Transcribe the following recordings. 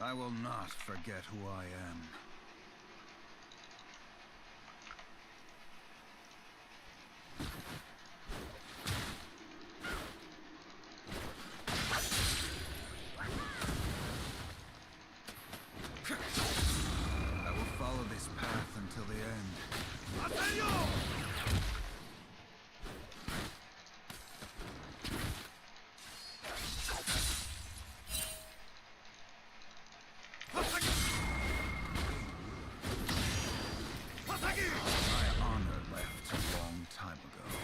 I will not forget who I am. I will follow this path until the end. My honor left a long time ago.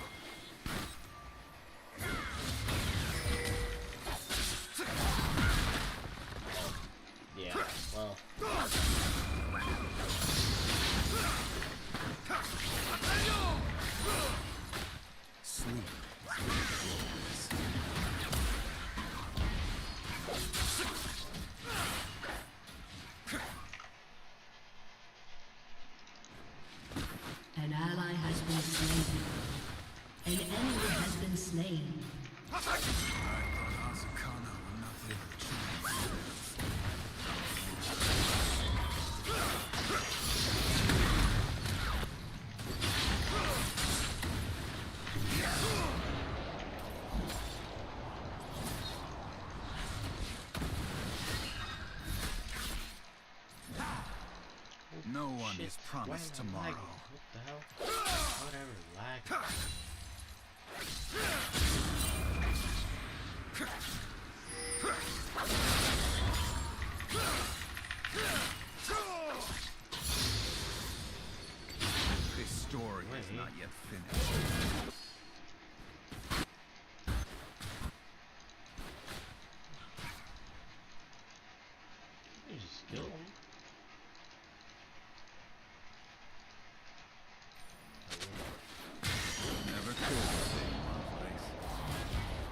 Yeah, well. Sleep. An ally has been slain. An enemy has been slain. I thought Asakana would not be able to change. No one Shit. is promised Why am I tomorrow. lagging? What the hell? Whatever, lag. This story is Wait. not yet finished. You just kill him. Never could stay in one place.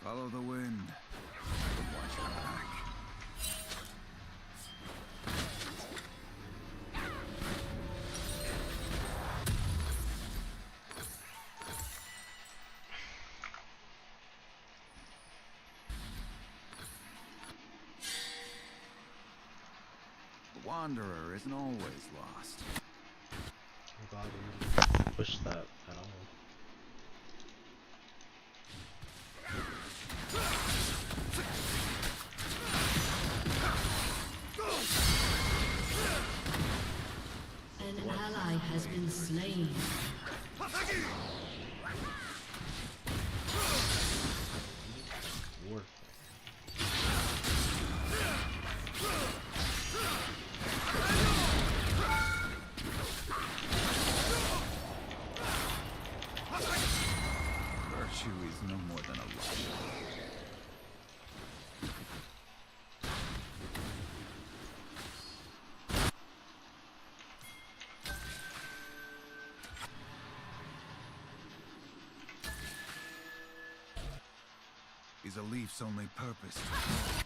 Follow the wind. Watch your back. The wanderer isn't always lost. I'm glad we didn't push that at all. An ally has been slain. Worth Virtue is no more than a lie. Is a leaf's only purpose to fall.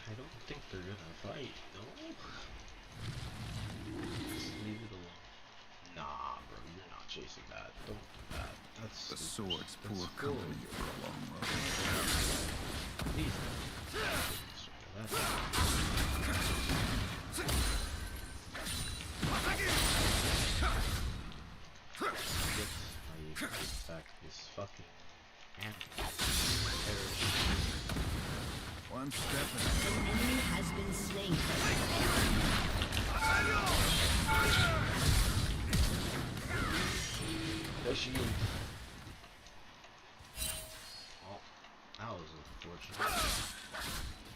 I don't think they're gonna fight, no? Just leave it alone. Nah, bro, you're not chasing that. Don't do that. That's The stupid. sword's That's poor cool. company for a long road. Please don't. That's- Get my back this fucking animal. Perish. One step at a An time. enemy has been slain. The shield. Oh, that was unfortunate.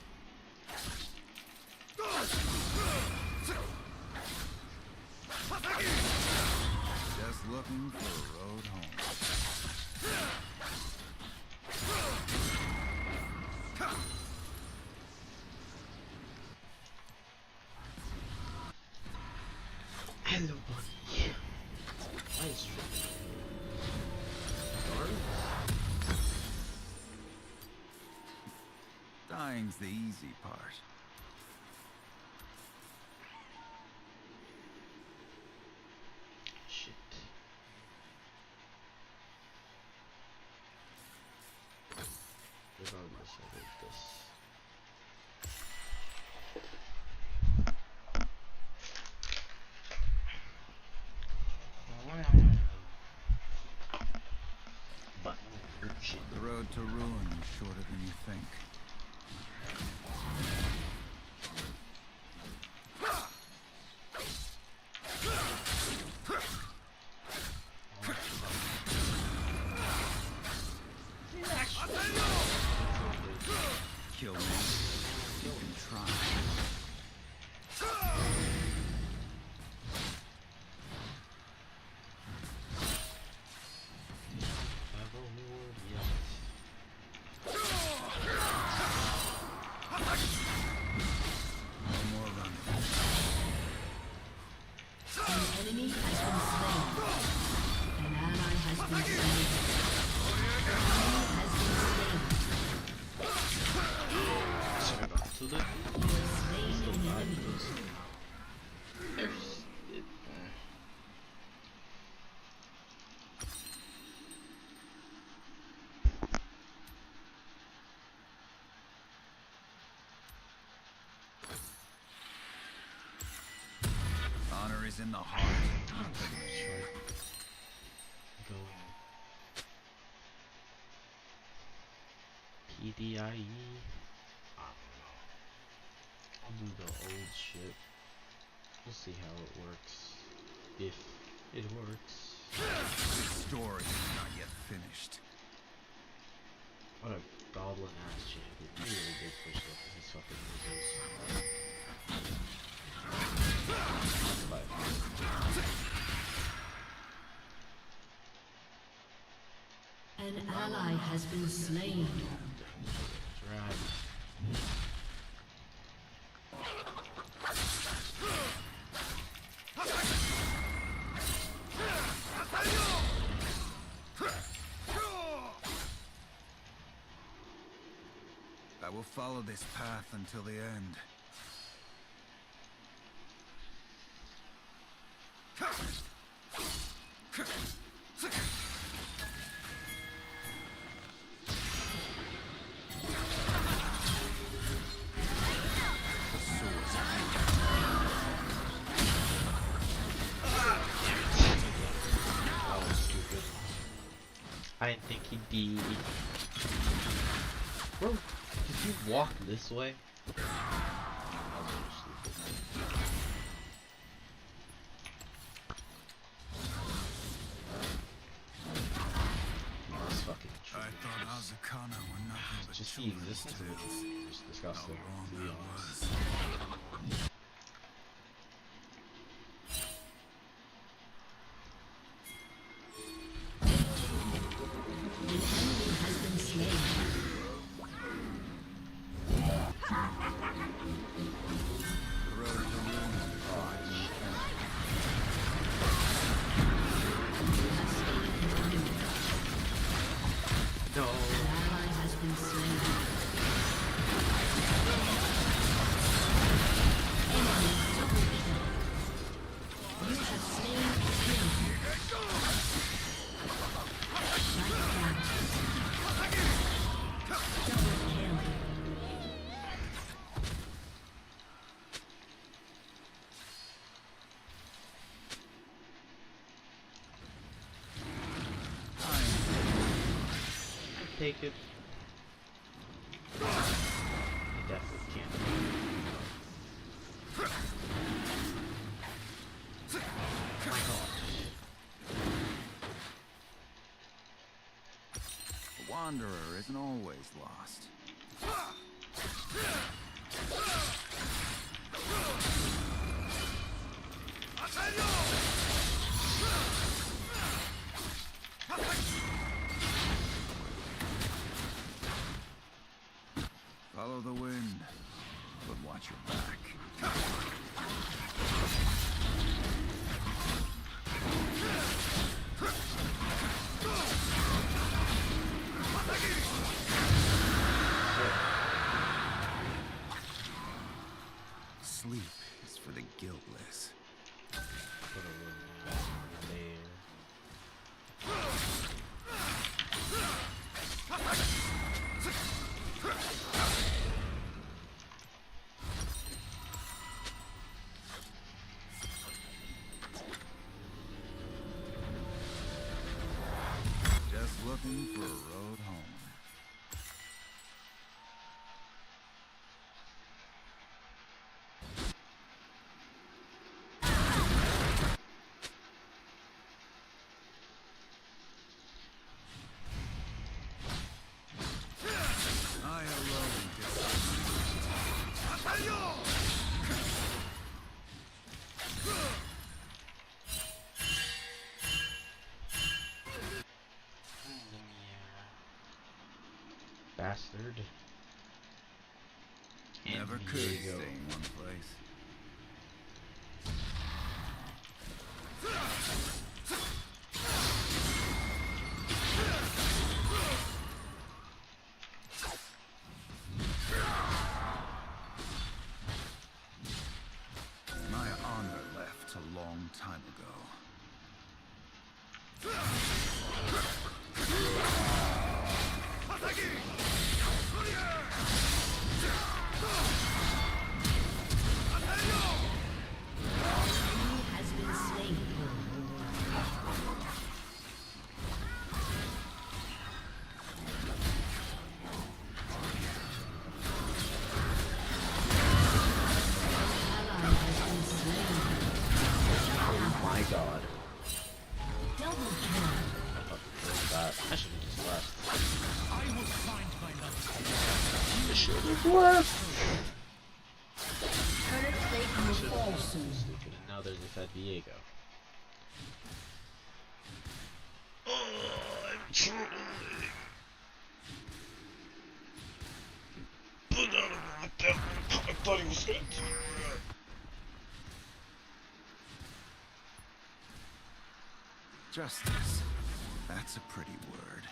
Just looking for a road home. Hello, buddy. Nice. Darn. Dying's the easy part. Shit. Regardless, I hate this. But shit. The road to ruin is shorter than you think. Kill me. You can try. No more running. An enemy has been slain. An ally has been slain. An enemy has been slain. Sorry about that. So the You have slain still an died enemy. because there's it. Honor is in the heart. Pretty much right. Going PDIE. I don't know. I'll do the old shit. We'll see how it works. If it works. The story is not yet finished. What a goblin ass champion. He really did push his fucking moves. But An ally has been slain. drag. I will follow this path until the end. That was stupid. I didn't think he'd be. Bro, did you walk this way? That was so stupid. This fucking I tree thought Azakana were nothing but just the children's existence of tales. it is just How disgusting, wrong to be I honest. was. An enemy has been slain. The road to ruin is broad. No. An ally has been slain. Enemy double kill. You have slain a kill. Shut down. Double kill. Take it. I definitely can't. Oh my gosh. A wanderer isn't always lost. Follow the wind, but watch your back. bastard. And Never could Diego. stay in one place. My honor left a long time ago. Has been slain. Ally has been slain. Oh my god. Double kill. I fucking killed that. I should have just left. I will find my love. I should have left. Turret plate will fall soon. Stupid. And now there's a fat Diego. Oh, I'm trying. Put out of that. I thought he was gonna do that. Justice. That's a pretty word.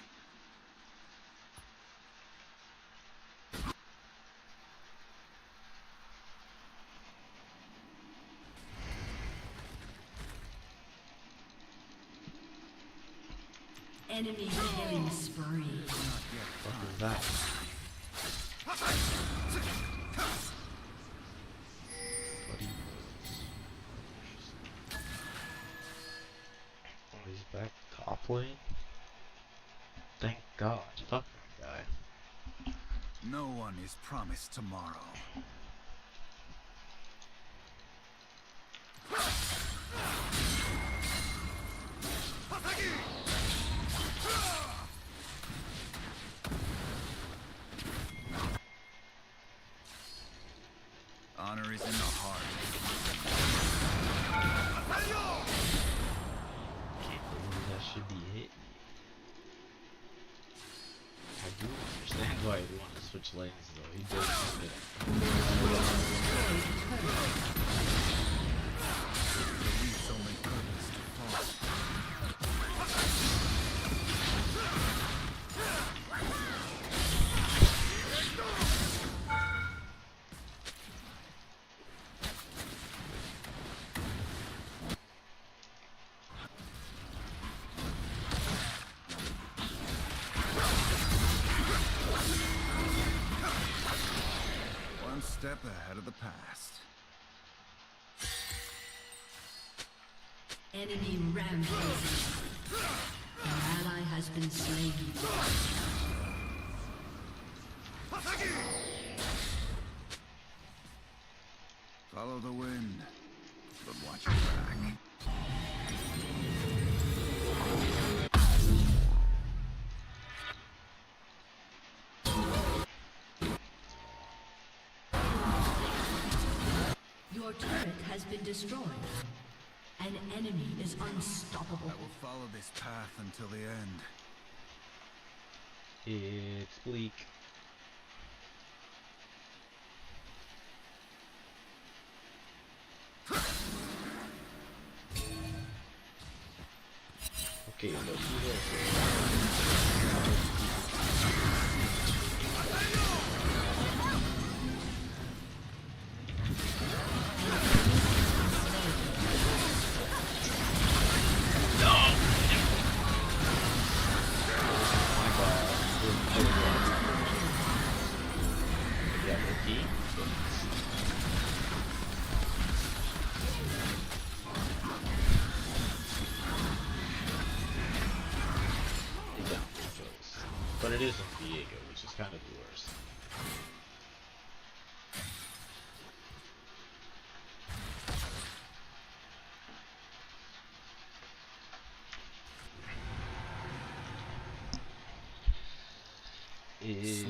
Enemy killing spree. What was that? Bloody rose. Oh, he's back top lane? Thank God. Fuck that guy. No one is promised tomorrow. Honor is in the heart. Can't believe that should be hit me. I do understand why he wanted to switch lanes though. He does submit. The leaf's only purpose to fall. One step ahead of the past. Enemy rampage. An ally has been slain. Follow the wind, but watch your back. Your turret has been destroyed. An enemy is unstoppable. I will follow this path until the end. It's bleak. Okay, let's do this. Yeah, Ricky. But it isn't Diego, which is kind of the worst. It's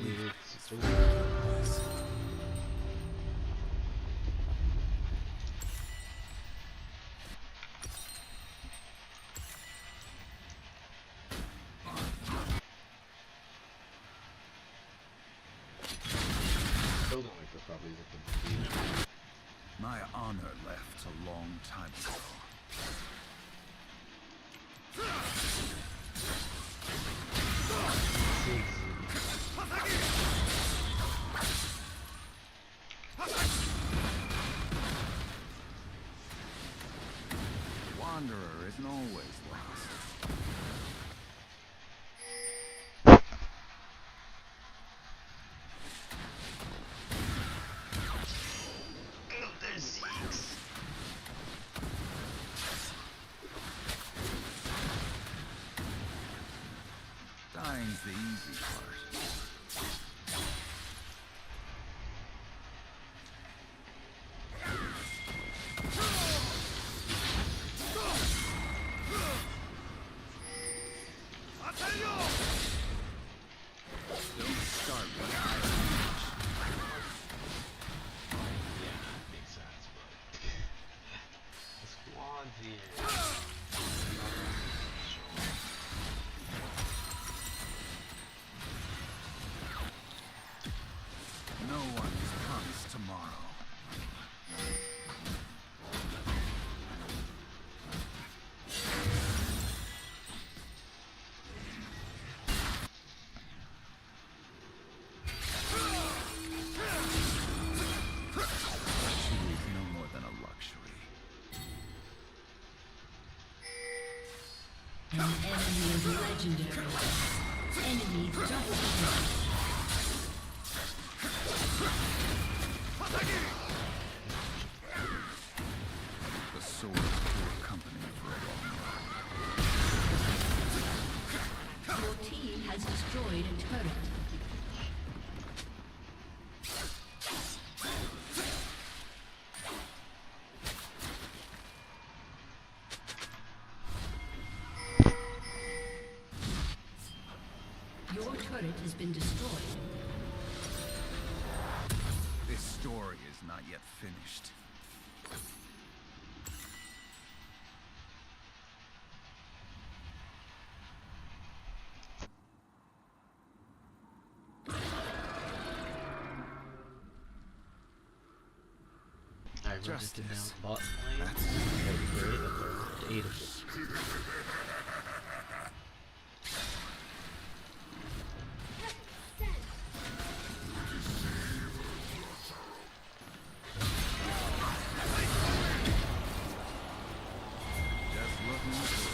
probably with the beach. My honor left a long time ago. Wanderer isn't always lost. Dying's the easy part. Don't start with Yeah, makes sense, but the squad's here. no one's promised tomorrow. Luxury is no more than a luxury. An enemy is legendary. Enemy double kill. The sword will company for a long ride. Your team has destroyed a turret. Your turret has been destroyed. This story is not yet finished. I wrote it Justice. down. Bot lane. That's Great. 8 of them. just looking for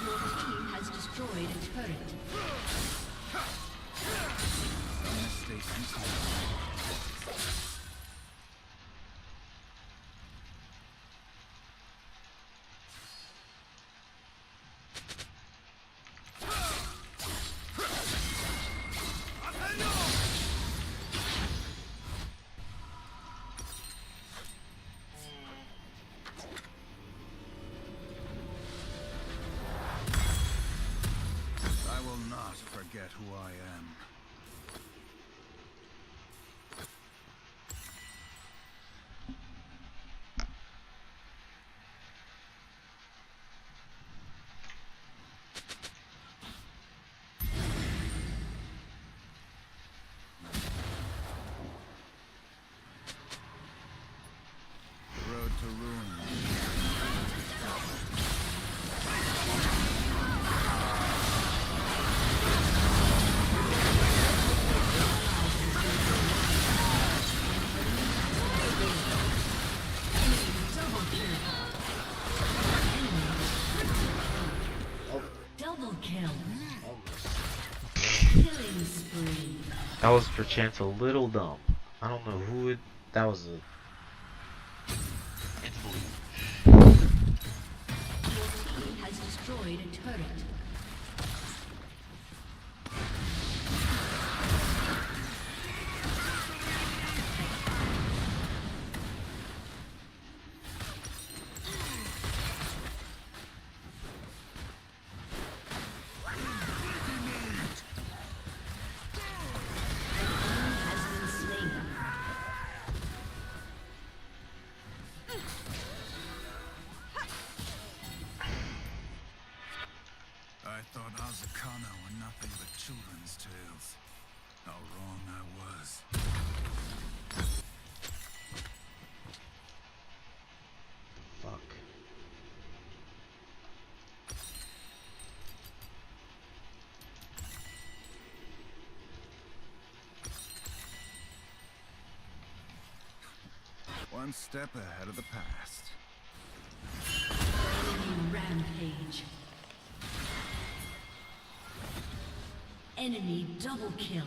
Your team has destroyed a turret. some mistakes in time. I will not forget who I am. The road to ruin. kill. Almost. Killing spree. That was perchance a little dumb. I don't know who it. That was a. It's blue. Your team has destroyed a turret. I thought Azakana were nothing but children's tales. How wrong I was. Fuck. One step ahead of the past. Enemy rampage. Enemy double kill.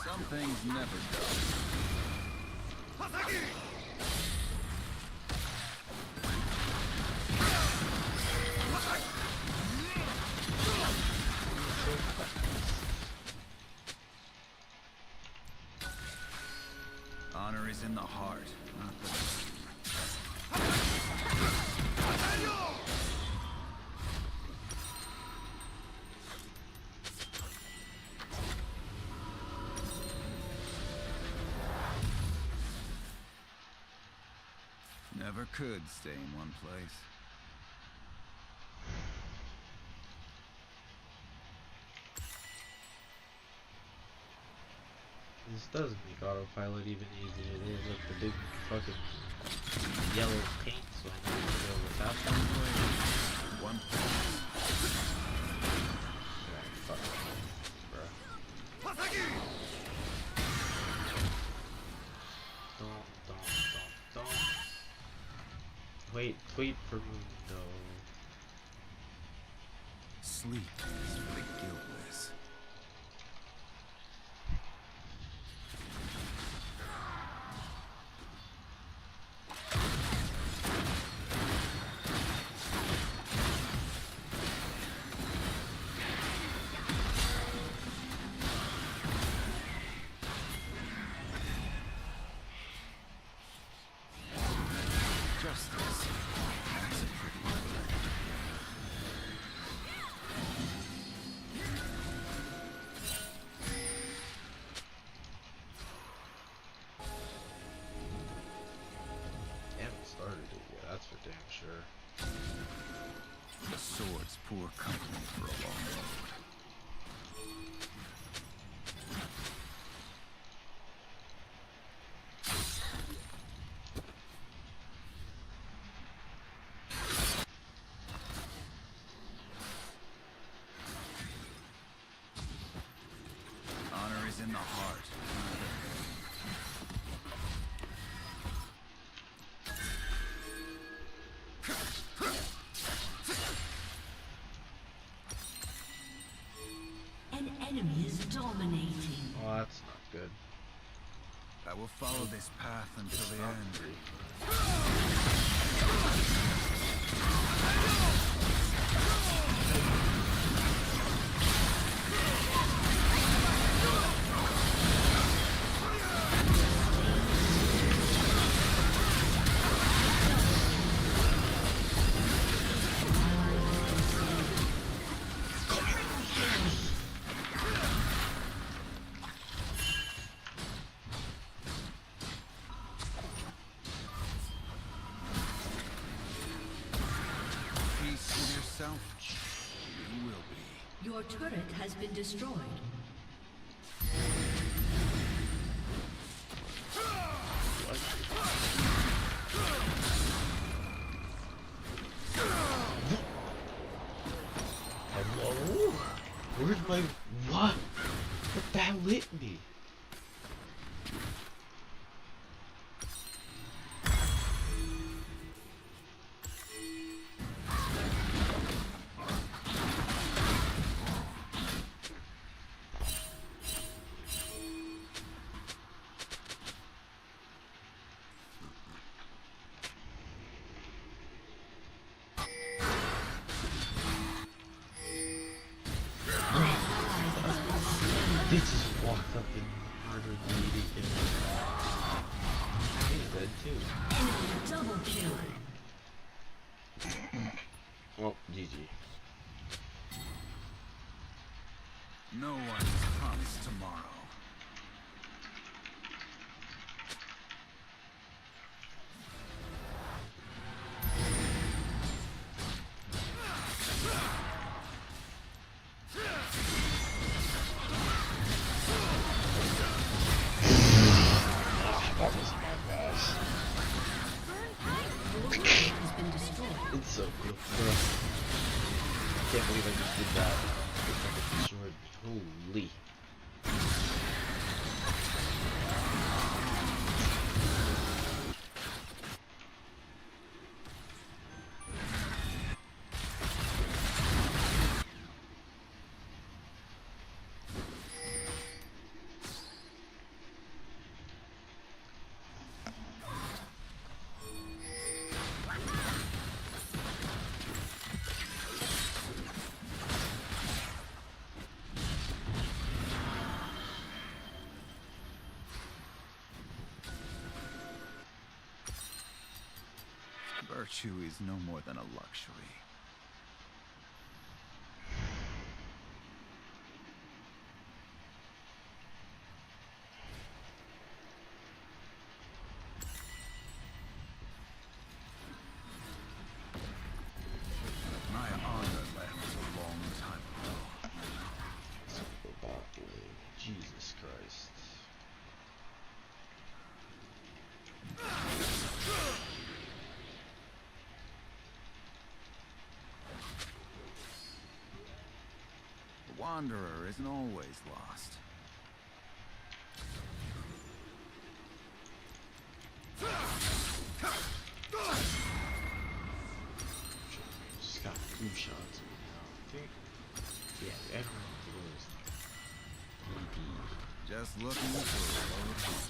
Some things never go. Honor is in the heart, not the... Never could stay in one place. This does make autopilot even easier. It is like the big fucking yellow paint, so I know to go without that noise. One Alright, fuck. Bruh. Don't. Wait for Mundo. sleep is for the guiltless. Justice. That's a pretty word. Haven't started it yet, that's for damn sure. The sword's poor company for a long road. Honor is in the heart. An enemy is dominating. Oh, that's not good. I will follow this path until the Not end. great. Peace with yourself. You will be. Your turret has been destroyed. What? But that lit me. They just walked up and murdered the lady kid. He's dead too. Double kill. Well, GG. No one is promised tomorrow. That was my boss. Has been destroyed. It's so good, bro. I can't believe I just did that. It's like a destroyed. Holy. Virtue is no more than a luxury. My honor left a long time ago. Let's go back way. Jesus Christ. The Wanderer isn't always lost. Just got 2 shots of it now. I think. Yeah, everyone was AD. Just looking for a load home.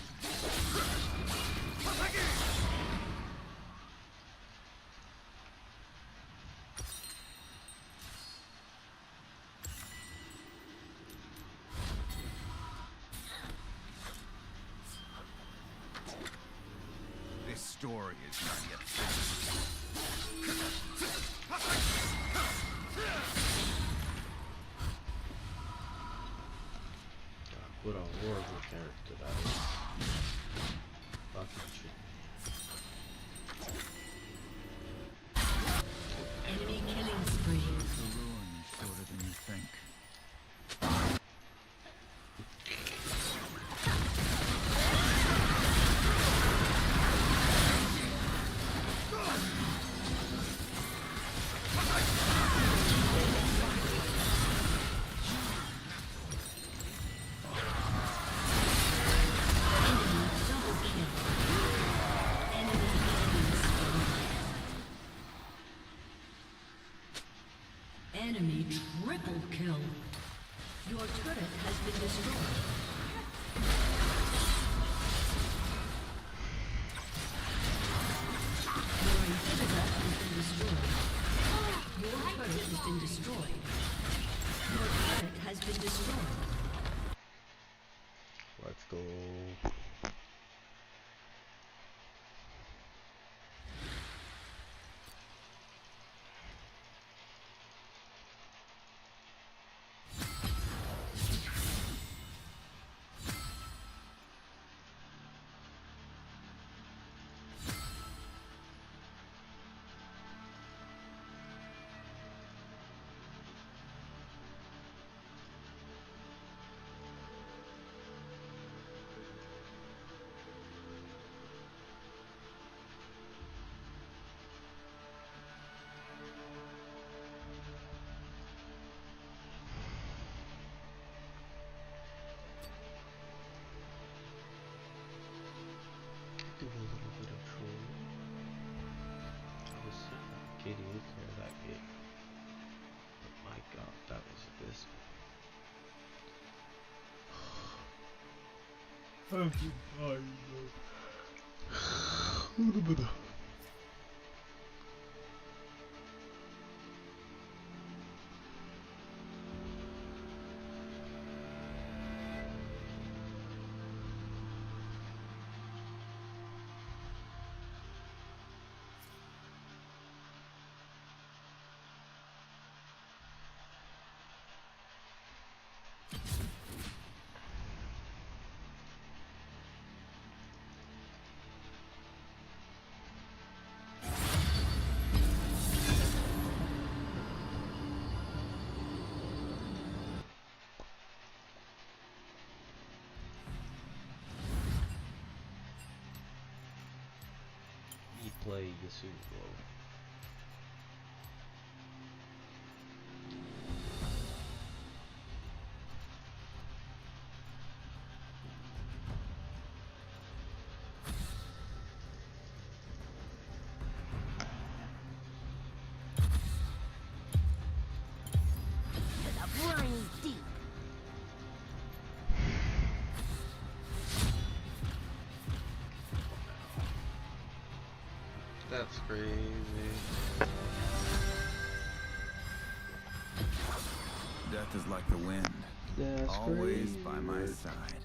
This story is not yet finished. God, what a horrible character that is. Fucking shit. Enemy killing spree. The ruin is shorter than you think. Double kill. Enemy killing spree. Enemy triple kill. Your turret has been destroyed. Your inhibitor has been destroyed. Your turret has been destroyed. Your turret has been destroyed. Let's go. Play Yasuo. That's crazy. Death is like the wind, That's always crazy. by my side.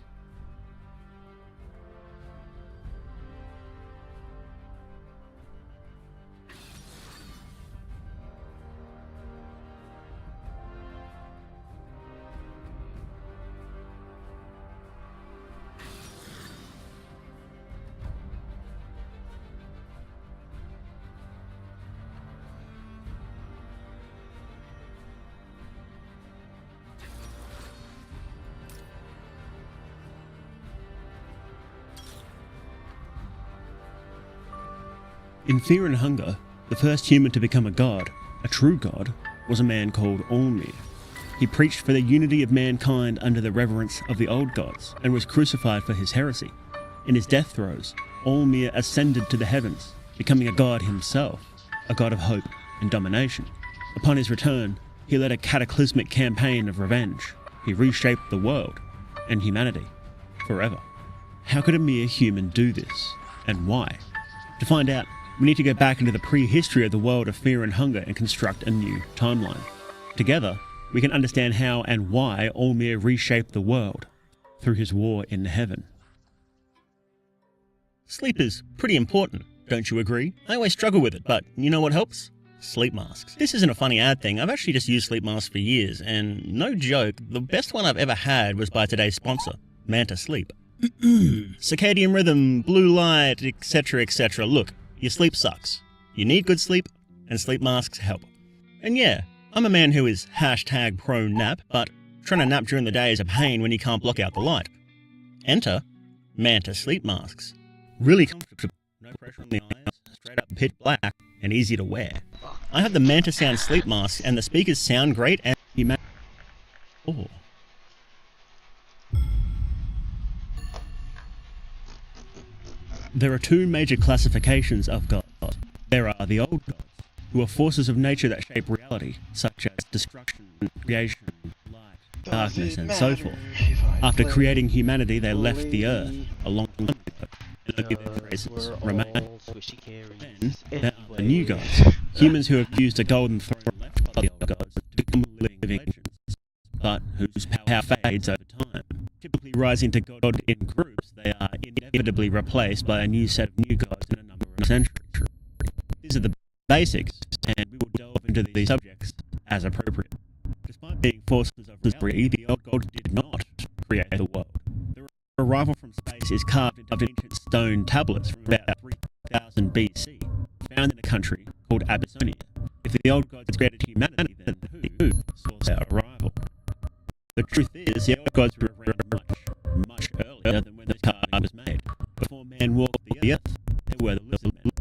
In Fear and Hunger, the first human to become a god, a true god, was a man called Olmir. He preached for the unity of mankind under the reverence of the old gods, and was crucified for his heresy. In his death throes, Olmir ascended to the heavens, becoming a god himself, a god of hope and domination. Upon his return, he led a cataclysmic campaign of revenge. He reshaped the world, and humanity, forever. How could a mere human do this, and why? To find out, we need to go back into the prehistory of the world of Fear and Hunger and construct a new timeline. Together, we can understand how and why Olmir reshaped the world through his war in heaven. Sleep is pretty important, don't you agree? I always struggle with it, but you know what helps? Sleep masks. This isn't a funny ad thing, I've actually just used sleep masks for years, and no joke, the best one I've ever had was by today's sponsor, Manta Sleep. Circadian rhythm, blue light, etc, etc. Look, your sleep sucks. You need good sleep, and sleep masks help. And yeah, I'm a man who is hashtag pro nap, but trying to nap during the day is a pain when you can't block out the light. Enter Manta Sleep Masks. Really comfortable, no pressure on the eyes, straight up pitch black, and easy to wear. I have the Manta Sound Sleep Mask, and the speakers sound great, and oh. There are two major classifications of gods. There are the old gods, who are forces of nature that shape reality, such as destruction, creation, light, darkness, and so forth. After creating humanity, they left the earth a long time ago, and only their traces remain. Then there are the new gods, humans who have used a golden throne left by the old gods to become living legends, but whose power fades over time. Typically rising to god in groups, they are inevitably replaced by a new set of new gods in a number of centuries. These are the basics, and we will delve into these subjects as appropriate. Despite being forces of reality, the old gods did not create the world. Their arrival from space is carved into ancient stone tablets from about 3000 BC, found in a country called Abyssonia. If the old gods created humanity, then who saw their arrival? The truth is, the old gods were around much earlier than when this card was made. Before man walked the earth, they were the lizard men.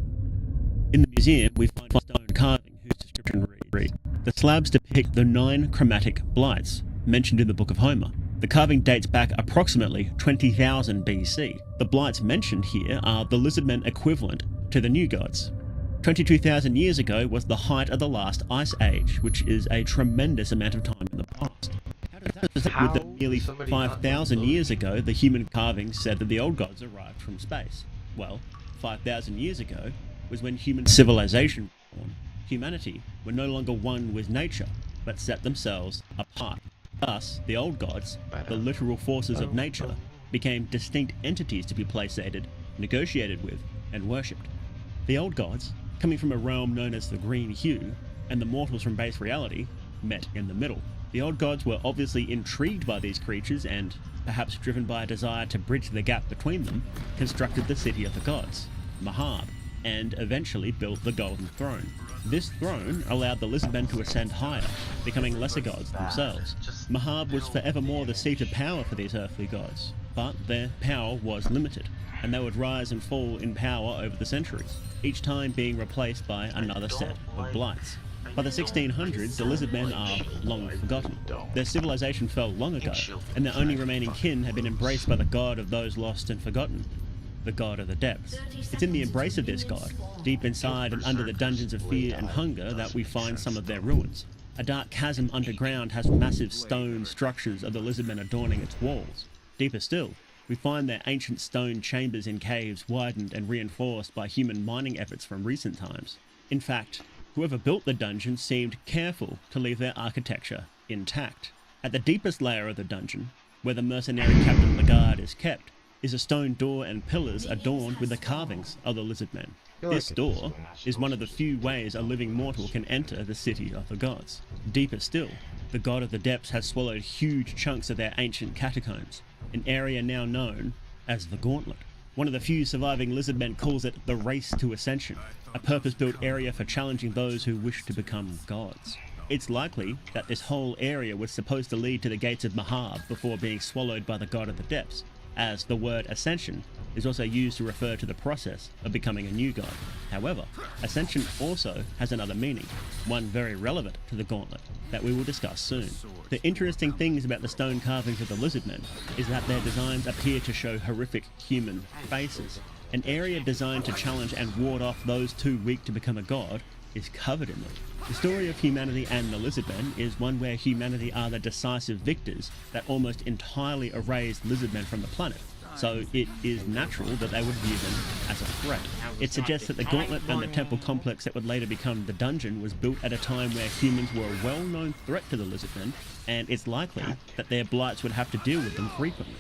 In the museum, we find a stone carving whose description reads, "The slabs depict the 9 chromatic blights mentioned in the Book of Homer. The carving dates back approximately 20,000 BC. The blights mentioned here are the lizard men equivalent to the new gods. 22,000 years ago was the height of the last ice age, which is a tremendous amount of time in the past. How does that does that with that nearly 5,000 years ago, the human carvings said that the old gods arrived from space? Well, 5,000 years ago was when human civilization was born. Humanity were no longer one with nature, but set themselves apart. Thus, the old gods, the literal forces of nature, became distinct entities to be placated, negotiated with, and worshipped. The old gods, coming from a realm known as the Green Hue, and the mortals from base reality, met in the middle. The old gods were obviously intrigued by these creatures and, perhaps driven by a desire to bridge the gap between them, constructed the city of the gods, Mahab, and eventually built the Golden Throne. This throne allowed the lizardmen to ascend higher, becoming lesser gods themselves. Mahab was forevermore the seat of power for these earthly gods, but their power was limited, and they would rise and fall in power over the centuries, each time being replaced by another set of blights. By the 1600s, the lizardmen are long forgotten. Their civilization fell long ago, and their only remaining kin had been embraced by the god of those lost and forgotten, the god of the depths. It's in the embrace of this god, deep inside and under the dungeons of fear and hunger, that we find some of their ruins. A dark chasm underground has massive stone structures of the lizardmen adorning its walls. Deeper still, we find their ancient stone chambers in caves widened and reinforced by human mining efforts from recent times. In fact, whoever built the dungeon seemed careful to leave their architecture intact. At the deepest layer of the dungeon, where the mercenary Captain Lagarde is kept, is a stone door and pillars adorned with the carvings of the lizardmen. This door is one of the few ways a living mortal can enter the city of the gods. Deeper still, the god of the depths has swallowed huge chunks of their ancient catacombs, an area now known as the Gauntlet. One of the few surviving lizardmen calls it the Race to Ascension, a purpose-built area for challenging those who wish to become gods. It's likely that this whole area was supposed to lead to the gates of Mahab before being swallowed by the god of the depths, as the word ascension is also used to refer to the process of becoming a new god. However, ascension also has another meaning, one very relevant to the Gauntlet, that we will discuss soon. The interesting things about the stone carvings of the lizardmen is that their designs appear to show horrific human faces. An area designed to challenge and ward off those too weak to become a god is covered in them. The story of humanity and the lizardmen is one where humanity are the decisive victors that almost entirely erased lizardmen from the planet, so it is natural that they would view them as a threat. It suggests that the Gauntlet and the temple complex that would later become the dungeon was built at a time where humans were a well-known threat to the lizardmen, and it's likely that their blights would have to deal with them frequently.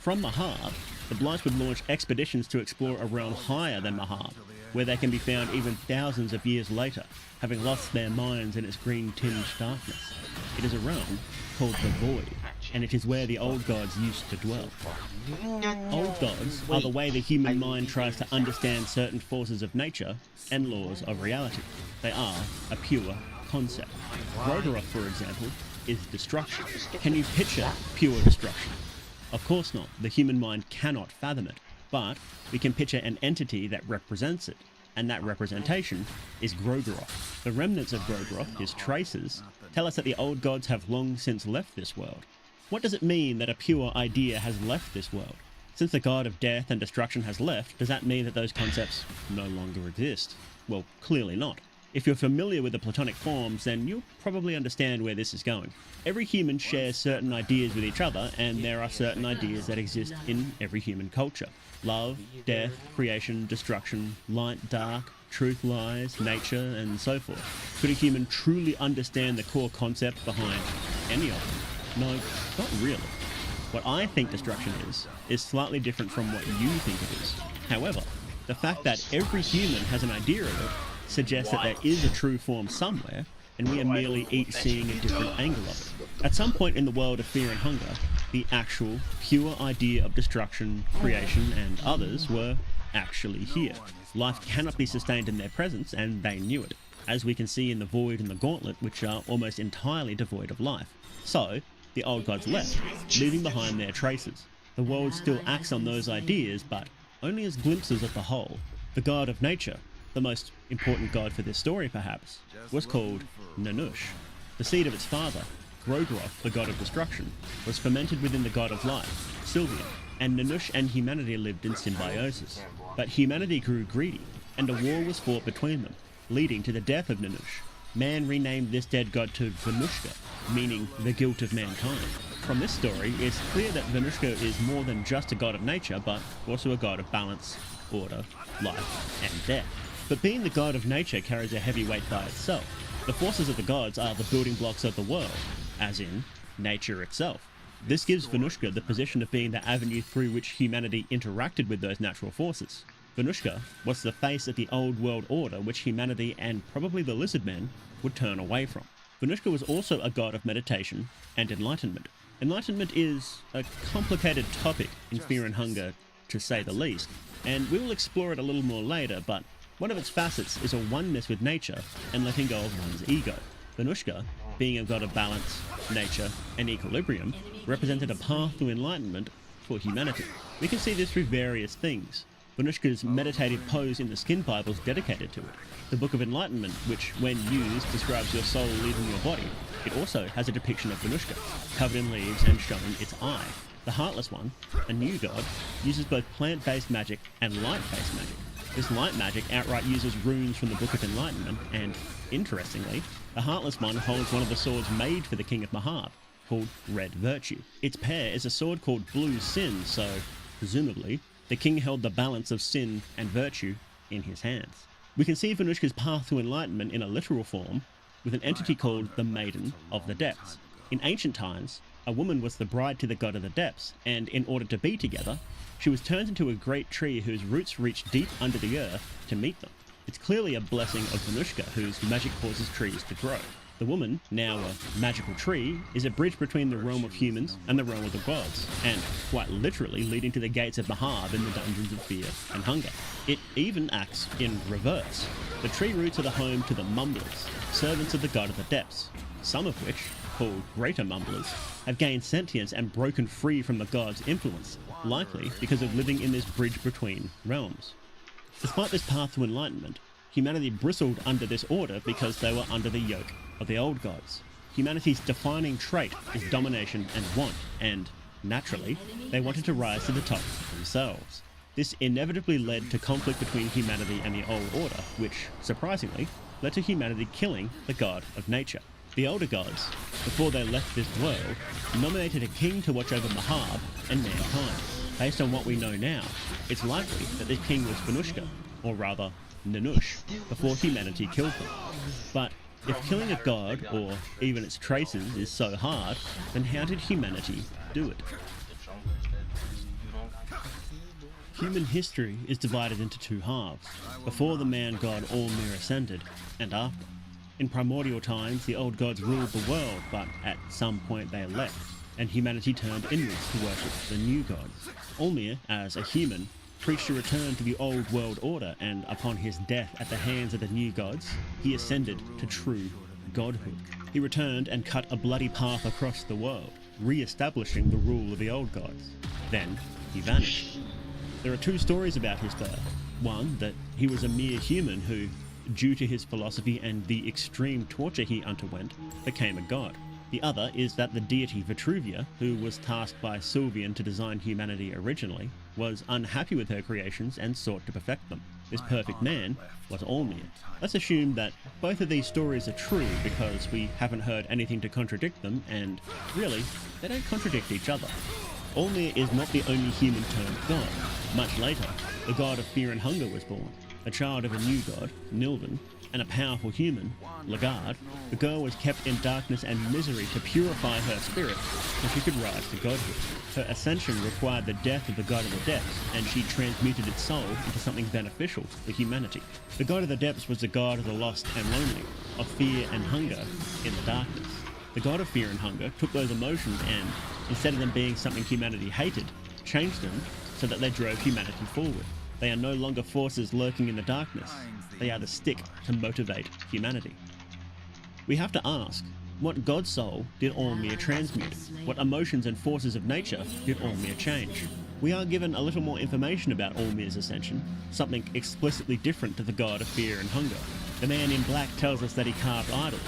From Mahab, the blights would launch expeditions to explore a realm higher than Mahab, where they can be found even thousands of years later, having lost their minds in its green-tinged darkness. It is a realm called the Void, and it is where the old gods used to dwell. Old gods are the way the human mind tries to understand certain forces of nature and laws of reality. They are a pure concept. Rhodoroth, for example, is destruction. Can you picture pure destruction? Of course not. The human mind cannot fathom it. But we can picture an entity that represents it, and that representation is Grogoroth. The remnants of Grogoroth, his traces, tell us that the old gods have long since left this world. What does it mean that a pure idea has left this world? Since the god of death and destruction has left, does that mean that those concepts no longer exist? Well, clearly not. If you're familiar with the Platonic forms, then you'll probably understand where this is going. Every human shares certain ideas with each other, and there are certain ideas that exist in every human culture. Love, death, creation, destruction, light, dark, truth, lies, nature, and so forth. Could a human truly understand the core concept behind any of them? No, not really. What I think destruction is slightly different from what you think it is. However, the fact that every human has an idea of it suggests that there is a true form somewhere, and we are merely each seeing a different angle of it. At some point in the world of fear and hunger, the actual, pure idea of destruction, creation, and others were actually here. Life cannot be sustained in their presence, and they knew it, as we can see in the Void and the Gauntlet, which are almost entirely devoid of life. So, the old gods left, leaving behind their traces. The world still acts on those ideas, but only as glimpses of the whole. The god of nature, the most important god for this story perhaps, was called Nanush. The seed of its father, Grogoroth, the god of destruction, was fermented within the god of life, Sylvian, and Nanush and humanity lived in symbiosis. But humanity grew greedy, and a war was fought between them, leading to the death of Nanush. man renamed this dead god to Venushka, meaning the guilt of mankind. From this story, it's clear that Venushka is more than just a god of nature, but also a god of balance, order, life, and death. But being the god of nature carries a heavy weight by itself. The forces of the gods are the building blocks of the world, as in nature itself. This gives Venushka the position of being the avenue through which humanity interacted with those natural forces. Venushka was the face of the old world order which humanity and probably the lizard men would turn away from. Venushka was also a god of meditation and enlightenment. Enlightenment is a complicated topic in Fear and Hunger, to say the least, and we will explore it a little more later, but one of its facets is a oneness with nature and letting go of one's ego. Venushka, being a god of balance, nature, and equilibrium, represented a path to enlightenment for humanity. We can see this through various things. Venushka's meditative pose in the Skin Bible is dedicated to it. The Book of Enlightenment, which, when used, describes your soul leaving your body. It also has a depiction of Venushka, covered in leaves and showing its eye. The Heartless One, a new god, uses both plant-based magic and light-based magic. This light magic outright uses runes from the Book of Enlightenment, and, interestingly, the Heartless One holds one of the swords made for the King of Mahab, called Red Virtue. Its pair is a sword called Blue Sin, so, presumably, the king held the balance of sin and virtue in his hands. We can see Venushka's path to enlightenment in a literal form, with an entity called the Maiden of the Depths. In ancient times, a woman was the bride to the god of the depths, and in order to be together, she was turned into a great tree whose roots reached deep under the earth to meet them. It's clearly a blessing of Venushka, whose magic causes trees to grow. The woman, now a magical tree, is a bridge between the realm of humans and the realm of the gods, and quite literally leading to the gates of Mahab in the dungeons of fear and hunger. It even acts in reverse. The tree roots are the home to the Mumblers, servants of the god of the depths, some of which, called Greater Mumblers, have gained sentience and broken free from the god's influence, likely because of living in this bridge between realms. Despite this path to enlightenment, humanity bristled under this order because they were under the yoke of the old gods. Humanity's defining trait is domination and want, and, naturally, they wanted to rise to the top themselves. This inevitably led to conflict between humanity and the old order, which, surprisingly, led to humanity killing the god of nature. The older gods, before they left this world, nominated a king to watch over Mahab and mankind. Based on what we know now, it's likely that this king was Venushka, or rather, Nanush, before humanity killed them. But if killing a god, or even its traces, is so hard, then how did humanity do it? Human history is divided into two halves, before the man-god Allmir ascended, and after. In primordial times, the old gods ruled the world, but at some point they left, and humanity turned inwards to worship the new gods. Allmir, as a human, preached a return to the old world order, and upon his death at the hands of the new gods, he ascended to true godhood. He returned and cut a bloody path across the world, re-establishing the rule of the old gods. Then, he vanished. There are two stories about his birth. One, that he was a mere human who, due to his philosophy and the extreme torture he underwent, became a god. The other is that the deity Vitruvia, who was tasked by Sylvian to design humanity originally, was unhappy with her creations and sought to perfect them. This perfect man was Allmir. Let's assume that both of these stories are true because we haven't heard anything to contradict them, and really, they don't contradict each other. Allmir is not the only human turned god. Much later, the god of fear and hunger was born. A child of a new god, Nilvan, and a powerful human, Lagarde, the girl was kept in darkness and misery to purify her spirit so she could rise to godhood. Her ascension required the death of the god of the depths, and she transmuted its soul into something beneficial for humanity. The god of the depths was the god of the lost and lonely, of fear and hunger in the darkness. The god of fear and hunger took those emotions and, instead of them being something humanity hated, changed them so that they drove humanity forward. They are no longer forces lurking in the darkness. They are the stick to motivate humanity. We have to ask, what god soul did Allmir transmute? What emotions and forces of nature did Allmir change? We are given a little more information about Allmir's ascension, something explicitly different to the god of fear and hunger. The man in black tells us that he carved idols.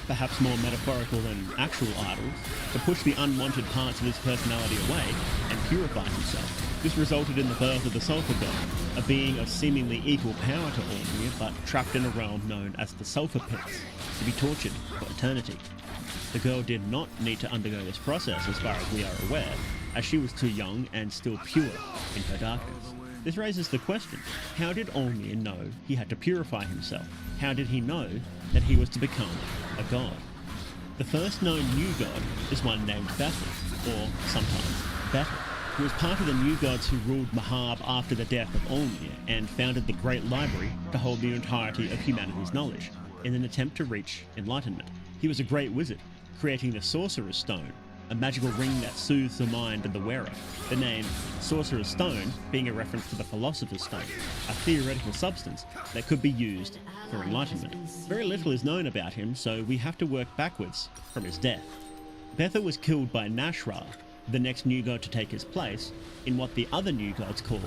perhaps more metaphorical than actual idols, to push the unwanted parts of his personality away and purify himself. This resulted in the birth of the Sulphur God, a being of seemingly equal power to Allmere, but trapped in a realm known as the Sulphur Pits, to be tortured for eternity. The girl did not need to undergo this process as far as we are aware, as she was too young and still pure in her darkness. This raises the question, how did Allmere know he had to purify himself? How did he know that he was to become a god? The first known new god is one named Bethel, or sometimes Bethel, who was part of the new gods who ruled Mahab after the death of Allmere and founded the Great Library to hold the entirety of humanity's knowledge, in an attempt to reach enlightenment. He was a great wizard, creating the Sorcerer's Stone, a magical ring that soothes the mind of the wearer. The name Sorcerer's Stone being a reference to the Philosopher's Stone, a theoretical substance that could be used for enlightenment. Very little is known about him, so we have to work backwards from his death. Bethel was killed by Nashra, the next new god to take his place, in what the other new gods call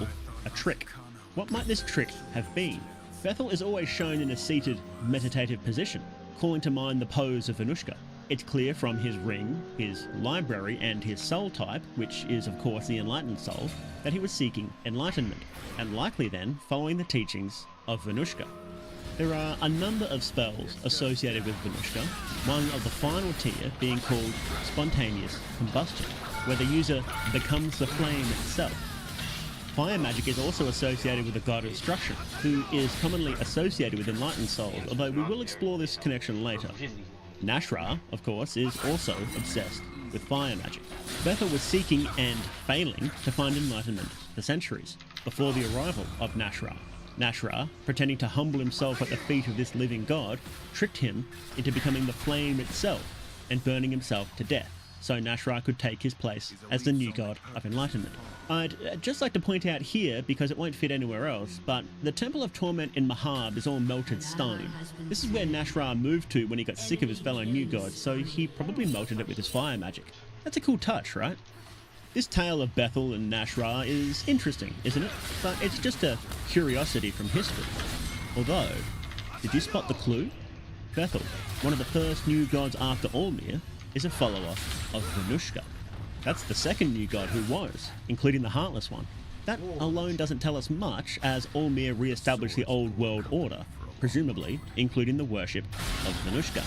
a trick. What might this trick have been? Bethel is always shown in a seated, meditative position, calling to mind the pose of Venushka. It's clear from his ring, his library, and his soul type, which is of course the enlightened soul, that he was seeking enlightenment, and likely then following the teachings of Venushka. There are a number of spells associated with Venushka, one of the final tier being called Spontaneous Combustion, where the user becomes the flame itself. Fire magic is also associated with the god of destruction, who is commonly associated with enlightened souls, although we will explore this connection later. Nashra, of course, is also obsessed with fire magic. Bethel was seeking and failing to find enlightenment for centuries before the arrival of Nashra. Nashra, pretending to humble himself at the feet of this living god, tricked him into becoming the flame itself and burning himself to death, so Nashra could take his place as the new god of enlightenment. I'd just like to point out here, because it won't fit anywhere else, but the Temple of Torment in Mahab is all melted stone. This is where Nashra moved to when he got sick of his fellow new gods, so he probably melted it with his fire magic. That's a cool touch, right? This tale of Bethel and Nashra is interesting, isn't it? But it's just a curiosity from history. Although, did you spot the clue? Bethel, one of the first new gods after Allmere, is a follower of Venushka. That's the second new god who was, including the Heartless One. That alone doesn't tell us much, as Allmere re-established the old world order, presumably including the worship of Venushka.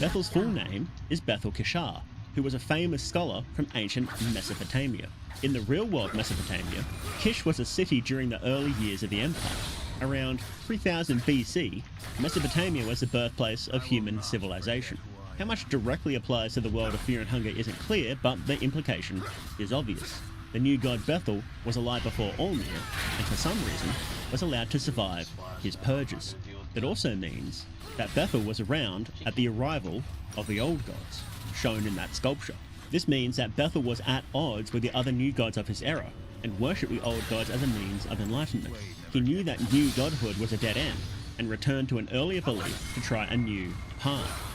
Bethel's full name is Bethel Kishar, who was a famous scholar from ancient Mesopotamia. In the real-world Mesopotamia, Kish was a city during the early years of the empire. Around 3000 BC, Mesopotamia was the birthplace of human civilization. How much directly applies to the world of Fear and Hunger isn't clear, but the implication is obvious. The new god Bethel was alive before Allmere, and for some reason was allowed to survive his purges. It also means that Bethel was around at the arrival of the old gods, shown in that sculpture. This means that Bethel was at odds with the other new gods of his era, and worshipped the old gods as a means of enlightenment. He knew that new godhood was a dead end, and returned to an earlier belief to try a new path.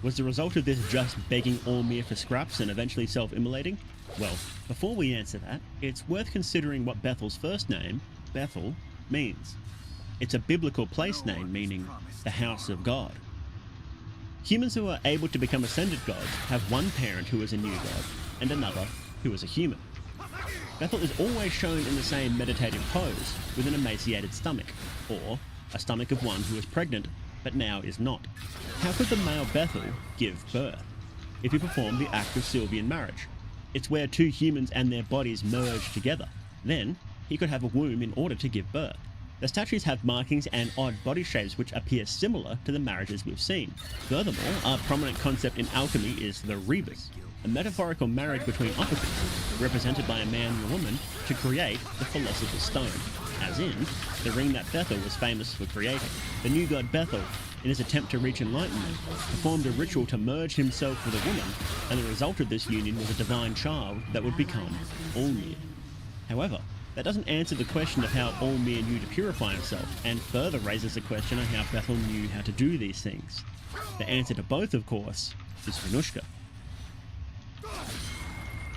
Was the result of this just begging Allmere for scraps and eventually self-immolating? Well, before we answer that, it's worth considering what Bethel's first name, Bethel, means. It's a biblical place name meaning the house of God. Humans who are able to become ascended gods have one parent who is a new god, and another who is a human. Bethel is always shown in the same meditative pose, with an emaciated stomach, or a stomach of one who is pregnant but now is not. How could the male Bethel give birth? If he performed the act of Sylvian marriage. It's where two humans and their bodies merge together. Then, he could have a womb in order to give birth. The statues have markings and odd body shapes which appear similar to the marriages we've seen. Furthermore, a prominent concept in alchemy is the rebus, a metaphorical marriage between opposites, represented by a man and a woman, to create the Philosopher's Stone, as in the ring that Bethel was famous for creating. The new god Bethel, in his attempt to reach enlightenment, performed a ritual to merge himself with a woman, and the result of this union was a divine child that would become Allmere. However, that doesn't answer the question of how Allmere knew to purify himself, and further raises the question on how Bethel knew how to do these things. The answer to both, of course, is Venushka.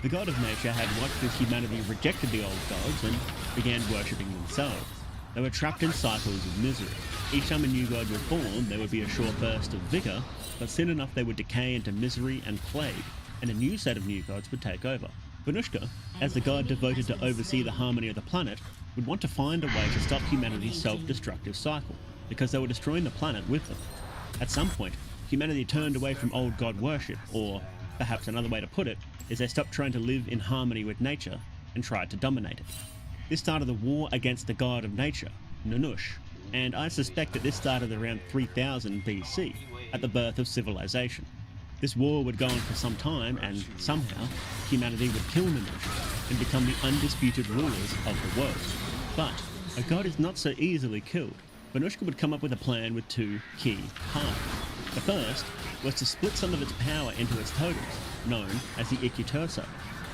The god of nature had watched as humanity rejected the old gods and began worshipping themselves. They were trapped in cycles of misery. Each time a new god was born, there would be a short burst of vigour, but soon enough they would decay into misery and plague, and a new set of new gods would take over. Venushka, as the god devoted to oversee the harmony of the planet, would want to find a way to stop humanity's self-destructive cycle, because they were destroying the planet with them. At some point, humanity turned away from old god worship, or perhaps another way to put it is they stopped trying to live in harmony with nature and tried to dominate it. This started the war against the god of nature, Nanush, and I suspect that this started around 3000 BC, at the birth of civilization. This war would go on for some time, and somehow humanity would kill Nanush and become the undisputed rulers of the world. But a god is not so easily killed. Venushka would come up with a plan with two key parts. The first was to split some of its power into its totems, known as the Ikiturso.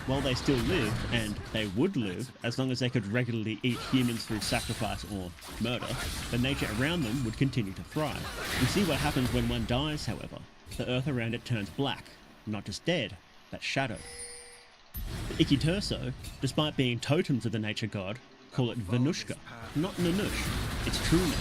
While they still lived, and they would live as long as they could regularly eat humans through sacrifice or murder, the nature around them would continue to thrive. We see what happens when one dies, however. The earth around it turns black, not just dead, but shadowed. The Ikiturso, despite being totems of the nature god, call it Venushka, not Nanush, its true name,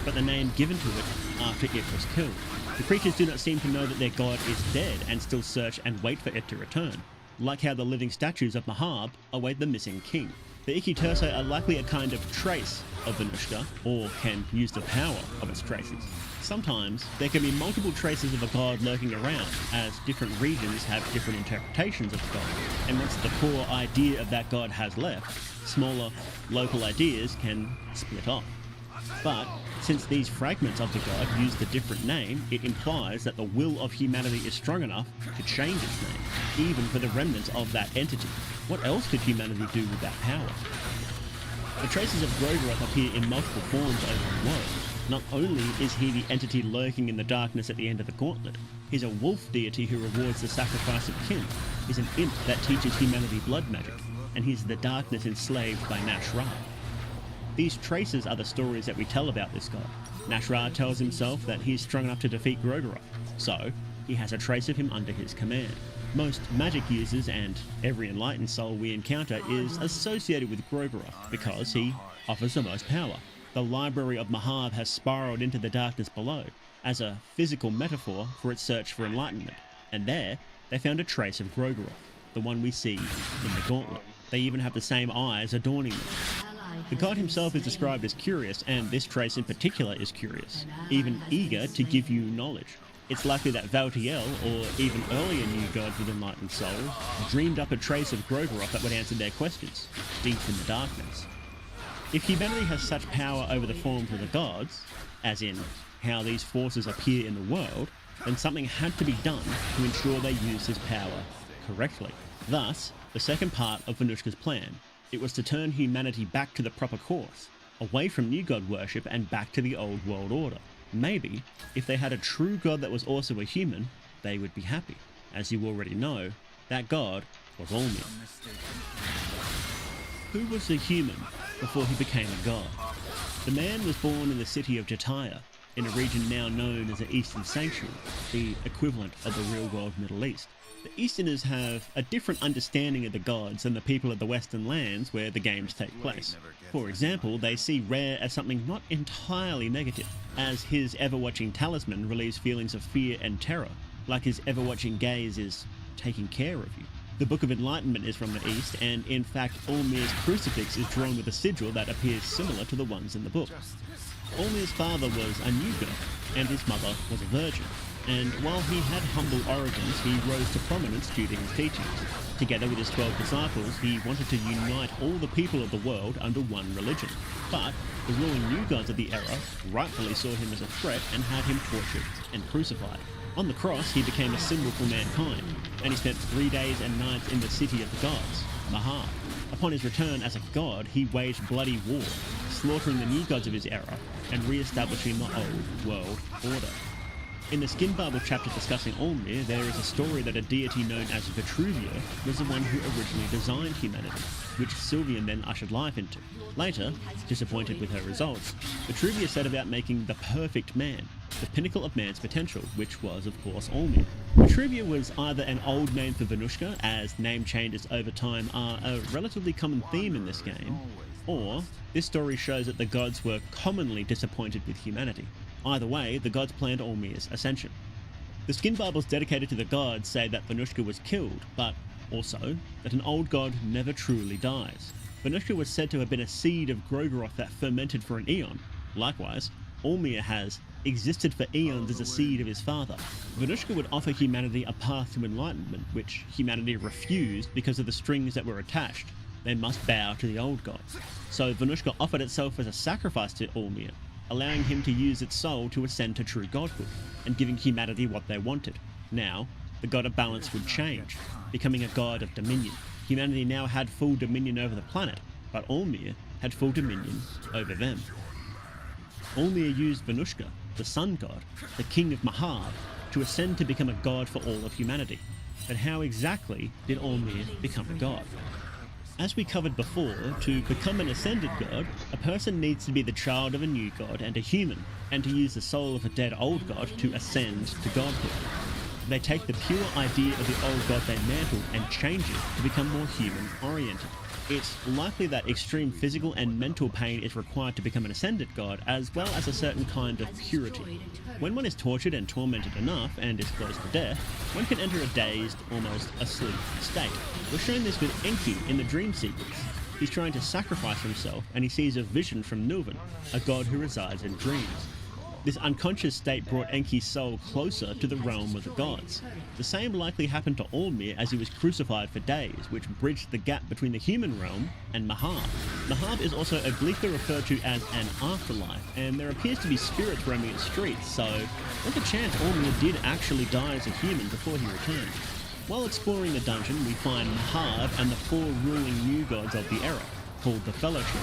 but the name given to it after it was killed. The creatures do not seem to know that their god is dead and still search and wait for it to return, like how the living statues of Mahab await the missing king. The Ikiturso are likely a kind of trace of Venushka, or can use the power of its traces. Sometimes there can be multiple traces of a god lurking around, as different regions have different interpretations of the god, and once the core idea of that god has left, smaller local ideas can split off. But since these fragments of the god use the different name, it implies that the will of humanity is strong enough to change its name, even for the remnants of that entity. What else could humanity do with that power? The traces of Groveroth appear in multiple forms over the world. Not only is he the entity lurking in the darkness at the end of the gauntlet, he's a wolf deity who rewards the sacrifice of kin. He's an imp that teaches humanity blood magic, and he's the darkness enslaved by Nash-Ra. These traces are the stories that we tell about this god. Nash-Ra tells himself that he's strong enough to defeat Groveroth, so he has a trace of him under his command. Most magic users and every enlightened soul we encounter is associated with Groveroth because he offers the most power. The library of Mahab has spiraled into the darkness below as a physical metaphor for its search for enlightenment, and there they found a trace of Groveroth, the one we see in the gauntlet. They even have the same eyes adorning them. The god himself is described as curious, and this trace in particular is curious, even eager to give you knowledge. It's likely that Valtiel, or even earlier new gods with enlightened souls, dreamed up a trace of Groveroth that would answer their questions, deep in the darkness. If humanity has such power over the forms of the gods, as in how these forces appear in the world, then something had to be done to ensure they used his power correctly. Thus, the second part of Venushka's plan. It was to turn humanity back to the proper course, away from new god worship and back to the old world order. Maybe, if they had a true god that was also a human, they would be happy. As you already know, that god was Olmir. Who was a human before he became a god? The man was born in the city of Jataya, in a region now known as the Eastern Sanctuary, the equivalent of the real-world Middle East. The Easterners have a different understanding of the gods than the people of the Western lands where the games take place. For example, they see Rare as something not entirely negative, as his ever-watching talisman relieves feelings of fear and terror, like his ever-watching gaze is taking care of you. The Book of Enlightenment is from the East, and in fact Olmir's crucifix is drawn with a sigil that appears similar to the ones in the book. Olmir's father was a new god, and his mother was a virgin. And while he had humble origins, he rose to prominence due to his teachings. Together with his 12 disciples, he wanted to unite all the people of the world under one religion. But the ruling new gods of the era rightfully saw him as a threat and had him tortured and crucified. On the cross, he became a symbol for mankind, and he spent 3 days and nights in the city of the gods, Mahab. Upon his return as a god, he waged bloody war, slaughtering the new gods of his era and re-establishing the old world order. In the Skin Bubble chapter discussing Olmir, there is a story that a deity known as Vitruvia was the one who originally designed humanity, which Sylvian then ushered life into. Later, disappointed with her results, Vitruvia set about making the perfect man, the pinnacle of man's potential, which was, of course, Olmir. Vitruvia was either an old name for Venushka, as name changes over time are a relatively common theme in this game, Or, this story shows that the gods were commonly disappointed with humanity. Either way, the gods planned Olmir's ascension. The skin Bibles dedicated to the gods say that Venushka was killed, but also that an old god never truly dies. Venushka was said to have been a seed of Grogoroth that fermented for an eon. Likewise, Olmir has existed for eons as a seed of his father. Venushka would offer humanity a path to enlightenment, which humanity refused because of the strings that were attached. They must bow to the old gods. So Venushka offered itself as a sacrifice to Olmir, allowing him to use its soul to ascend to true godhood, and giving humanity what they wanted. Now, the god of balance would change, becoming a god of dominion. Humanity now had full dominion over the planet, but Olmir had full dominion over them. Olmir used Venushka, the sun god, the king of Mahab, to ascend to become a god for all of humanity. But how exactly did Olmir become a god? As we covered before, to become an ascended god, a person needs to be the child of a new god and a human, and to use the soul of a dead old god to ascend to godhood. They take the pure idea of the old god they mantled and change it to become more human-oriented. It's likely that extreme physical and mental pain is required to become an ascended god, as well as a certain kind of purity. When one is tortured and tormented enough and is close to death, one can enter a dazed, almost asleep state. We're shown this with Enki in the dream sequence. He's trying to sacrifice himself and he sees a vision from Nulvan, a god who resides in dreams. This unconscious state brought Enki's soul closer to the realm of the gods. The same likely happened to Olmir as he was crucified for days, which bridged the gap between the human realm and Mahab. Mahab is also obliquely referred to as an afterlife, and there appears to be spirits roaming its streets, so there's a chance Olmir did actually die as a human before he returned. While exploring the dungeon, we find Mahab and the four ruling new gods of the era, called the Fellowship.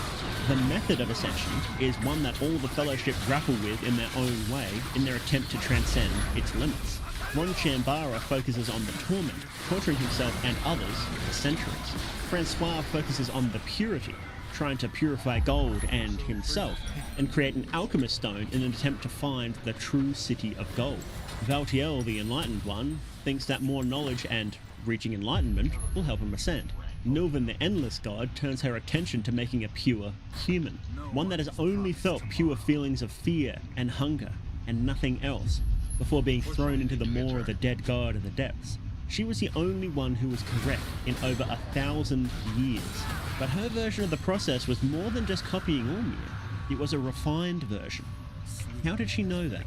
The method of ascension is one that all the Fellowship grapple with in their own way in their attempt to transcend its limits. Ron Chambara focuses on the torment, torturing himself and others for centuries. Francois focuses on the purity, trying to purify gold and himself, and create an alchemist stone in an attempt to find the true city of gold. Valtiel, the enlightened one, thinks that more knowledge and reaching enlightenment will help him ascend. Nulvan, the endless god, turns her attention to making a pure human, one that has only felt pure feelings of fear and hunger and nothing else, before being thrown into the maw of the dead god of the depths. She was the only one who was correct in over 1,000 years, but her version of the process was more than just copying Olmir. It was a refined version. How did she know that?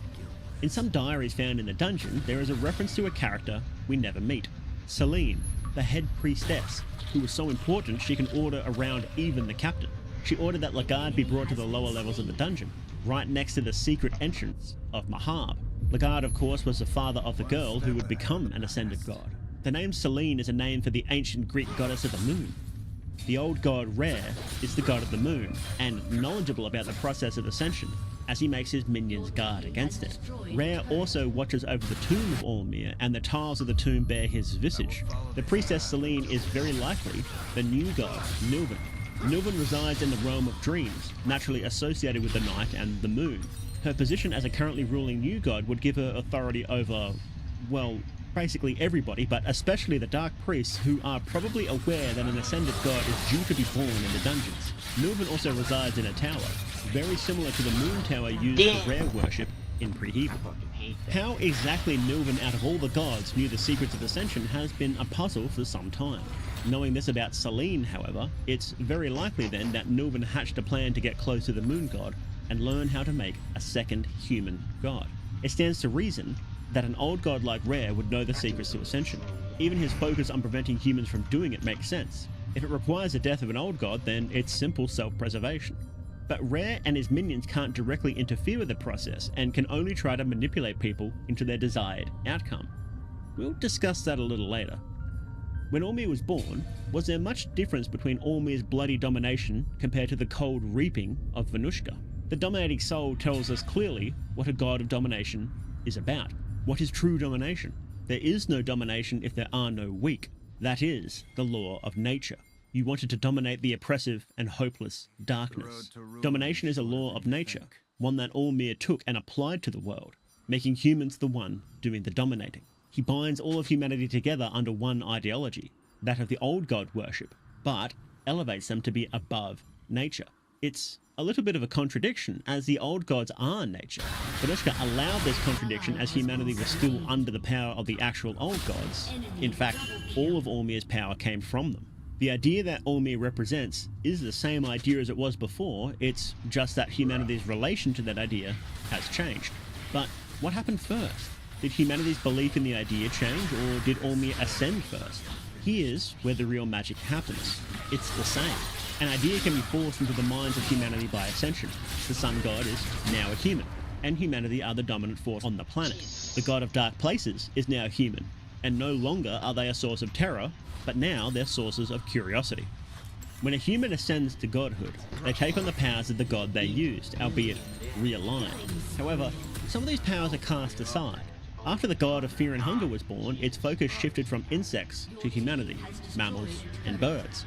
In some diaries found in the dungeon, there is a reference to a character we never meet, Selene, the head priestess, who was so important she can order around even the captain. She ordered that Lagarde be brought to the lower levels of the dungeon, right next to the secret entrance of Mahab. Lagarde, of course, was the father of the girl who would become an ascended god. The name Selene is a name for the ancient Greek goddess of the moon. The old god Rare is the god of the moon, and knowledgeable about the process of ascension, as he makes his minions guard against it. Rare also watches over the tomb of Olmir, and the tiles of the tomb bear his visage. The priestess Selene is very likely the new god, Nulvan. Nulvan resides in the realm of dreams, naturally associated with the night and the moon. Her position as a currently ruling new god would give her authority over, well, basically everybody, but especially the Dark Priests, who are probably aware that an ascended god is due to be born in the dungeons. Nulvan also resides in a tower, very similar to the moon tower used for Rare worship in Pre-Hebel. How exactly Nulvan, out of all the gods, knew the secrets of ascension has been a puzzle for some time. Knowing this about Selene, however, it's very likely then that Nulvan hatched a plan to get close to the moon god and learn how to make a second human god. It stands to reason that an old god like Rare would know the secrets to ascension. Even his focus on preventing humans from doing it makes sense. If it requires the death of an old god, then it's simple self-preservation. But Rare and his minions can't directly interfere with the process and can only try to manipulate people into their desired outcome. We'll discuss that a little later. When Olmir was born, was there much difference between Olmir's bloody domination compared to the cold reaping of Venushka? The dominating soul tells us clearly what a god of domination is about. What is true domination? There is no domination if there are no weak. That is the law of nature. You wanted to dominate the oppressive and hopeless darkness. Domination is a law of nature, one that Olmir took and applied to the world, making humans the one doing the dominating. He binds all of humanity together under one ideology, that of the old god worship, but elevates them to be above nature. It's a little bit of a contradiction, as the old gods are nature. Venushka allowed this contradiction as humanity was still under the power of the actual old gods. In fact, all of Olmir's power came from them. The idea that Olmir represents is the same idea as it was before, it's just that humanity's relation to that idea has changed. But what happened first? Did humanity's belief in the idea change, or did Olmir ascend first? Here's where the real magic happens. It's the same. An idea can be forced into the minds of humanity by ascension. The sun god is now a human, and humanity are the dominant force on the planet. The god of dark places is now human, and no longer are they a source of terror, but now they're sources of curiosity. When a human ascends to godhood, they take on the powers of the god they used, albeit realigned. However, some of these powers are cast aside. After the god of fear and hunger was born, its focus shifted from insects to humanity, mammals, and birds.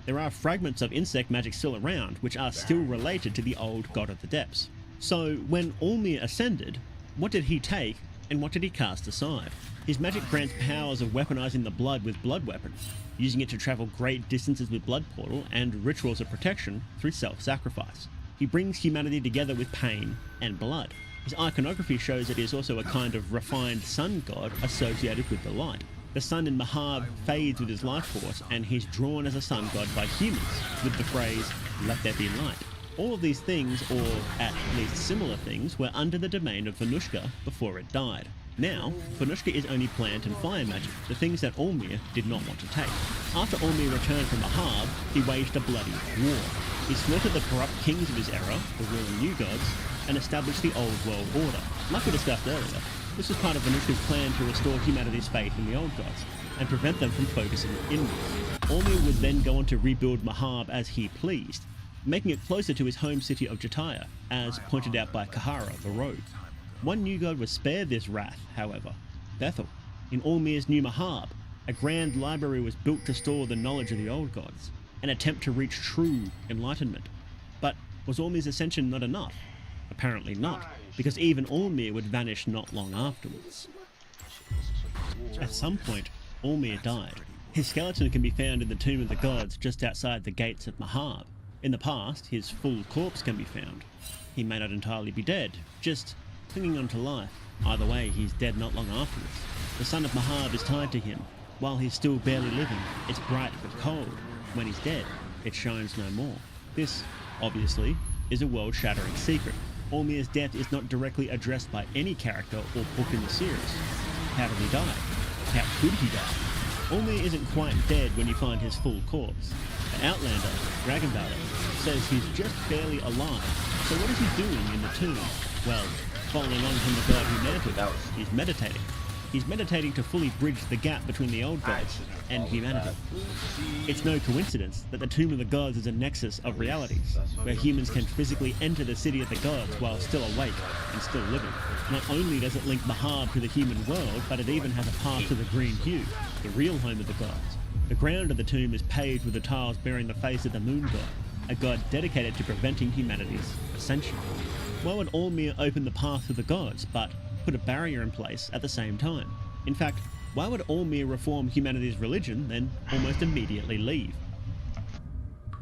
There are fragments of insect magic still around, which are still related to the old god of the depths. So, when Olmir ascended, what did he take, and what did he cast aside? His magic grants powers of weaponizing the blood with blood weapons, using it to travel great distances with blood portal, and rituals of protection through self-sacrifice. He brings humanity together with pain and blood. His iconography shows that he is also a kind of refined sun god associated with the light. The sun in Mahab fades with his life force, and he's drawn as a sun god by humans with the phrase, "Let there be light." All of these things, or at least similar things, were under the domain of Venushka before it died. Now, Venushka is only plant and fire magic, the things that Olmir did not want to take. After Olmir returned from Mahab, he waged a bloody war. He slaughtered the corrupt kings of his era, the ruling new gods, and established the old world order. Like we discussed earlier, this was part of Venushka's plan to restore humanity's faith in the old gods, and prevent them from focusing inwards. Olmir would then go on to rebuild Mahab as he pleased, making it closer to his home city of Jataya, as pointed out by Kahara, the rogue. One new god was spared this wrath, however, Bethel. In Olmir's new Mahab, a grand library was built to store the knowledge of the old gods, an attempt to reach true enlightenment. But was Olmir's ascension not enough? Apparently not, because even Olmir would vanish not long afterwards. At some point, Olmir died. His skeleton can be found in the Tomb of the Gods just outside the gates of Mahab. In the past, his full corpse can be found. He may not entirely be dead, just clinging on to life. Either way, he's dead not long afterwards. The sun of Mahab is tied to him. While he's still barely living, it's bright but cold. When he's dead, it shines no more. This, obviously, is a world-shattering secret. Olmir's death is not directly addressed by any character or book in the series. How did he die? How could he die? Olmir isn't quite dead when you find his full corpse. The Outlander, Dragonbauer, says he's just barely alive. So what is he doing in the tomb? Well, following on from the god who meditated, he's meditating. He's meditating to fully bridge the gap between the old gods and humanity. It's no coincidence that the Tomb of the Gods is a nexus of realities, where humans can physically enter the city of the gods while still awake and still living. Not only does it link Mahab to the human world, but it even has a path to the Green Hue, the real home of the gods. The ground of the tomb is paved with the tiles bearing the face of the moon god, a god dedicated to preventing humanity's ascension. Why would Olmir open the path to the gods, but put a barrier in place at the same time? In fact, why would Olmir reform humanity's religion, then almost immediately leave?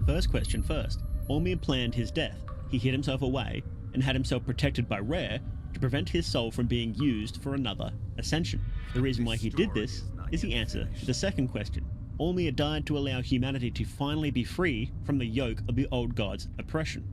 First question first. Olmir planned his death. He hid himself away, and had himself protected by Rare to prevent his soul from being used for another ascension. The reason why he did this is the answer to the second question. Olmir died to allow humanity to finally be free from the yoke of the old god's oppression.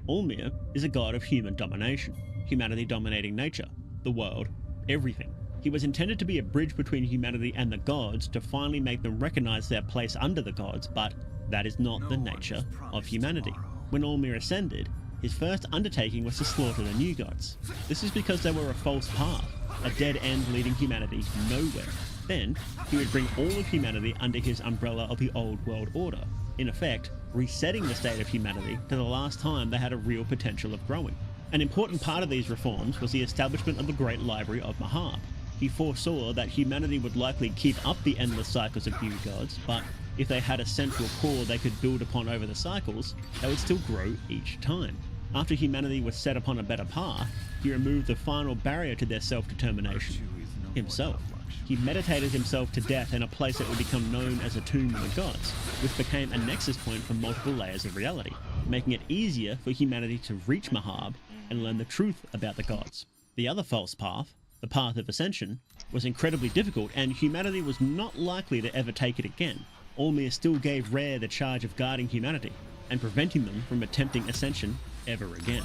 Olmir is a god of human domination, humanity dominating nature, the world, everything. He was intended to be a bridge between humanity and the gods to finally make them recognize their place under the gods, but that is not the nature of humanity. When Olmir ascended, his first undertaking was to slaughter the new gods. This is because they were a false path, a dead end leading humanity nowhere. Then, he would bring all of humanity under his umbrella of the old world order, in effect, resetting the state of humanity to the last time they had a real potential of growing. An important part of these reforms was the establishment of the Great Library of Mahab. He foresaw that humanity would likely keep up the endless cycles of new gods, but if they had a central core they could build upon over the cycles, they would still grow each time. After humanity was set upon a better path, he removed the final barrier to their self-determination, himself. he meditated himself to death in a place that would become known as a tomb of the gods, which became a nexus point for multiple layers of reality, making it easier for humanity to reach Mahab and learn the truth about the gods. The other false path, the path of ascension, was incredibly difficult, and humanity was not likely to ever take it again. Allmir still gave Rare the charge of guarding humanity and preventing them from attempting ascension ever again.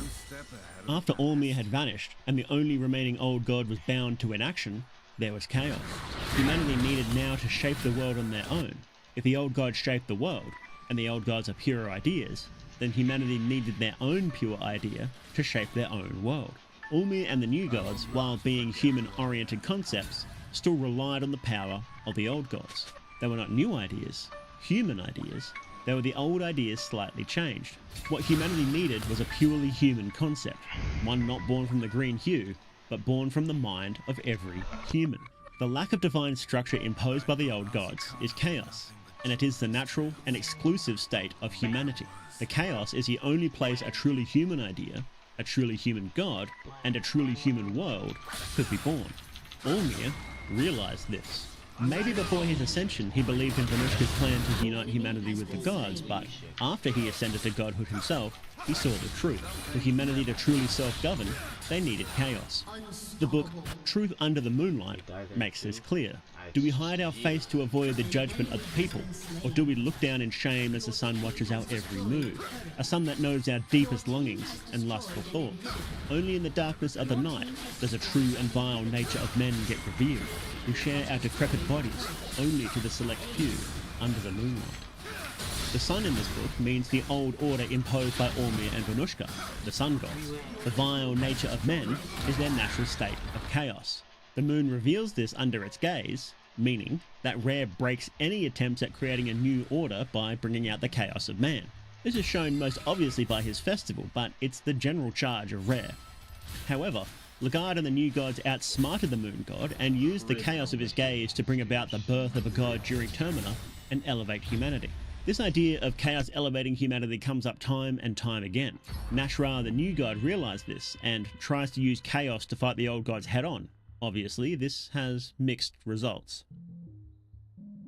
After Allmir had vanished and the only remaining old god was bound to inaction, there was chaos. Humanity needed now to shape the world on their own. If the old gods shaped the world, and the old gods are pure ideas, then humanity needed their own pure idea to shape their own world. Allmir and the new gods, while being human-oriented concepts, still relied on the power of the old gods. They were not new ideas, human ideas. They were the old ideas slightly changed. What humanity needed was a purely human concept, one not born from the green hue, but born from the mind of every human. The lack of divine structure imposed by the old gods is chaos, and it is the natural and exclusive state of humanity. The chaos is the only place a truly human idea, a truly human god, and a truly human world could be born. Allmir realized this. Maybe before his ascension he believed in Venushka's plan to unite humanity with the gods, but after he ascended to godhood himself, he saw the truth. For humanity to truly self-govern, they needed chaos. The book Truth Under the Moonlight makes this clear. Do we hide our face to avoid the judgment of the people, or do we look down in shame as the sun watches our every move? A sun that knows our deepest longings and lustful thoughts. Only in the darkness of the night does a true and vile nature of men get revealed, who share our decrepit bodies only to the select few under the moonlight. The sun in this book means the old order imposed by Allmir and Venushka, the sun gods. The vile nature of men is their natural state of chaos. The moon reveals this under its gaze, meaning that Rare breaks any attempts at creating a new order by bringing out the chaos of man. This is shown most obviously by his festival, but it's the general charge of Rare. However, Le'garde and the new gods outsmarted the moon god and used the chaos of his gaze to bring about the birth of a god during Termina and elevate humanity. This idea of chaos elevating humanity comes up time and time again. Nashra, the new god, realized this and tries to use chaos to fight the old gods head-on. Obviously, this has mixed results.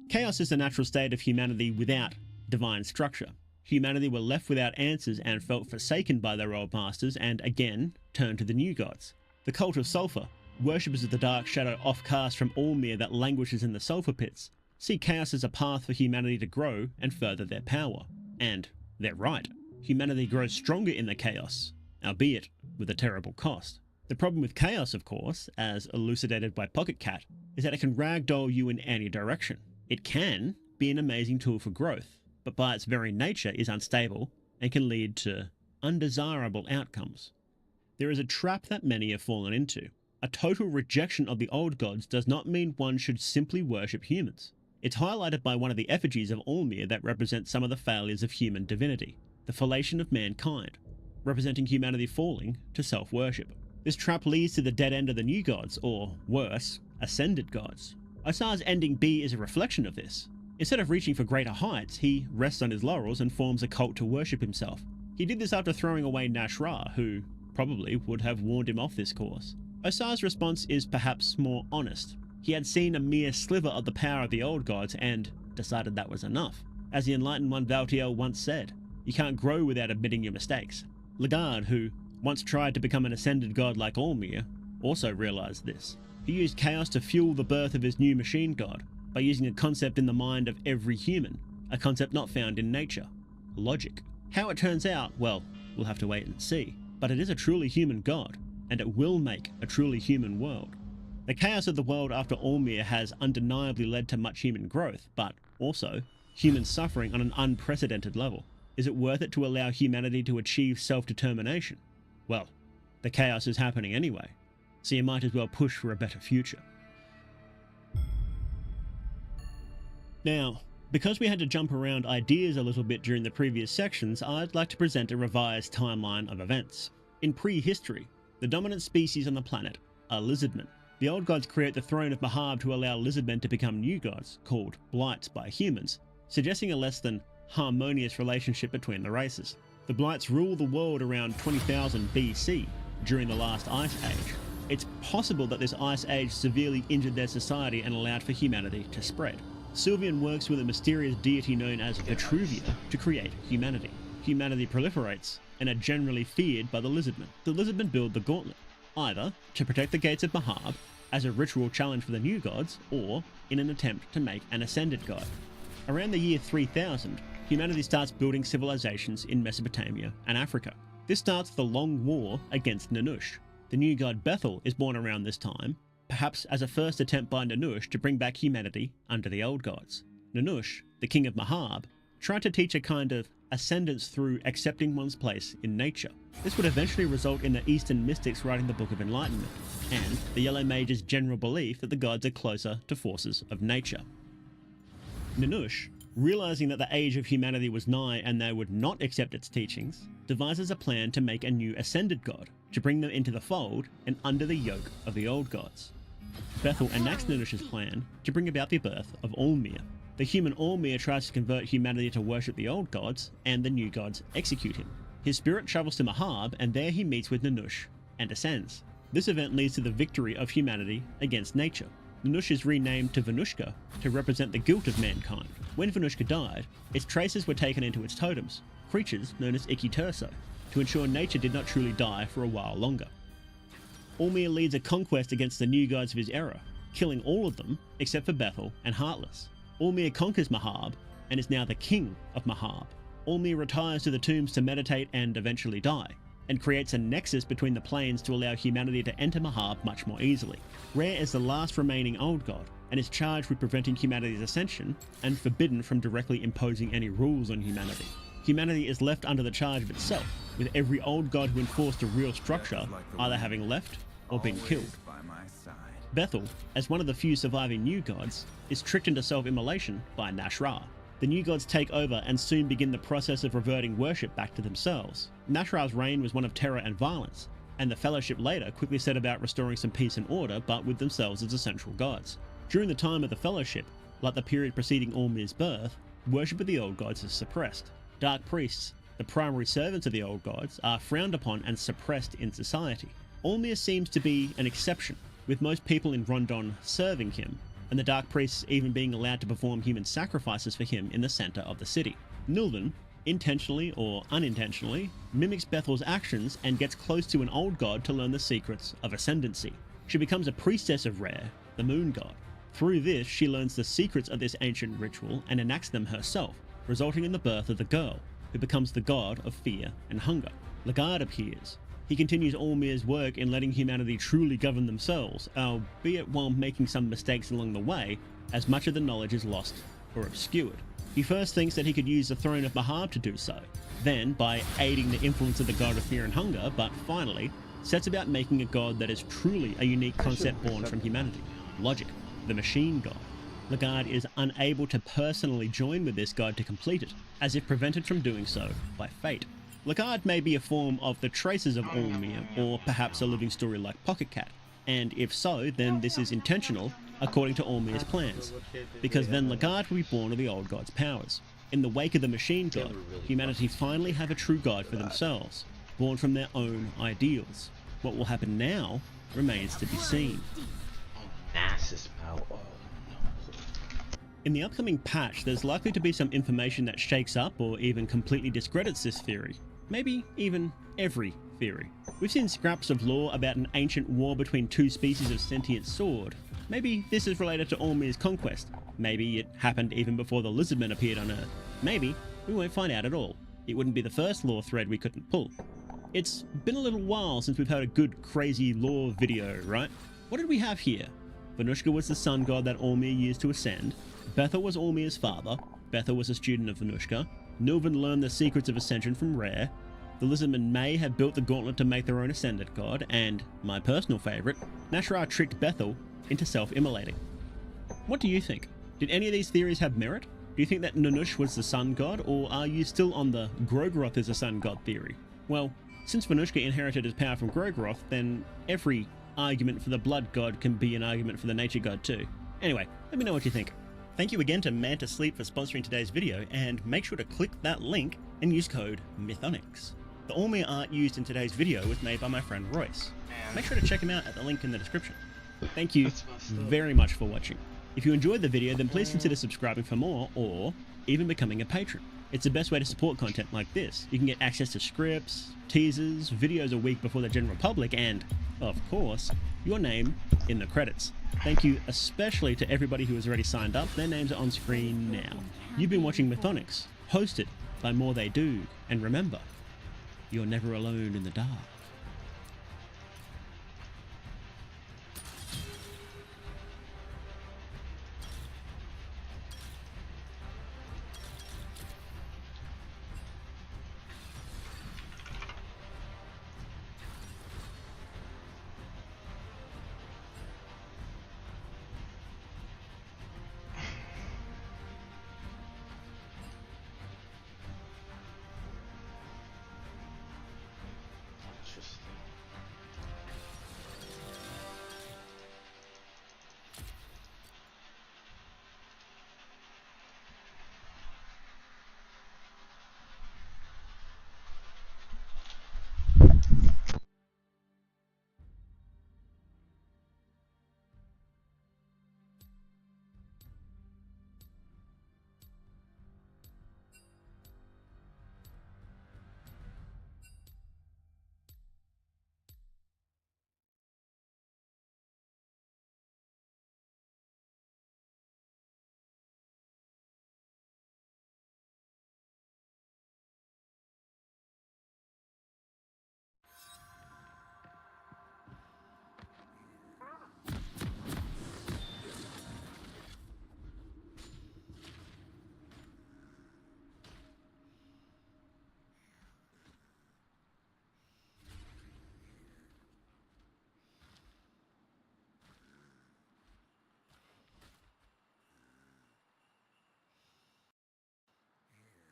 Chaos is the natural state of humanity without divine structure. Humanity were left without answers and felt forsaken by their old masters and again turned to the new gods. The cult of Sulphur, worshippers of the dark shadow off-cast from Allmir that languishes in the sulphur pits, see chaos as a path for humanity to grow and further their power. And they're right. Humanity grows stronger in the chaos, albeit with a terrible cost. The problem with chaos, of course, as elucidated by Pocket Cat, is that it can ragdoll you in any direction. It can be an amazing tool for growth, but by its very nature is unstable and can lead to undesirable outcomes. There is a trap that many have fallen into. A total rejection of the old gods does not mean one should simply worship humans. It's highlighted by one of the effigies of Allmir that represents some of the failures of human divinity, the fellation of mankind, representing humanity falling to self-worship. This trap leads to the dead end of the new gods, or worse, ascended gods. Osar's ending B is a reflection of this. Instead of reaching for greater heights, he rests on his laurels and forms a cult to worship himself. He did this after throwing away Nashra, who probably would have warned him off this course. Osar's response is perhaps more honest. He had seen a mere sliver of the power of the old gods and decided that was enough. As the enlightened one Valtiel once said, you can't grow without admitting your mistakes. Le'garde, who once tried to become an ascended god like Allmir, also realized this. He used chaos to fuel the birth of his new machine god by using a concept in the mind of every human, a concept not found in nature, logic. How it turns out, well, we'll have to wait and see. But it is a truly human god, and it will make a truly human world. The chaos of the world after Allmir has undeniably led to much human growth, but also human suffering on an unprecedented level. Is it worth it to allow humanity to achieve self-determination? Well, the chaos is happening anyway, so you might as well push for a better future. Now, because we had to jump around ideas a little bit during the previous sections, I'd like to present a revised timeline of events. In prehistory, the dominant species on the planet are lizardmen. The old gods create the throne of Mahab to allow lizardmen to become new gods, called blights by humans, suggesting a less than harmonious relationship between the races. The blights rule the world around 20,000 BC, during the last ice age. It's possible that this ice age severely injured their society and allowed for humanity to spread. Sylvian works with a mysterious deity known as Vitruvia to create humanity. Humanity proliferates and are generally feared by the Lizardmen. The Lizardmen build the Gauntlet, either to protect the gates of Mahab as a ritual challenge for the new gods, or in an attempt to make an ascended god. Around the year 3000, humanity starts building civilizations in Mesopotamia and Africa. This starts the long war against Nanush. The new god Bethel is born around this time, perhaps as a first attempt by Nanush to bring back humanity under the old gods. Nanush, the king of Mahab, tried to teach a kind of ascendance through accepting one's place in nature. This would eventually result in the Eastern mystics writing the Book of Enlightenment, and the Yellow Mage's general belief that the gods are closer to forces of nature. Nanush, realizing that the age of humanity was nigh and they would not accept its teachings, devises a plan to make a new ascended god, to bring them into the fold and under the yoke of the old gods. Bethel enacts Nanush's plan to bring about the birth of Olmir. The human Olmir tries to convert humanity to worship the old gods, and the new gods execute him. His spirit travels to Mahab, and there he meets with Nanush and ascends. This event leads to the victory of humanity against nature. Nanush is renamed to Venushka to represent the guilt of mankind. When Venushka died, its traces were taken into its totems, creatures known as Ikiturso, to ensure nature did not truly die for a while longer. Olmir leads a conquest against the new gods of his era, killing all of them except for Bethel and Heartless. Olmir conquers Mahab and is now the king of Mahab. Olmir retires to the tombs to meditate and eventually die, and creates a nexus between the planes to allow humanity to enter Mahab much more easily. Rare is the last remaining old god, and is charged with preventing humanity's ascension, and forbidden from directly imposing any rules on humanity. Humanity is left under the charge of itself, with every old god who enforced a real structure either having left or been killed. By my side. Bethel, as one of the few surviving new gods, is tricked into self-immolation by Nash-Ra. The new gods take over and soon begin the process of reverting worship back to themselves. Nash-Ra's reign was one of terror and violence, and the Fellowship later quickly set about restoring some peace and order, but with themselves as the central gods. During the time of the Fellowship, like the period preceding Olmir's birth, worship of the old gods is suppressed. Dark priests, the primary servants of the old gods, are frowned upon and suppressed in society. Olmir seems to be an exception, with most people in Rondon serving him, and the Dark Priests even being allowed to perform human sacrifices for him in the center of the city. Nulvan, intentionally or unintentionally, mimics Bethel's actions and gets close to an old god to learn the secrets of ascendancy. She becomes a priestess of Rare, the moon god. Through this, she learns the secrets of this ancient ritual and enacts them herself, resulting in the birth of the girl, who becomes the god of fear and hunger. Lagard appears. He continues Olmir's work in letting humanity truly govern themselves, albeit while making some mistakes along the way, as much of the knowledge is lost or obscured. He first thinks that he could use the throne of Mahab to do so, then by aiding the influence of the god of fear and hunger, but finally sets about making a god that is truly a unique concept born from humanity, Logic, the machine god. Lagard is unable to personally join with this god to complete it, as if prevented from doing so by fate. Lagard may be a form of the traces of Olmir, or perhaps a living story like Pocket Cat, and if so, then this is intentional according to Olmir's plans, because then Lagard will be born of the old god's powers. In the wake of the machine god, humanity finally have a true god for themselves, born from their own ideals. What will happen now remains to be seen. Nasus power. Oh, no. In the upcoming patch, there's likely to be some information that shakes up or even completely discredits this theory. Maybe even every theory. We've seen scraps of lore about an ancient war between two species of sentient sword. Maybe this is related to Olmir's conquest. Maybe it happened even before the Lizardmen appeared on Earth. Maybe we won't find out at all. It wouldn't be the first lore thread we couldn't pull. It's been a little while since we've had a good crazy lore video, right? What did we have here? Venushka was the sun god that Olmir used to ascend. Bethel was Olmir's father. Bethel was a student of Venushka. Nulvan learned the secrets of ascension from Rare. The Lizardmen may have built the gauntlet to make their own ascended god, and, my personal favourite, Nash-Ra tricked Bethel into self-immolating. What do you think? Did any of these theories have merit? Do you think that Nanush was the sun god, or are you still on the Grogroth is a sun god theory? Well, since Venushka inherited his power from Grogroth, then every argument for the blood god can be an argument for the nature god too. Anyway, let me know what you think. Thank you again to Manta Sleep for sponsoring today's video, and make sure to click that link and use code MYTHONICS. The Allmere art used in today's video was made by my friend Royce. Make sure to check him out at the link in the description. Thank you That's messed up. very much for watching. If you enjoyed the video, then please consider subscribing for more, or even becoming a patron. It's the best way to support content like this. You can get access to scripts, teasers, videos a week before the general public, and, of course, your name in the credits. Thank you especially to everybody who has already signed up. Their names are on screen now. You've been watching Mythonics, hosted by More They Do, and remember, you're never alone in the dark. Interesting.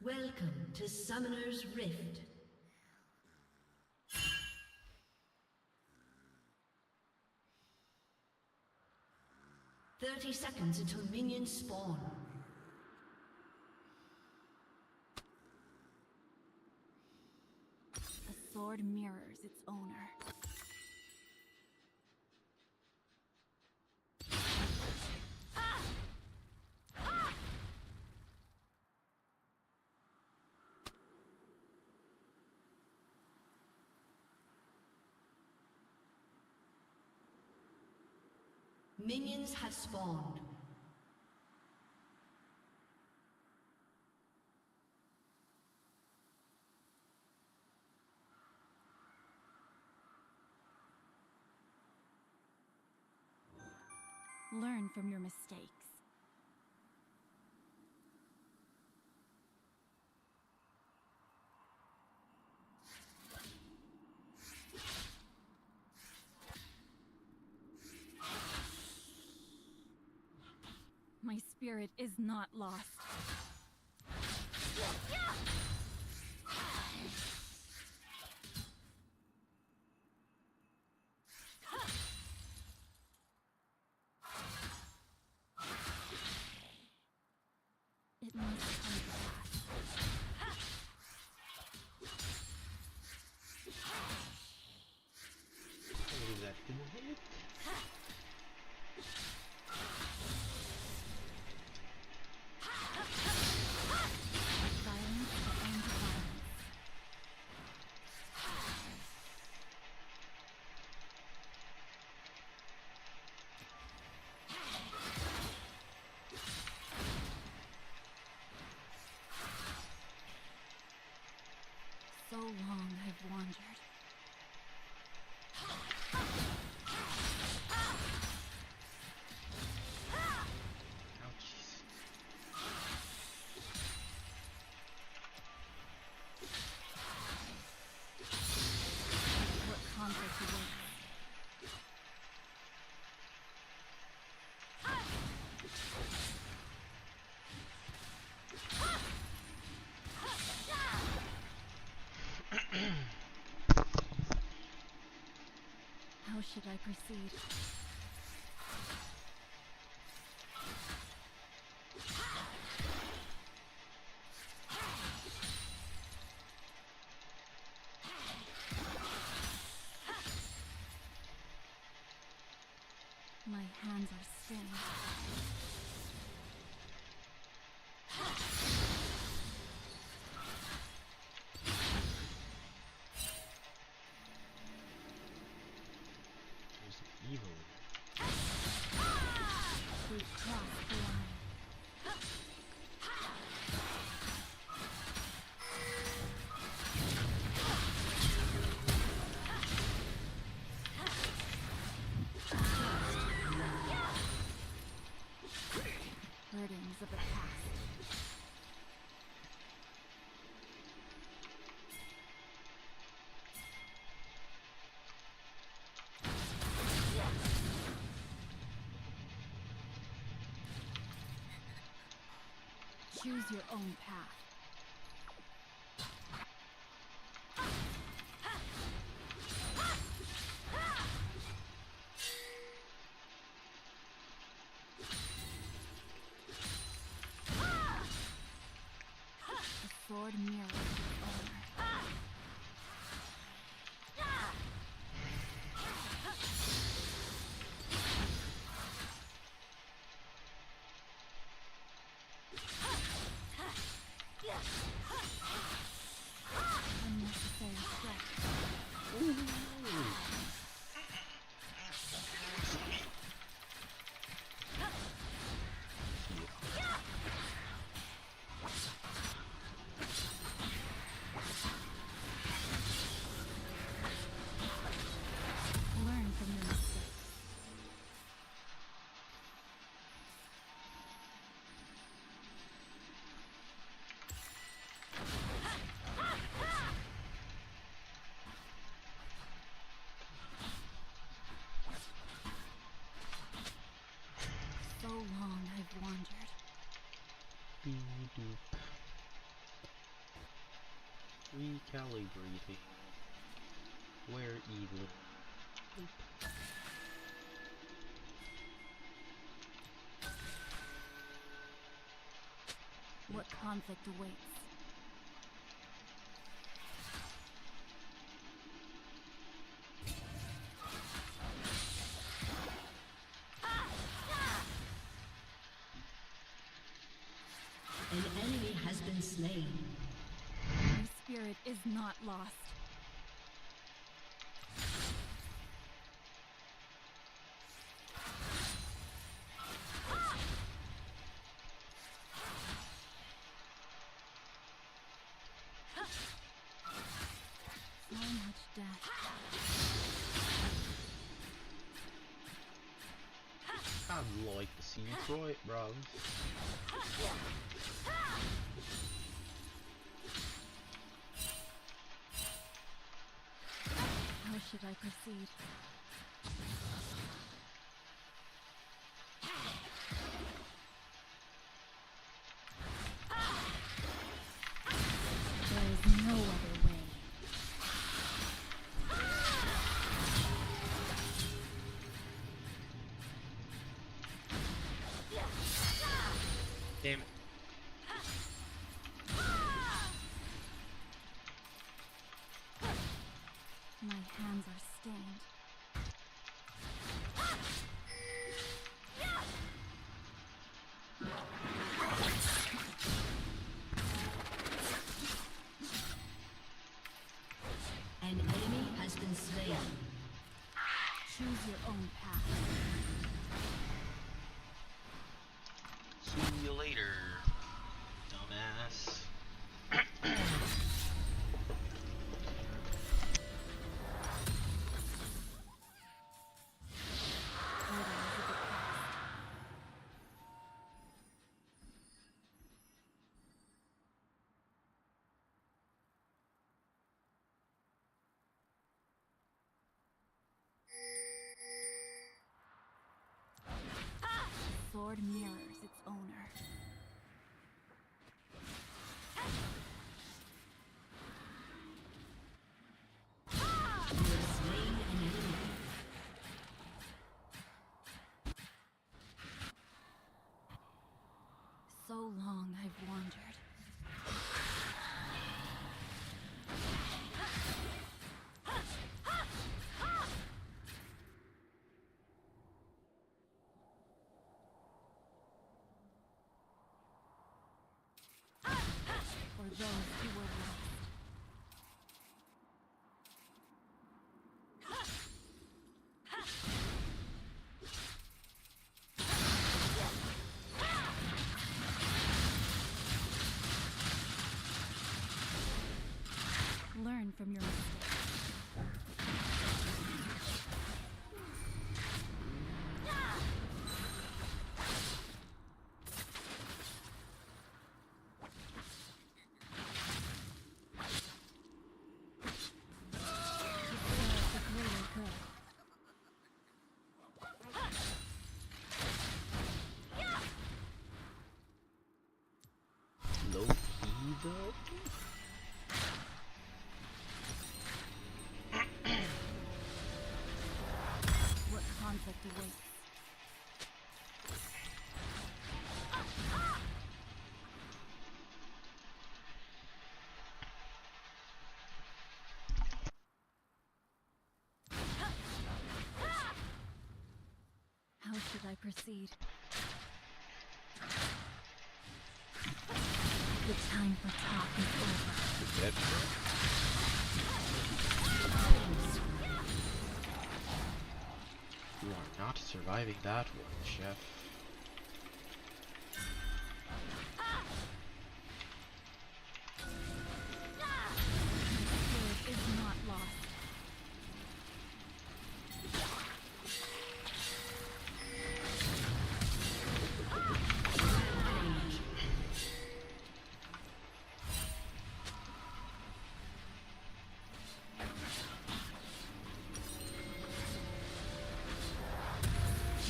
Welcome to Summoner's Rift. "30 seconds until minions spawn. The sword mirrors its owner. Minions have spawned. Learn from your mistakes. My spirit is not lost. It must come to pass. What is that gonna hit? Violence will end violence. So long I've wandered. Ouchies. What conflict awaits? How should I proceed? hands are stained. There's an evil. We've crossed the line. Burdens of the past. Choose your own path. The sword mirrors its owner. Unnecessary stress. Learn from your mistakes. So long I've wandered. Beep-doop. Recalibrating. Where evil. What conflict awaits? An enemy has been slain. My spirit is not lost. So much death. I'd like to see Detroit, bro. How should I proceed? There is no other way. Damn it. My hands are stained. An enemy has been slain. Choose your own path. See you later, dumbass. Burdens of the past. The sword mirrors its owner. You have slain an enemy. So long I've wandered. learn from your mistakes. To serve the greater good. Low key though? What conflict awaits? How should I proceed? The time for talk is over. You are not surviving that one, Chef. Spirit is not lost.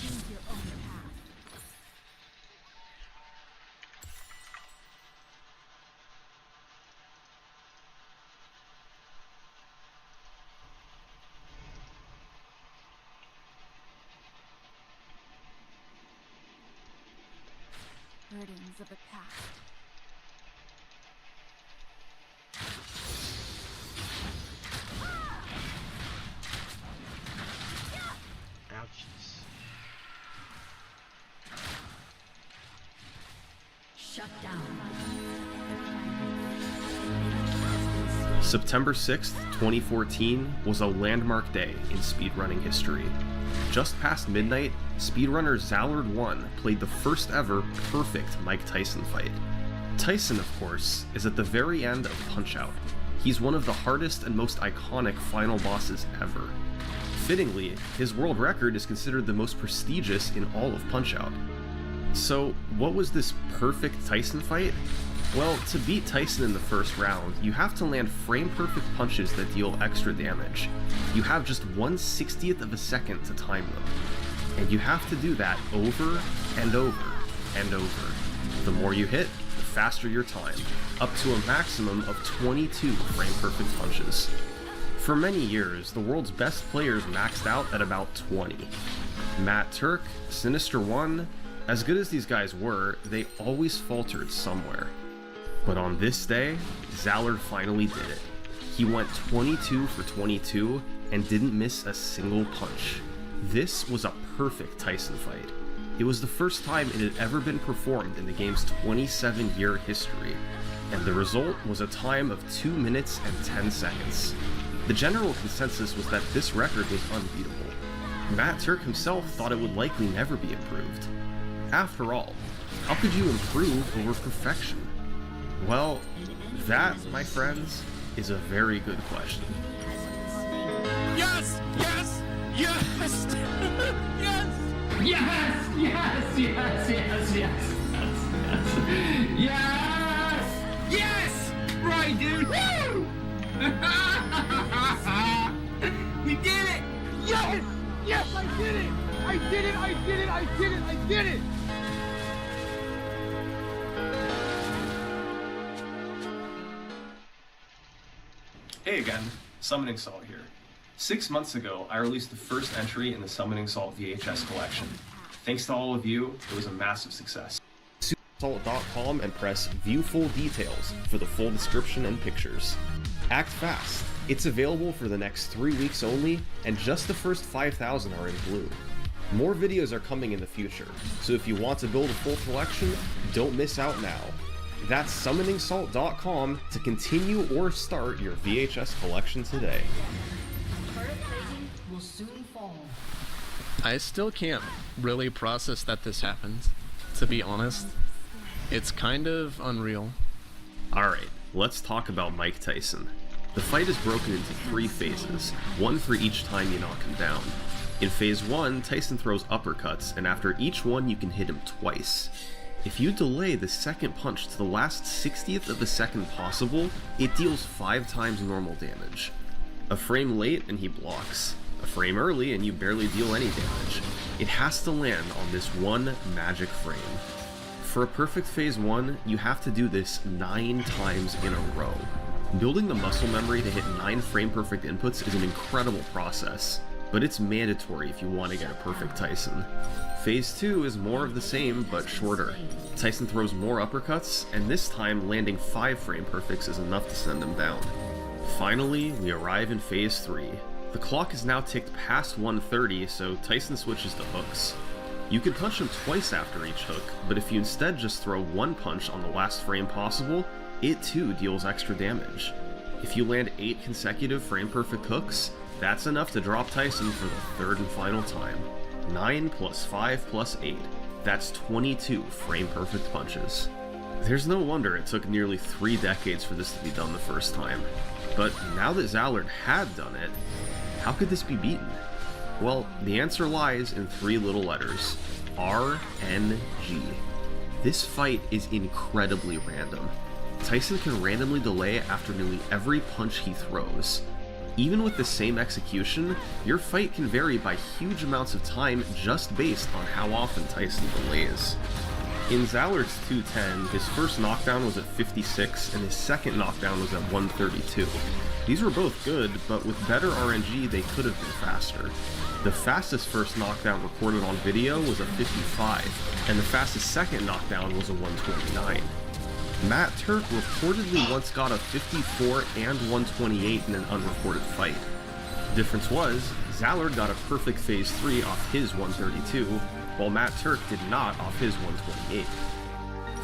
Choose your own path. Burdens of the past. Ouchies. Shut down. September 6th, 2014 was a landmark day in speedrunning history. Just past midnight, speedrunner Zallard1 played the first ever perfect Mike Tyson fight. Tyson, of course, is at the very end of Punch-Out. He's one of the hardest and most iconic final bosses ever. Fittingly, his world record is considered the most prestigious in all of Punch-Out. So, what was this perfect Tyson fight? Well, to beat Tyson in the first round, you have to land frame-perfect punches that deal extra damage. You have just 1/60th of a second to time them. And you have to do that over and over and over. The more you hit, the faster your time, up to a maximum of 22 frame-perfect punches. For many years, the world's best players maxed out at about 20. Matt Turk, Sinister1, as good as these guys were, they always faltered somewhere. But on this day, Zallard finally did it. He went 22 for 22 and didn't miss a single punch. This was a perfect Tyson fight. It was the first time it had ever been performed in the game's 27-year history, and the result was a time of 2 minutes and 10 seconds. The general consensus was that this record was unbeatable. Matt Turk himself thought it would likely never be improved. After all, how could you improve over perfection? Well, that, my friends, is a very good question. Yes! Yes! Yes! Yes! Yes! Yes! Yes! Yes! Yes! Yes! Yes! Yes! Right, dude! Woo! We did it! Yes! Yes, I did it! I did it! I did it! I did it! I did it! Hey again, Summoning Salt here. 6 months ago, I released the first entry in the Summoning Salt VHS collection. Thanks to all of you, it was a massive success. Salt.com and press View Full Details for the full description and pictures. Act fast. It's available for the next 3 weeks only, and just the first 5,000 are in blue. More videos are coming in the future, so if you want to build a full collection, don't miss out now. That's summoningsalt.com to continue or start your VHS collection today. Turret plating will soon fall. I still can't really process that this happened, to be honest. It's kind of unreal. Alright, let's talk about Mike Tyson. The fight is broken into 3 phases, one for each time you knock him down. In phase 1, Tyson throws uppercuts, and after each one you can hit him twice. If you delay the second punch to the last 60th of a second possible, it deals 5 times normal damage. A frame late and he blocks. A frame early and you barely deal any damage. It has to land on this one magic frame. For a perfect phase 1, you have to do this 9 times in a row. Building the muscle memory to hit 9 frame perfect inputs is an incredible process, but it's mandatory if you want to get a perfect Tyson. Phase 2 is more of the same, but shorter. Tyson throws more uppercuts, and this time landing 5 frame perfects is enough to send him down. Finally, we arrive in phase 3. The clock is now ticked past 1:30, so Tyson switches to hooks. You can punch him twice after each hook, but if you instead just throw 1 punch on the last frame possible, it too deals extra damage. If you land 8 consecutive frame perfect hooks, that's enough to drop Tyson for the 3rd and final time. 9 plus 5 plus 8. That's 22 frame perfect punches. There's no wonder it took nearly 3 decades for this to be done the first time. But now that Zallard had done it, how could this be beaten? Well, the answer lies in 3 little letters. RNG. This fight is incredibly random. Tyson can randomly delay after nearly every punch he throws. Even with the same execution, your fight can vary by huge amounts of time just based on how often Tyson delays. In Zallard's 210, his first knockdown was at 56 and his second knockdown was at 132. These were both good, but with better RNG they could have been faster. The fastest first knockdown recorded on video was a 55, and the fastest second knockdown was a 129. Matt Turk reportedly once got a 54 and 128 in an unrecorded fight. The difference was, Zallard got a perfect phase 3 off his 132, while Matt Turk did not off his 128.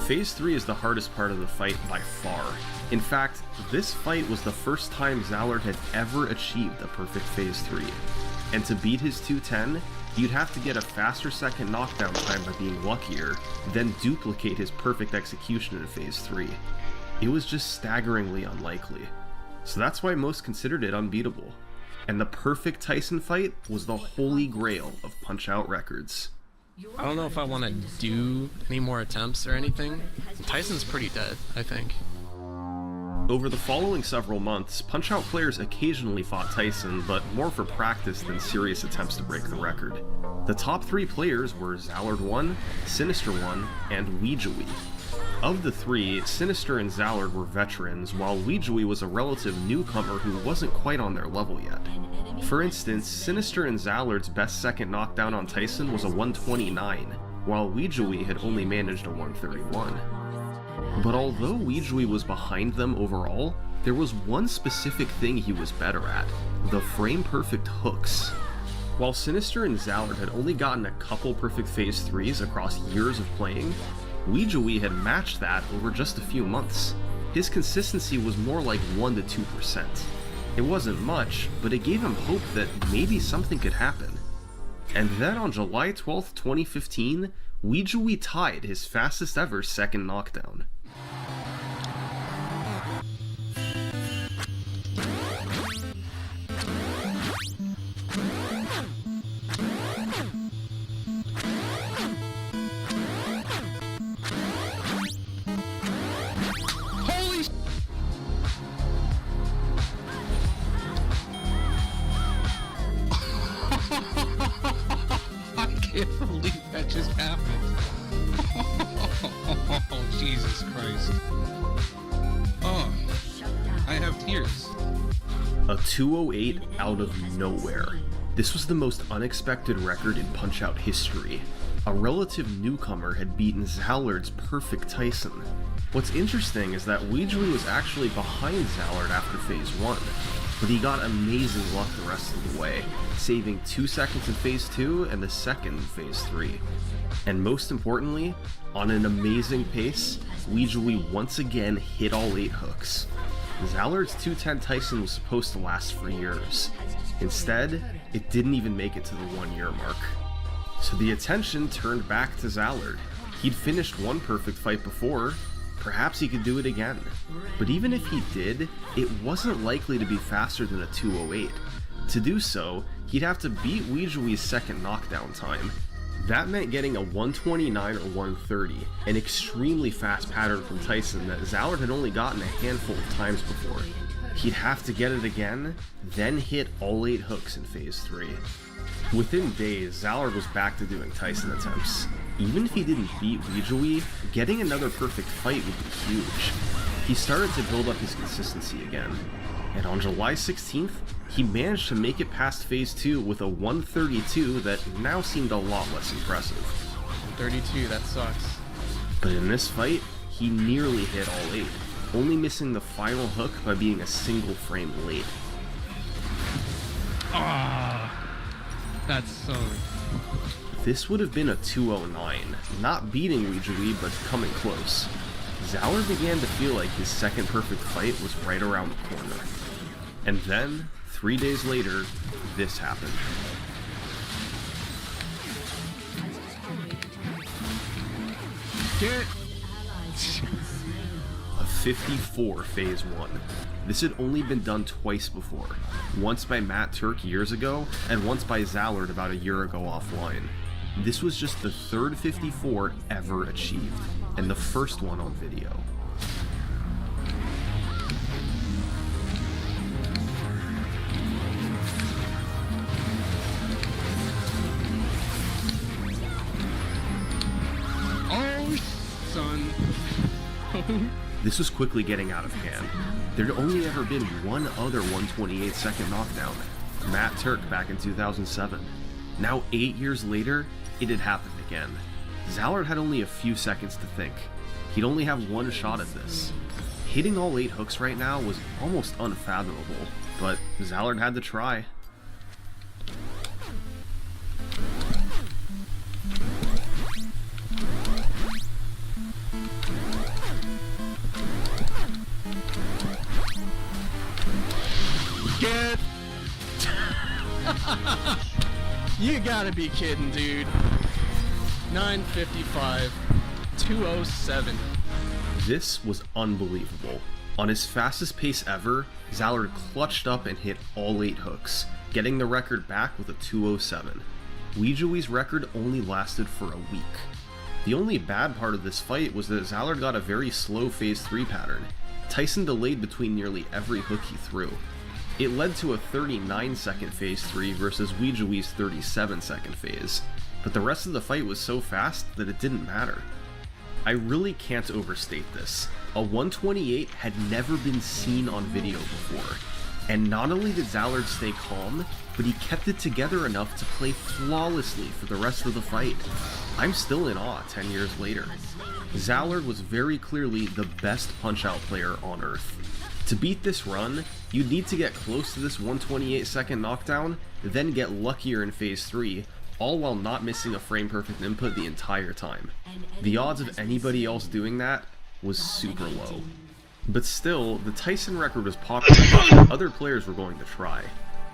Phase 3 is the hardest part of the fight by far. In fact, this fight was the first time Zallard had ever achieved a perfect phase 3. And to beat his 210, you'd have to get a faster second knockdown time by being luckier, then duplicate his perfect execution in phase 3. It was just staggeringly unlikely. So that's why most considered it unbeatable. And the perfect Tyson fight was the holy grail of Punch-Out records. I don't know if I want to do any more attempts or anything. Tyson's pretty dead, I think. Over the following several months, Punch-Out players occasionally fought Tyson, but more for practice than serious attempts to break the record. The top 3 players were Zallard 1, Sinister 1, and Weejui. Of the 3, Sinister and Zallard were veterans, while Weejui was a relative newcomer who wasn't quite on their level yet. For instance, Sinister and Zallard's best second knockdown on Tyson was a 129, while Weejui had only managed a 131. But although Weejui was behind them overall, there was one specific thing he was better at: the frame-perfect hooks. While Sinister and Zallard had only gotten a couple perfect phase 3s across years of playing, Weejui had matched that over just a few months. His consistency was more like 1 to 2%. It wasn't much, but it gave him hope that maybe something could happen. And then on July 12th, 2015, Weejui tied his fastest ever second knockdown. I can't believe that just happened. Oh, Jesus Christ. Oh, I have tears. A 208 out of nowhere. This was the most unexpected record in Punch-Out history. A relative newcomer had beaten Zallard's perfect Tyson. What's interesting is that Weejui was actually behind Zallard after phase 1, but he got amazing luck the rest of the way, saving 2 seconds in phase 2 and the second in phase 3. And most importantly, on an amazing pace, Weejui once again hit all 8 hooks. Zallard's 210 Tyson was supposed to last for years. Instead, it didn't even make it to the 1-year mark. So the attention turned back to Zallard. He'd finished one perfect fight before, perhaps he could do it again. But even if he did, it wasn't likely to be faster than a 2:08. To do so, he'd have to beat Weejui's second knockdown time. That meant getting a 129 or 130, an extremely fast pattern from Tyson that Zallard had only gotten a handful of times before. He'd have to get it again, then hit all 8 hooks in Phase 3. Within days, Zallard was back to doing Tyson attempts. Even if he didn't beat Weejui, getting another perfect fight would be huge. He started to build up his consistency again, and on July 16th, he managed to make it past Phase 2 with a 132 that now seemed a lot less impressive. 32, that sucks. But in this fight, he nearly hit all 8, only missing the final hook by being a single frame late. That's so... This would have been a 209, not beating Weejui, but coming close. Zallard began to feel like his second perfect fight was right around the corner. And then, 3 days later, this happened. Get... A 54 Phase 1. This had only been done twice before, once by Matt Turk years ago, and once by Zallard about a year ago offline. This was just the third 54 ever achieved, and the first one on video. Oh, son. This was quickly getting out of hand. There'd only ever been one other 128-second knockdown, Matt Turk back in 2007. Now 8 years later, it had happened again. Zallard had only a few seconds to think. He'd only have one shot at this. Hitting all 8 hooks right now was almost unfathomable, but Zallard had to try. Get... You gotta be kidding, dude. 955, 207. This was unbelievable. On his fastest pace ever, Zallard clutched up and hit all 8 hooks, getting the record back with a 207. Weejui's record only lasted for a week. The only bad part of this fight was that Zallard got a very slow Phase 3 pattern. Tyson delayed between nearly every hook he threw. It led to a 39-second Phase 3 versus Weejui's 37-second phase, but the rest of the fight was so fast that it didn't matter. I really can't overstate this. A 128 had never been seen on video before, and not only did Zallard stay calm, but he kept it together enough to play flawlessly for the rest of the fight. I'm still in awe 10 years later. Zallard was very clearly the best Punch-Out player on Earth. To beat this run, you'd need to get close to this 128-second knockdown, then get luckier in Phase 3, all while not missing a frame-perfect input the entire time. The odds of anybody else doing that was super low. But still, the Tyson record was popular enough that other players were going to try.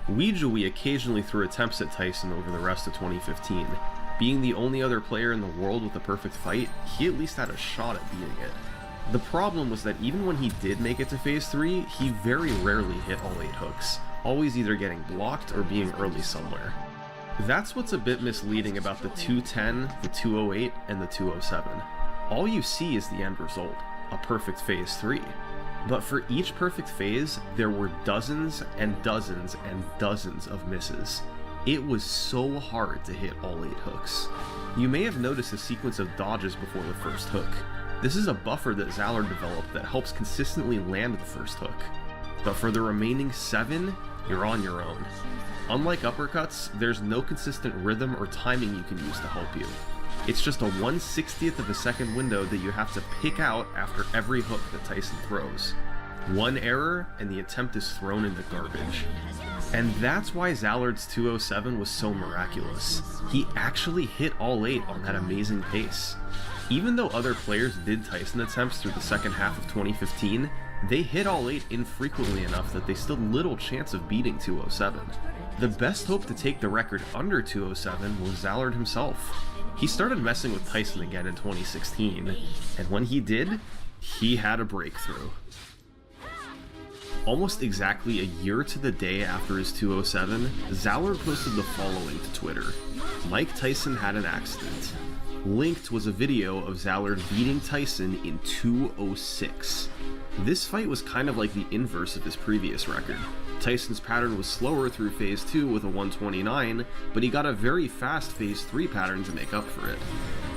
Weejui occasionally threw attempts at Tyson over the rest of 2015. Being the only other player in the world with a perfect fight, he at least had a shot at beating it. The problem was that even when he did make it to Phase 3, he very rarely hit all 8 hooks, always either getting blocked or being early somewhere. That's what's a bit misleading about the 210, the 208, and the 207. All you see is the end result, a perfect Phase 3. But for each perfect phase, there were dozens and dozens and dozens of misses. It was so hard to hit all 8 hooks. You may have noticed a sequence of dodges before the first hook. This is a buffer that Zallard developed that helps consistently land the first hook. But for the remaining 7, you're on your own. Unlike uppercuts, there's no consistent rhythm or timing you can use to help you. It's just a 1/60th of a second window that you have to pick out after every hook that Tyson throws. One error, and the attempt is thrown in the garbage. And that's why Zallard's 207 was so miraculous. He actually hit all 8 on that amazing pace. Even though other players did Tyson attempts through the second half of 2015, they hit all 8 infrequently enough that they stood little chance of beating 207. The best hope to take the record under 207 was Zallard himself. He started messing with Tyson again in 2016, and when he did, he had a breakthrough. Almost exactly a year to the day after his 207, Zallard posted the following to Twitter. Mike Tyson had an accident. Linked was a video of Zallard beating Tyson in 206. This fight was kind of like the inverse of his previous record. Tyson's pattern was slower through Phase 2 with a 129, but he got a very fast Phase 3 pattern to make up for it.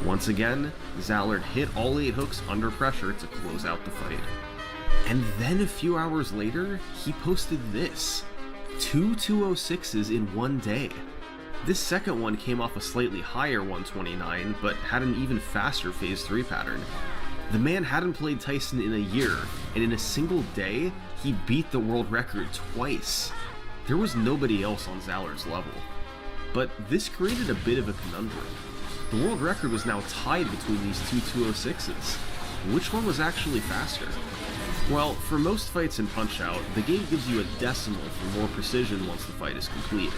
Once again, Zallard hit all 8 hooks under pressure to close out the fight. And then a few hours later, he posted this. 2 206s in one day. This second one came off a slightly higher 129, but had an even faster Phase 3 pattern. The man hadn't played Tyson in a year, and in a single day, he beat the world record twice. There was nobody else on Zallard's level. But this created a bit of a conundrum. The world record was now tied between these two 206s. Which one was actually faster? Well, for most fights in Punch-Out, the game gives you a decimal for more precision once the fight is complete.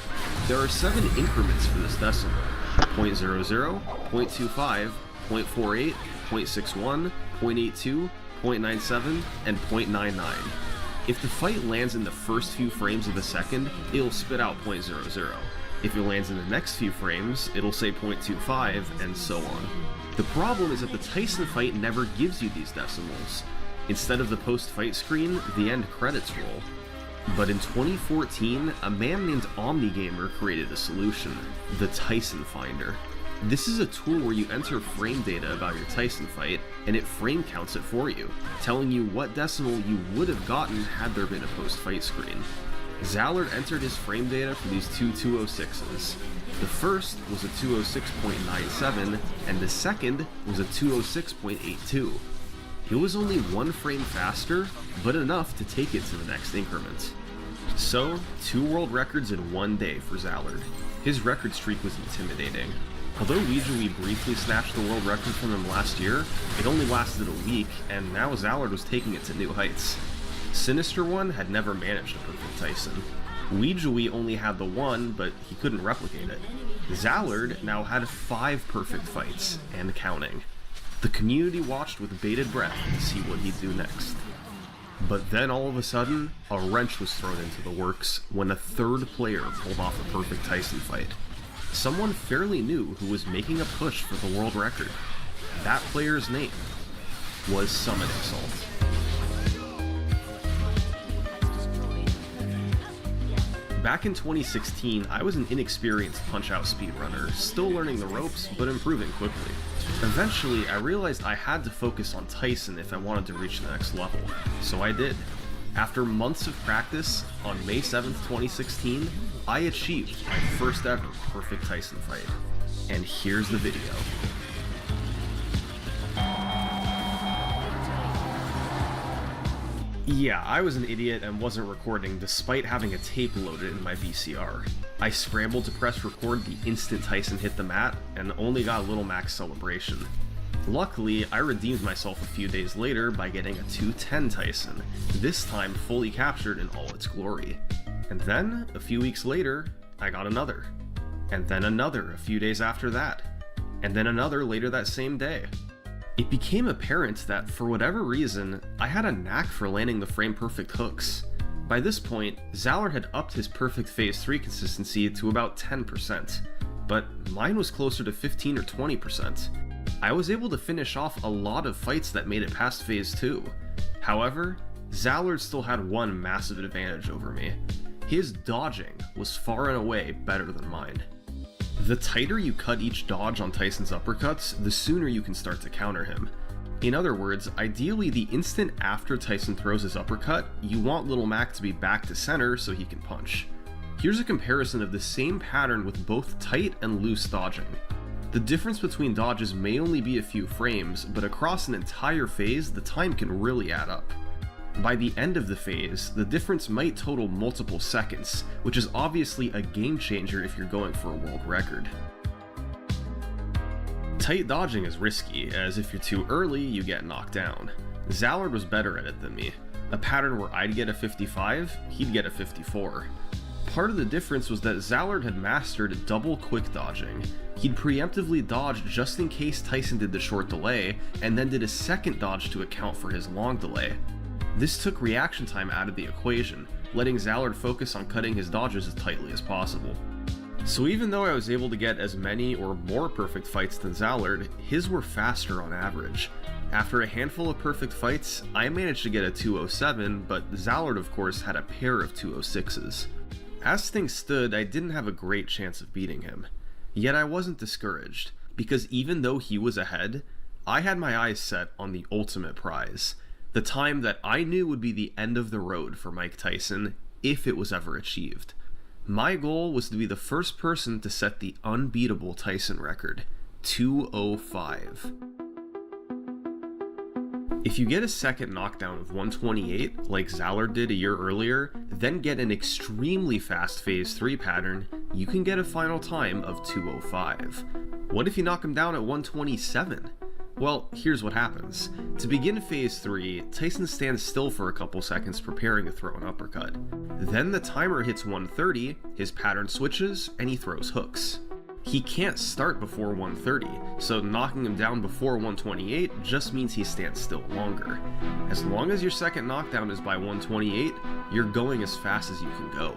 There are 7 increments for this decimal: 0.00, 0.25, 0.48, 0.61, 0.82, 0.97, and 0.99. If the fight lands in the first few frames of a second, it'll spit out 0.00. If it lands in the next few frames, it'll say 0.25, and so on. The problem is that the Tyson fight never gives you these decimals. Instead of the post-fight screen, the end credits roll. But in 2014, a man named OmniGamer created a solution: the Tyson Finder. This is a tool where you enter frame data about your Tyson fight, and it frame counts it for you, telling you what decimal you would have gotten had there been a post-fight screen. Zallard entered his frame data for these two 206s. The first was a 206.97, and the second was a 206.82. It was only 1 frame faster, but enough to take it to the next increment. So, 2 world records in one day for Zallard. His record streak was intimidating. Although Weijui briefly snatched the world record from him last year, it only lasted a week, and now Zallard was taking it to new heights. Sinister One had never managed a perfect Tyson. Weijui only had the one, but he couldn't replicate it. Zallard now had 5 perfect fights, and counting. The community watched with bated breath to see what he'd do next. But then all of a sudden, a wrench was thrown into the works when a 3rd player pulled off a perfect Tyson fight. Someone fairly new who was making a push for the world record. That player's name was Summit Assault. Back in 2016, I was an inexperienced Punch-Out speedrunner, still learning the ropes, but improving quickly. Eventually, I realized I had to focus on Tyson if I wanted to reach the next level, so I did. After months of practice, on May 7th, 2016, I achieved my first ever perfect Tyson fight. And here's the video. Yeah, I was an idiot and wasn't recording despite having a tape loaded in my VCR. I scrambled to press record the instant Tyson hit the mat, and only got a little max celebration. Luckily, I redeemed myself a few days later by getting a 210 Tyson, this time fully captured in all its glory. And then, a few weeks later, I got another. And then another a few days after that. And then another later that same day. It became apparent that, for whatever reason, I had a knack for landing the frame-perfect hooks. By this point, Zallard had upped his perfect Phase 3 consistency to about 10%, but mine was closer to 15 or 20%. I was able to finish off a lot of fights that made it past Phase 2. However, Zallard still had one massive advantage over me. His dodging was far and away better than mine. The tighter you cut each dodge on Tyson's uppercuts, the sooner you can start to counter him. In other words, ideally the instant after Tyson throws his uppercut, you want Little Mac to be back to center so he can punch. Here's a comparison of the same pattern with both tight and loose dodging. The difference between dodges may only be a few frames, but across an entire phase, the time can really add up. By the end of the phase, the difference might total multiple seconds, which is obviously a game changer if you're going for a world record. Tight dodging is risky, as if you're too early, you get knocked down. Zallard was better at it than me. A pattern where I'd get a 55, he'd get a 54. Part of the difference was that Zallard had mastered double quick dodging. He'd preemptively dodge just in case Tyson did the short delay, and then did a second dodge to account for his long delay. This took reaction time out of the equation, letting Zallard focus on cutting his dodges as tightly as possible. So even though I was able to get as many or more perfect fights than Zallard, his were faster on average. After a handful of perfect fights, I managed to get a 207, but Zallard of course had a pair of 206s. As things stood, I didn't have a great chance of beating him. Yet I wasn't discouraged, because even though he was ahead, I had my eyes set on the ultimate prize, the time that I knew would be the end of the road for Mike Tyson, if it was ever achieved. My goal was to be the first person to set the unbeatable Tyson record, 205. If you get a second knockdown of 128, like Zallard did a year earlier, then get an extremely fast phase 3 pattern, you can get a final time of 205. What if you knock him down at 127? Well, here's what happens. To begin phase 3, Tyson stands still for a couple seconds preparing to throw an uppercut. Then the timer hits 130, his pattern switches, and he throws hooks. He can't start before 130, so knocking him down before 128 just means he stands still longer. As long as your second knockdown is by 128, you're going as fast as you can go.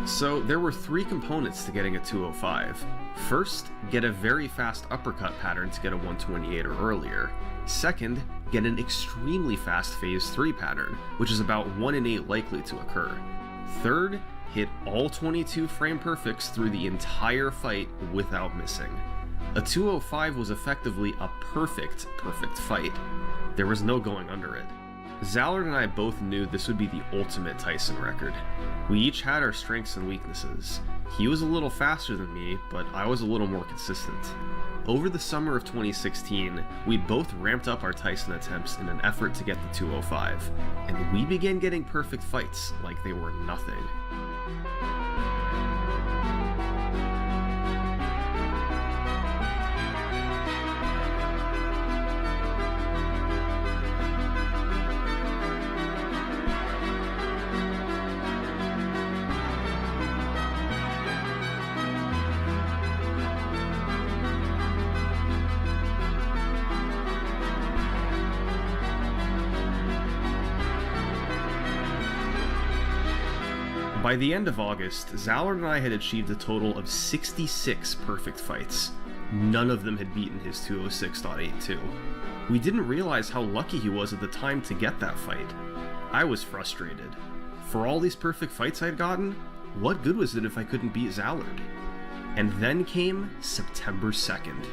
So there were 3 components to getting a 205. First, get a very fast uppercut pattern to get a 128 or earlier. Second, get an extremely fast phase 3 pattern, which is about 1 in 8 likely to occur. Third, hit all 22 frame perfects through the entire fight without missing. A 205 was effectively a perfect fight. There was no going under it. Zallard and I both knew this would be the ultimate Tyson record. We each had our strengths and weaknesses. He was a little faster than me, but I was a little more consistent. Over the summer of 2016, we both ramped up our Tyson attempts in an effort to get the 205, and we began getting perfect fights like they were nothing. By the end of August, Zallard and I had achieved a total of 66 perfect fights. None of them had beaten his 206.82. We didn't realize how lucky he was at the time to get that fight. I was frustrated. For all these perfect fights I'd gotten, what good was it if I couldn't beat Zallard? And then came September 2nd.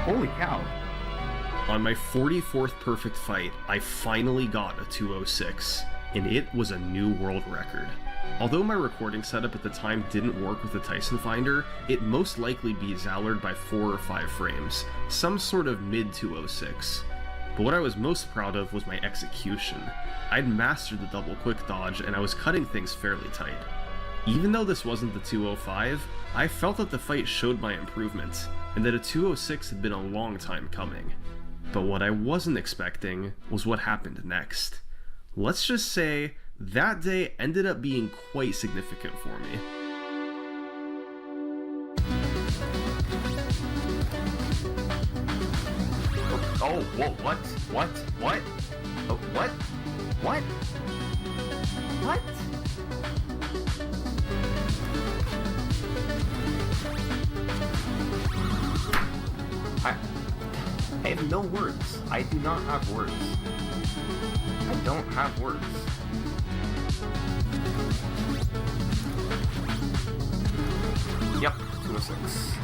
Holy cow. On my 44th perfect fight, I finally got a 206, and it was a new world record. Although my recording setup at the time didn't work with the Tyson Finder, it most likely beat Zallard by 4 or 5 frames, some sort of mid-206. But what I was most proud of was my execution. I'd mastered the double quick dodge, and I was cutting things fairly tight. Even though this wasn't the 205, I felt that the fight showed my improvements, and that a 206 had been a long time coming. But what I wasn't expecting was what happened next. Let's just say, that day ended up being quite significant for me. Oh, whoa, what? What? What? Oh, what? What? What? I have no words. I do not have words. I don't have words. Yep, 206.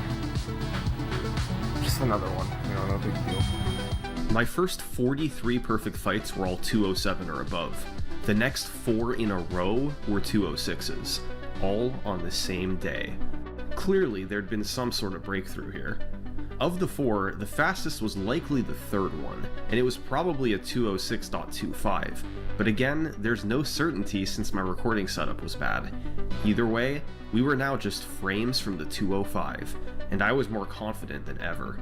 Just another one. You know, no big deal. My first 43 perfect fights were all 207 or above. The next 4 in a row were 206s, all on the same day. Clearly, there'd been some sort of breakthrough here. Of the four, the fastest was likely the third one, and it was probably a 206.25, but again, there's no certainty since my recording setup was bad. Either way, we were now just frames from the 205, and I was more confident than ever.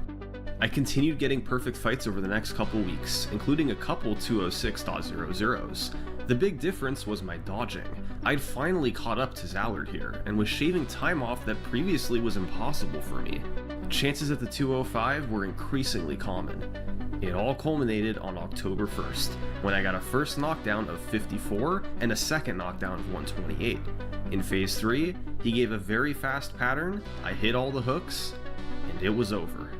I continued getting perfect fights over the next couple weeks, including a couple 206.00s. The big difference was my dodging. I'd finally caught up to Zallard here, and was shaving time off that previously was impossible for me. Chances at the 205 were increasingly common. It all culminated on October 1st, when I got a first knockdown of 54 and a second knockdown of 128. In Phase 3, he gave a very fast pattern, I hit all the hooks, and it was over.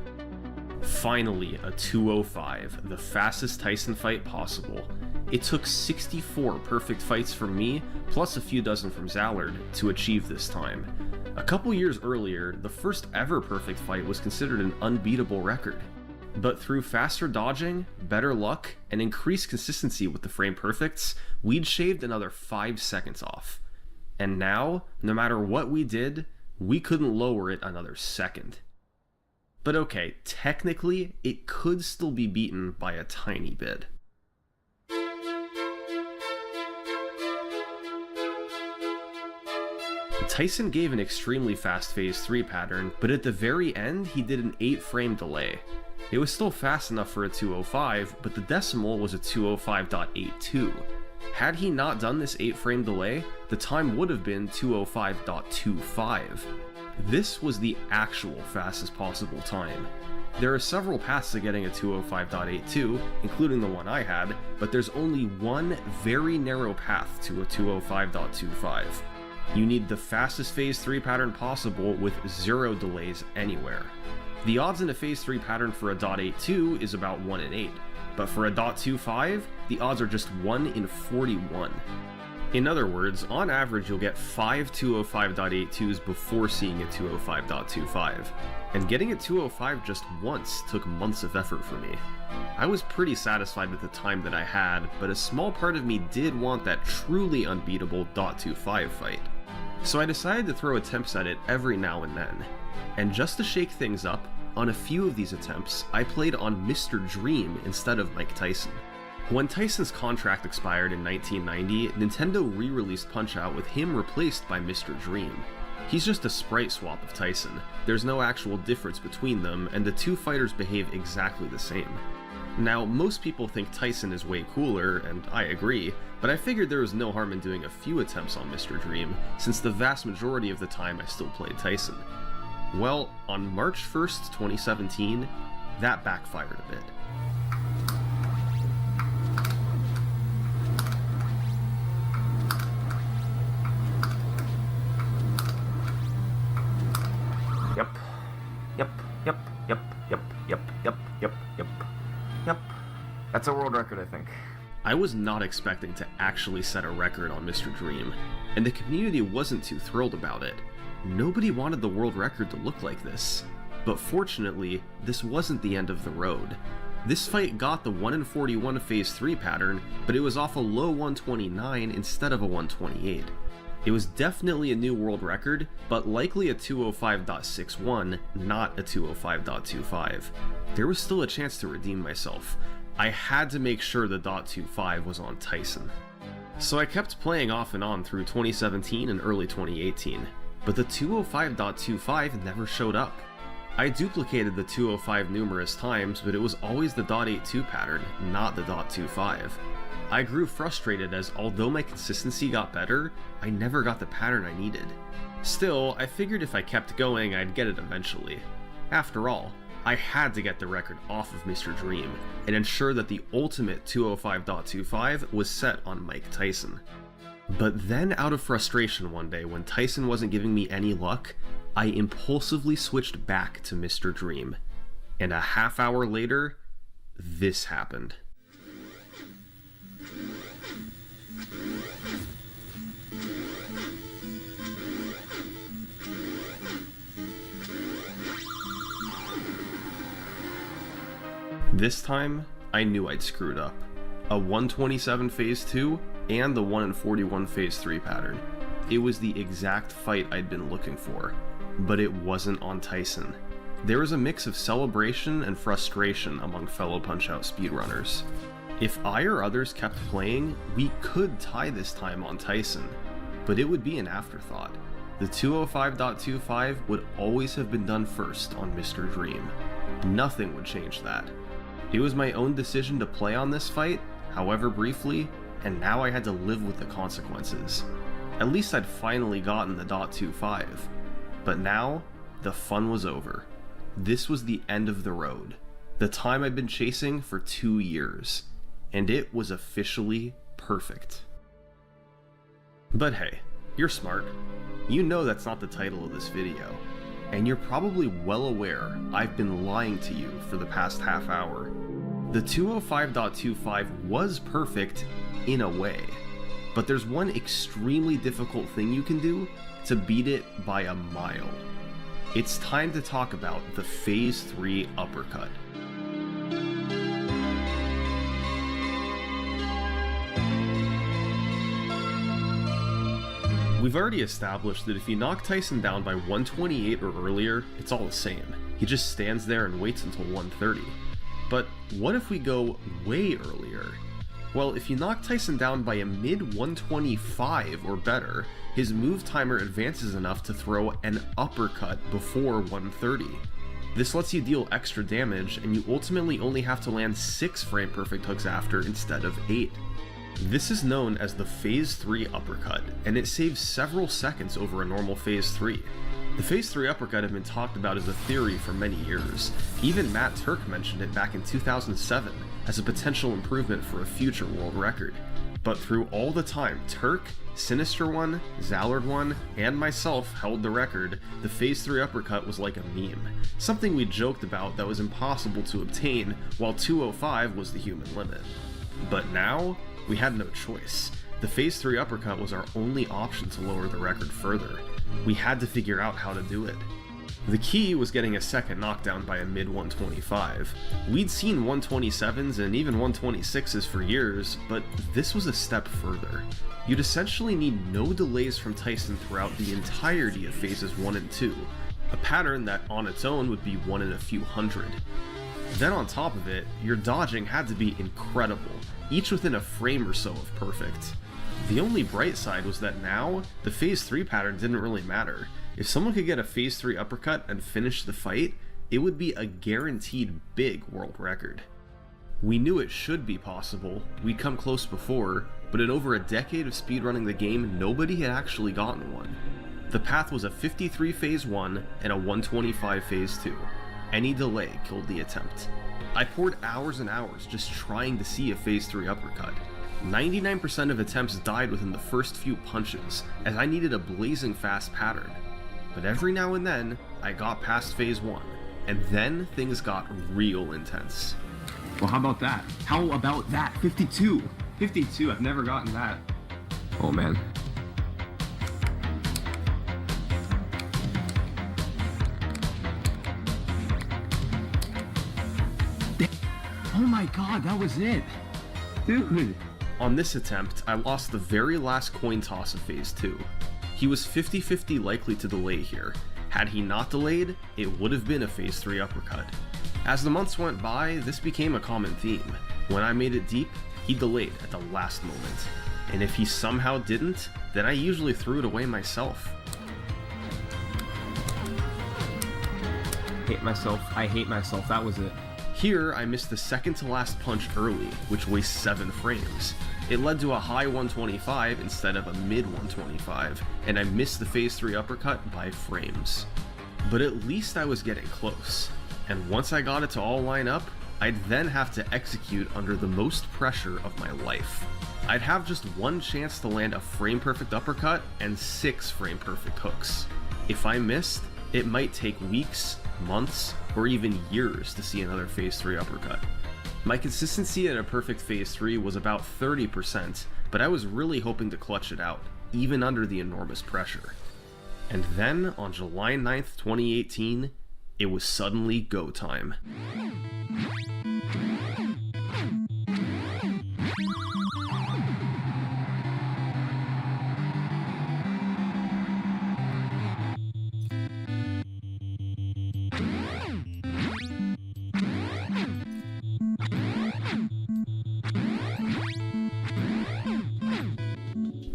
Finally, a 205, the fastest Tyson fight possible. It took 64 perfect fights from me, plus a few dozen from Zallard, to achieve this time. A couple years earlier, the first ever perfect fight was considered an unbeatable record. But through faster dodging, better luck, and increased consistency with the frame perfects, we'd shaved another 5 seconds off. And now, no matter what we did, we couldn't lower it another second. But okay, technically, it could still be beaten by a tiny bit. Tyson gave an extremely fast Phase 3 pattern, but at the very end he did an 8-frame delay. It was still fast enough for a 205, but the decimal was a 205.82. Had he not done this 8-frame delay, the time would have been 205.25. This was the actual fastest possible time. There are several paths to getting a 205.82, including the one I had, but there's only one very narrow path to a 205.25. You need the fastest Phase 3 pattern possible with 0 delays anywhere. The odds in a Phase 3 pattern for a .82 is about 1 in 8, but for a .25, the odds are just 1 in 41. In other words, on average you'll get 5 205.82s before seeing a 205.25, and getting a 205 just once took months of effort for me. I was pretty satisfied with the time that I had, but a small part of me did want that truly unbeatable .25 fight. So I decided to throw attempts at it every now and then. And just to shake things up, on a few of these attempts, I played on Mr. Dream instead of Mike Tyson. When Tyson's contract expired in 1990, Nintendo re-released Punch-Out with him replaced by Mr. Dream. He's just a sprite swap of Tyson. There's no actual difference between them, and the two fighters behave exactly the same. Now, most people think Tyson is way cooler, and I agree, but I figured there was no harm in doing a few attempts on Mr. Dream, since the vast majority of the time I still played Tyson. Well, on March 1st, 2017, that backfired a bit. Yep. That's a world record, I think. I was not expecting to actually set a record on Mr. Dream, and the community wasn't too thrilled about it. Nobody wanted the world record to look like this. But fortunately, this wasn't the end of the road. This fight got the 1 in 41 Phase 3 pattern, but it was off a low 129 instead of a 128. It was definitely a new world record, but likely a 205.61, not a 205.25. There was still a chance to redeem myself. I had to make sure the .25 was on Tyson. So I kept playing off and on through 2017 and early 2018, but the 205.25 never showed up. I duplicated the 205 numerous times, but it was always the .82 pattern, not the .25. I grew frustrated as although my consistency got better, I never got the pattern I needed. Still, I figured if I kept going, I'd get it eventually. After all, I had to get the record off of Mr. Dream and ensure that the ultimate 205.25 was set on Mike Tyson. But then out of frustration one day when Tyson wasn't giving me any luck, I impulsively switched back to Mr. Dream. And a half hour later, this happened. This time, I knew I'd screwed up. A 127 Phase 2 and the 1 in 41 Phase 3 pattern. It was the exact fight I'd been looking for, but it wasn't on Tyson. there was a mix of celebration and frustration among fellow Punch-Out speedrunners. If I or others kept playing, we could tie this time on Tyson, but it would be an afterthought. The 205.25 would always have been done first on Mr. Dream. Nothing would change that. It was my own decision to play on this fight, however briefly, and now I had to live with the consequences. At least I'd finally gotten the .25. But now, the fun was over. This was the end of the road. The time I'd been chasing for 2 years. And it was officially perfect. But hey, you're smart. You know that's not the title of this video. And you're probably well aware I've been lying to you for the past half hour. The 205.25 was perfect in a way, but there's one extremely difficult thing you can do to beat it by a mile. It's time to talk about the Phase 3 uppercut. We've already established that if you knock Tyson down by 128 or earlier, it's all the same. He just stands there and waits until 130. But what if we go way earlier? Well, if you knock Tyson down by a mid 125 or better, his move timer advances enough to throw an uppercut before 130. This lets you deal extra damage, and you ultimately only have to land 6 frame perfect hooks after instead of 8. This is known as the Phase 3 uppercut, and it saves several seconds over a normal Phase 3. The Phase 3 uppercut had been talked about as a theory for many years. Even Matt Turk mentioned it back in 2007 as a potential improvement for a future world record. But through all the time Turk, Sinister1, Zallard1, and myself held the record, the Phase 3 uppercut was like a meme. Something we joked about that was impossible to obtain, while 205 was the human limit. But now, we had no choice. The Phase 3 uppercut was our only option to lower the record further. We had to figure out how to do it. The key was getting a second knockdown by a mid 125. We'd seen 127s and even 126s for years, but this was a step further. You'd essentially need no delays from Tyson throughout the entirety of phases 1 and 2, a pattern that on its own would be 1 in a few hundred. Then on top of it, your dodging had to be incredible, each within a frame or so of perfect. The only bright side was that now, the Phase 3 pattern didn't really matter. If someone could get a Phase 3 uppercut and finish the fight, it would be a guaranteed big world record. We knew it should be possible, we'd come close before, but in over a decade of speedrunning the game, nobody had actually gotten one. The path was a 53 Phase 1 and a 125 Phase 2. Any delay killed the attempt. I poured hours and hours just trying to see a Phase 3 uppercut. 99% of attempts died within the first few punches, as I needed a blazing fast pattern. But every now and then, I got past Phase 1, and then things got real intense. Well, how about that? How about that? 52! 52, I've never gotten that. Oh man. Oh my god, that was it! Dude! On this attempt, I lost the very last coin toss of Phase 2. He was 50-50 likely to delay here. Had he not delayed, it would have been a Phase 3 uppercut. As the months went by, this became a common theme. When I made it deep, he delayed at the last moment. And if he somehow didn't, then I usually threw it away myself. I hate myself, that was it. Here, I missed the second to last punch early, which wastes 7 frames. It led to a high 125 instead of a mid 125, and I missed the Phase 3 uppercut by frames. But at least I was getting close, and once I got it to all line up, I'd then have to execute under the most pressure of my life. I'd have just one chance to land a frame perfect uppercut and 6 frame perfect hooks. If I missed, it might take weeks, months, or even years to see another Phase 3 uppercut. My consistency at a perfect Phase 3 was about 30%, but I was really hoping to clutch it out, even under the enormous pressure. And then, on July 9th, 2018, it was suddenly go time.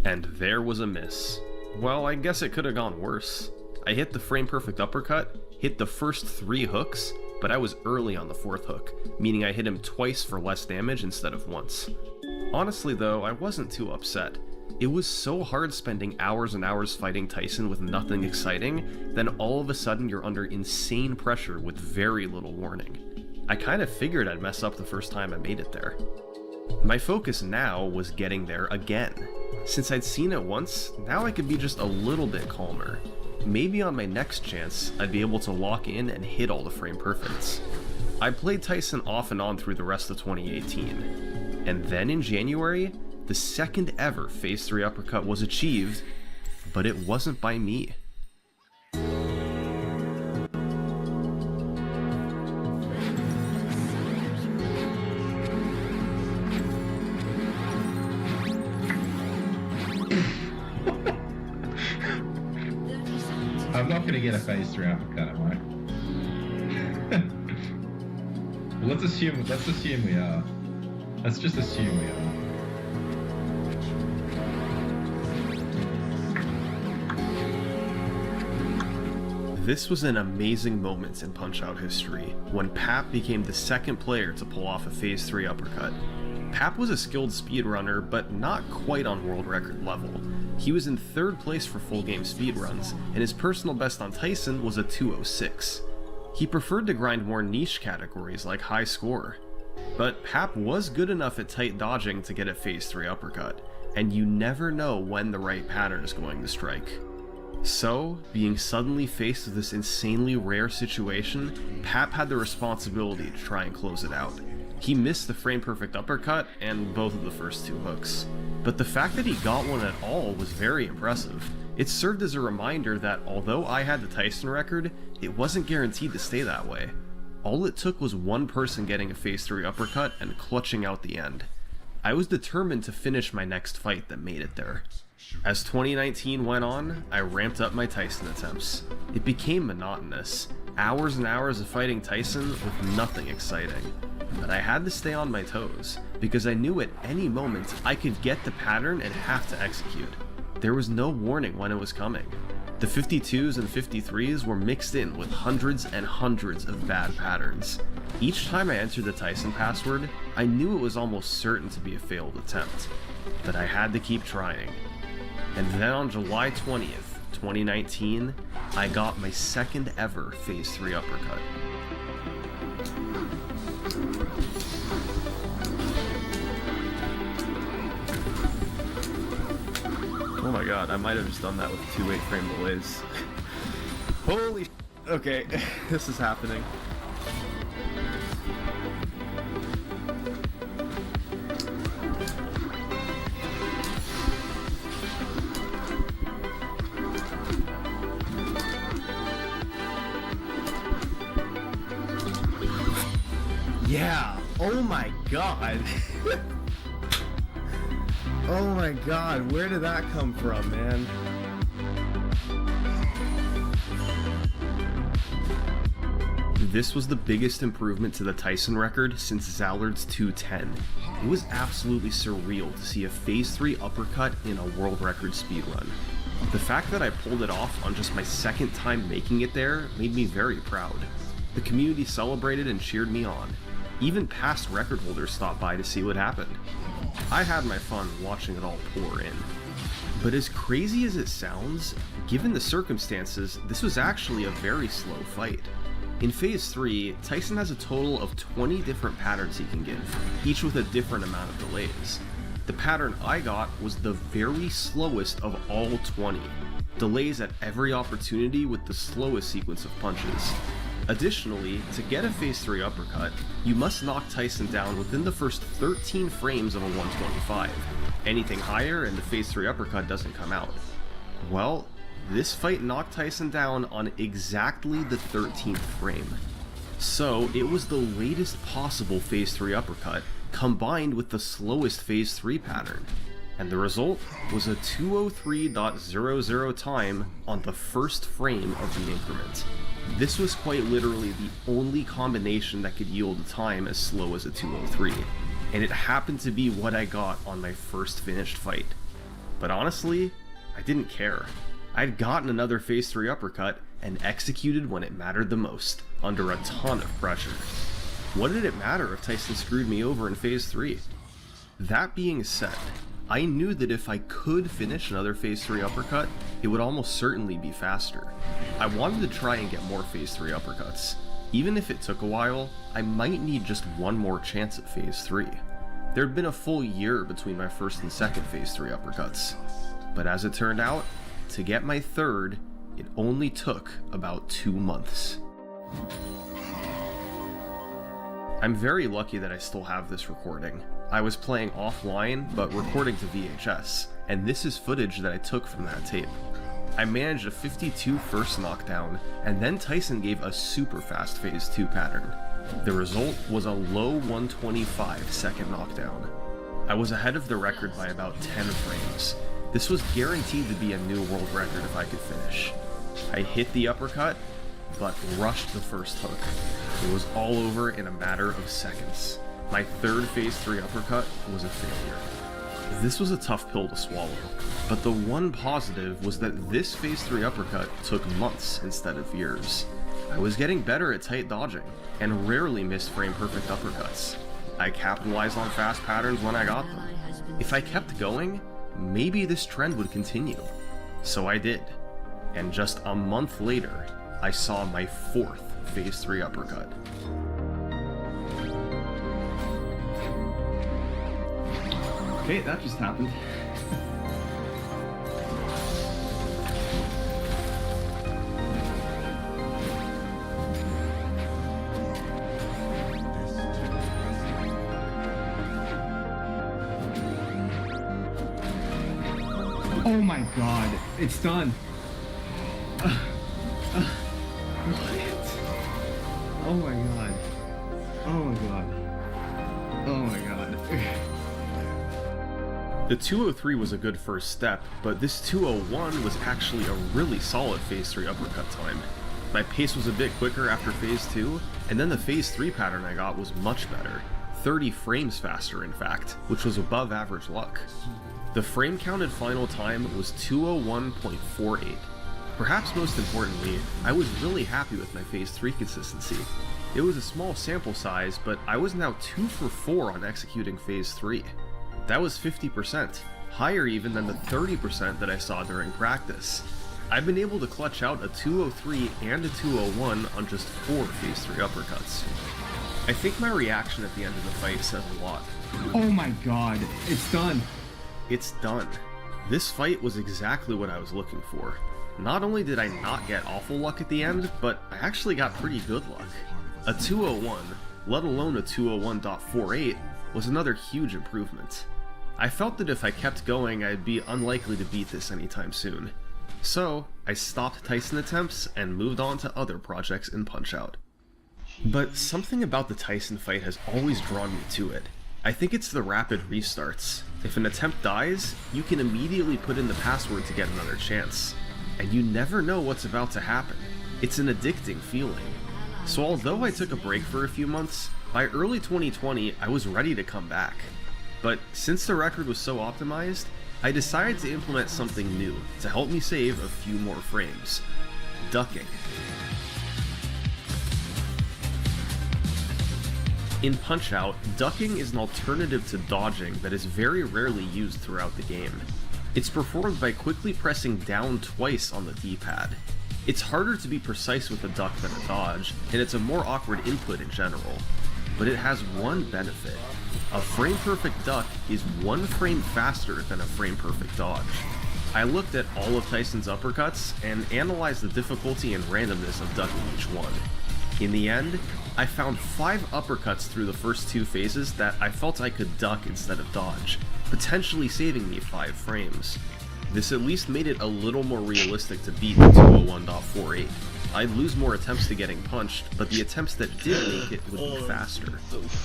And there was a miss. Well, I guess it could have gone worse. I hit the frame perfect uppercut, hit the first 3 hooks, but I was early on the 4th hook, meaning I hit him twice for less damage instead of once. Honestly though, I wasn't too upset. It was so hard spending hours and hours fighting Tyson with nothing exciting, then all of a sudden you're under insane pressure with very little warning. I kind of figured I'd mess up the first time I made it there. My focus now was getting there again. Since I'd seen it once, now I could be just a little bit calmer. Maybe on my next chance, I'd be able to lock in and hit all the frame perfects. I played Tyson off and on through the rest of 2018. And then in January, the second ever Phase 3 uppercut was achieved, but it wasn't by me. I'm not gonna get a Phase 3 uppercut, am I? Well, let's assume we are. Let's just assume we are. This was an amazing moment in Punch-Out history, when Pap became the second player to pull off a Phase 3 uppercut. Pap was a skilled speedrunner, but not quite on world record level. He was in 3rd place for full game speedruns, and his personal best on Tyson was a 2:06. He preferred to grind more niche categories like high score. But Pap was good enough at tight dodging to get a Phase 3 uppercut, and you never know when the right pattern is going to strike. So, being suddenly faced with this insanely rare situation, Pap had the responsibility to try and close it out. He missed the frame perfect uppercut and both of the first 2 hooks. But the fact that he got one at all was very impressive. It served as a reminder that although I had the Tyson record, it wasn't guaranteed to stay that way. All it took was one person getting a Phase 3 uppercut and clutching out the end. I was determined to finish my next fight that made it there. As 2019 went on, I ramped up my Tyson attempts. It became monotonous. Hours and hours of fighting Tyson with nothing exciting. But I had to stay on my toes, because I knew at any moment I could get the pattern and have to execute. There was no warning when it was coming. The 52s and 53s were mixed in with hundreds and hundreds of bad patterns. Each time I entered the Tyson password, I knew it was almost certain to be a failed attempt. But I had to keep trying. And then on July 20th, 2019, I got my second ever Phase 3 uppercut. Oh my god, I might have just done that with 2 8-frame delays. Holy okay, this is happening. Yeah, oh my god. Oh my god, where did that come from, man? This was the biggest improvement to the Tyson record since Zallard's 210. It was absolutely surreal to see a Phase 3 uppercut in a world record speedrun. The fact that I pulled it off on just my second time making it there made me very proud. The community celebrated and cheered me on. Even past record holders stopped by to see what happened. I had my fun watching it all pour in. But as crazy as it sounds, given the circumstances, this was actually a very slow fight. In Phase 3, Tyson has a total of 20 different patterns he can give, each with a different amount of delays. The pattern I got was the very slowest of all 20, delays at every opportunity with the slowest sequence of punches. Additionally, to get a Phase 3 uppercut, you must knock Tyson down within the first 13 frames of a 125. Anything higher and the Phase 3 uppercut doesn't come out. Well, this fight knocked Tyson down on exactly the 13th frame. So, it was the latest possible Phase 3 uppercut, combined with the slowest Phase 3 pattern. And the result was a 2:03.00 time on the first frame of the increment. This was quite literally the only combination that could yield a time as slow as a 2:03, and it happened to be what I got on my first finished fight. But honestly, I didn't care. I'd gotten another phase 3 uppercut and executed when it mattered the most, under a ton of pressure. What did it matter if Tyson screwed me over in phase 3? That being said, I knew that if I could finish another phase 3 uppercut, it would almost certainly be faster. I wanted to try and get more phase 3 uppercuts. Even if it took a while, I might need just one more chance at phase 3. There'd been a full year between my first and second phase 3 uppercuts. But as it turned out, to get my third, it only took about 2 months. I'm very lucky that I still have this recording. I was playing offline, but recording to VHS, and this is footage that I took from that tape. I managed a 52 first knockdown, and then Tyson gave a super fast phase 2 pattern. The result was a low 125 second knockdown. I was ahead of the record by about 10 frames. This was guaranteed to be a new world record if I could finish. I hit the uppercut, but rushed the first hook. It was all over in a matter of seconds. My third phase 3 uppercut was a failure. This was a tough pill to swallow, but the one positive was that this phase 3 uppercut took months instead of years. I was getting better at tight dodging, and rarely missed frame-perfect uppercuts. I capitalized on fast patterns when I got them. If I kept going, maybe this trend would continue. So I did, and just a month later, I saw my fourth phase 3 uppercut. Okay, that just happened. Oh my god, it's done. What? Oh my god. Oh my god. Oh my god. The 203 was a good first step, but this 201 was actually a really solid phase 3 uppercut time. My pace was a bit quicker after phase 2, and then the phase 3 pattern I got was much better. 30 frames faster in fact, which was above average luck. The frame counted final time was 201.48. Perhaps most importantly, I was really happy with my phase 3 consistency. It was a small sample size, but I was now 2 for 4 on executing phase 3. That was 50%, higher even than the 30% that I saw during practice. I've been able to clutch out a 203 and a 201 on just 4 phase 3 uppercuts. I think my reaction at the end of the fight says a lot. Oh my god, it's done. It's done. This fight was exactly what I was looking for. Not only did I not get awful luck at the end, but I actually got pretty good luck. A 201, let alone a 201.48, was another huge improvement. I felt that if I kept going, I'd be unlikely to beat this anytime soon. So, I stopped Tyson attempts and moved on to other projects in Punch-Out. But something about the Tyson fight has always drawn me to it. I think it's the rapid restarts. If an attempt dies, you can immediately put in the password to get another chance. And you never know what's about to happen. It's an addicting feeling. So although I took a break for a few months, by early 2020 I was ready to come back. But since the record was so optimized, I decided to implement something new to help me save a few more frames. Ducking. In Punch-Out, ducking is an alternative to dodging that is very rarely used throughout the game. It's performed by quickly pressing down twice on the D-pad. It's harder to be precise with a duck than a dodge, and it's a more awkward input in general. But it has one benefit. A frame-perfect duck is 1 frame faster than a frame-perfect dodge. I looked at all of Tyson's uppercuts and analyzed the difficulty and randomness of ducking each one. In the end, I found 5 uppercuts through the first 2 phases that I felt I could duck instead of dodge, potentially saving me 5 frames. This at least made it a little more realistic to beat the 201.48. I'd lose more attempts to getting punched, but the attempts that did make it would be faster.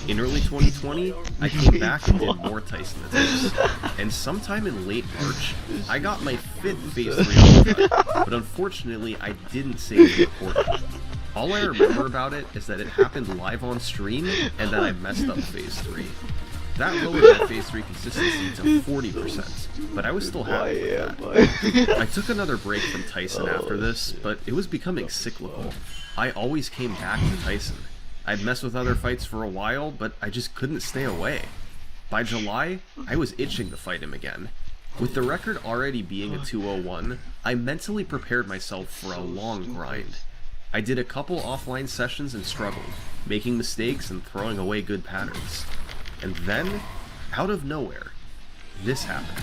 In early 2020, I came back and did more Tyson attempts, and sometime in late March, I got my 5th phase 3 uppercut, but unfortunately I didn't save the recording. All I remember about it is that it happened live on stream, and that I messed up phase 3. That lowered my phase 3 consistency to 40%, but I was still happy with that. I took another break from Tyson after this, but it was becoming cyclical. I always came back to Tyson. I'd mess with other fights for a while, but I just couldn't stay away. By July, I was itching to fight him again. With the record already being a 201, I mentally prepared myself for a long grind. I did a couple offline sessions and struggled, making mistakes and throwing away good patterns. And then, out of nowhere, this happened.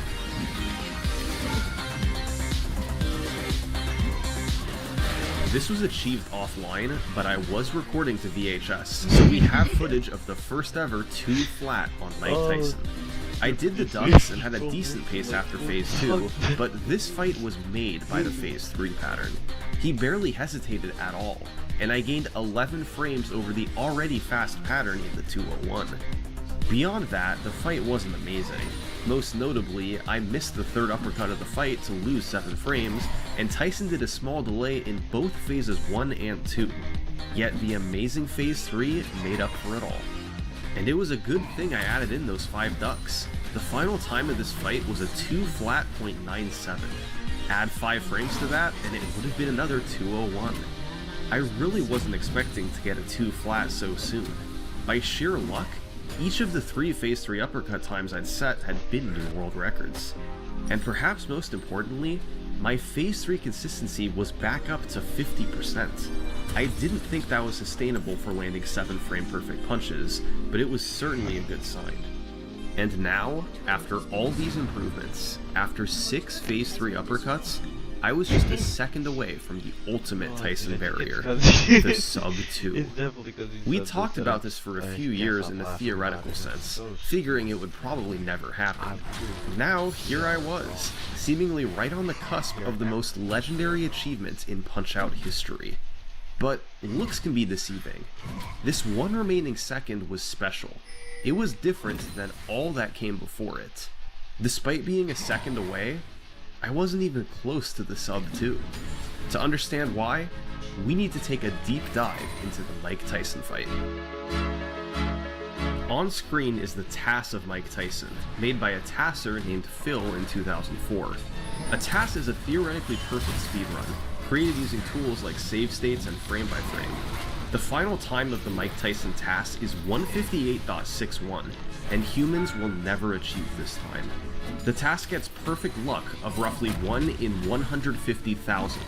This was achieved offline, but I was recording to VHS, so we have footage of the first ever 2 flat on Mike Tyson. I did the ducks and had a decent pace after phase 2, but this fight was made by the phase 3 pattern. He barely hesitated at all, and I gained 11 frames over the already fast pattern in the 201. Beyond that, the fight wasn't amazing. Most notably, I missed the third uppercut of the fight to lose 7 frames, and Tyson did a small delay in both phases 1 and 2. Yet the amazing phase 3 made up for it all. And it was a good thing I added in those 5 ducks. The final time of this fight was a 2 flat .97. Add 5 frames to that, and it would have been another 201. I really wasn't expecting to get a 2 flat so soon. By sheer luck, each of the 3 phase 3 uppercut times I'd set had been new world records. And perhaps most importantly, my phase 3 consistency was back up to 50%. I didn't think that was sustainable for landing 7 frame perfect punches, but it was certainly a good sign. And now, after all these improvements, after 6 phase 3 uppercuts, I was just a second away from the ultimate Tyson barrier, the sub 2. We talked about this for a few years in a theoretical sense, figuring it would probably never happen. Now, here I was, seemingly right on the cusp of the most legendary achievement in Punch-Out history. But looks can be deceiving. This one remaining second was special. It was different than all that came before it. Despite being a second away, I wasn't even close to the sub 2. To understand why, we need to take a deep dive into the Mike Tyson fight. On screen is the TAS of Mike Tyson, made by a TASer named Phil in 2004. A TAS is a theoretically perfect speedrun, created using tools like save states and frame by frame. The final time of the Mike Tyson TAS is 158.61, and humans will never achieve this time. The TAS gets perfect luck of roughly 1 in 150,000,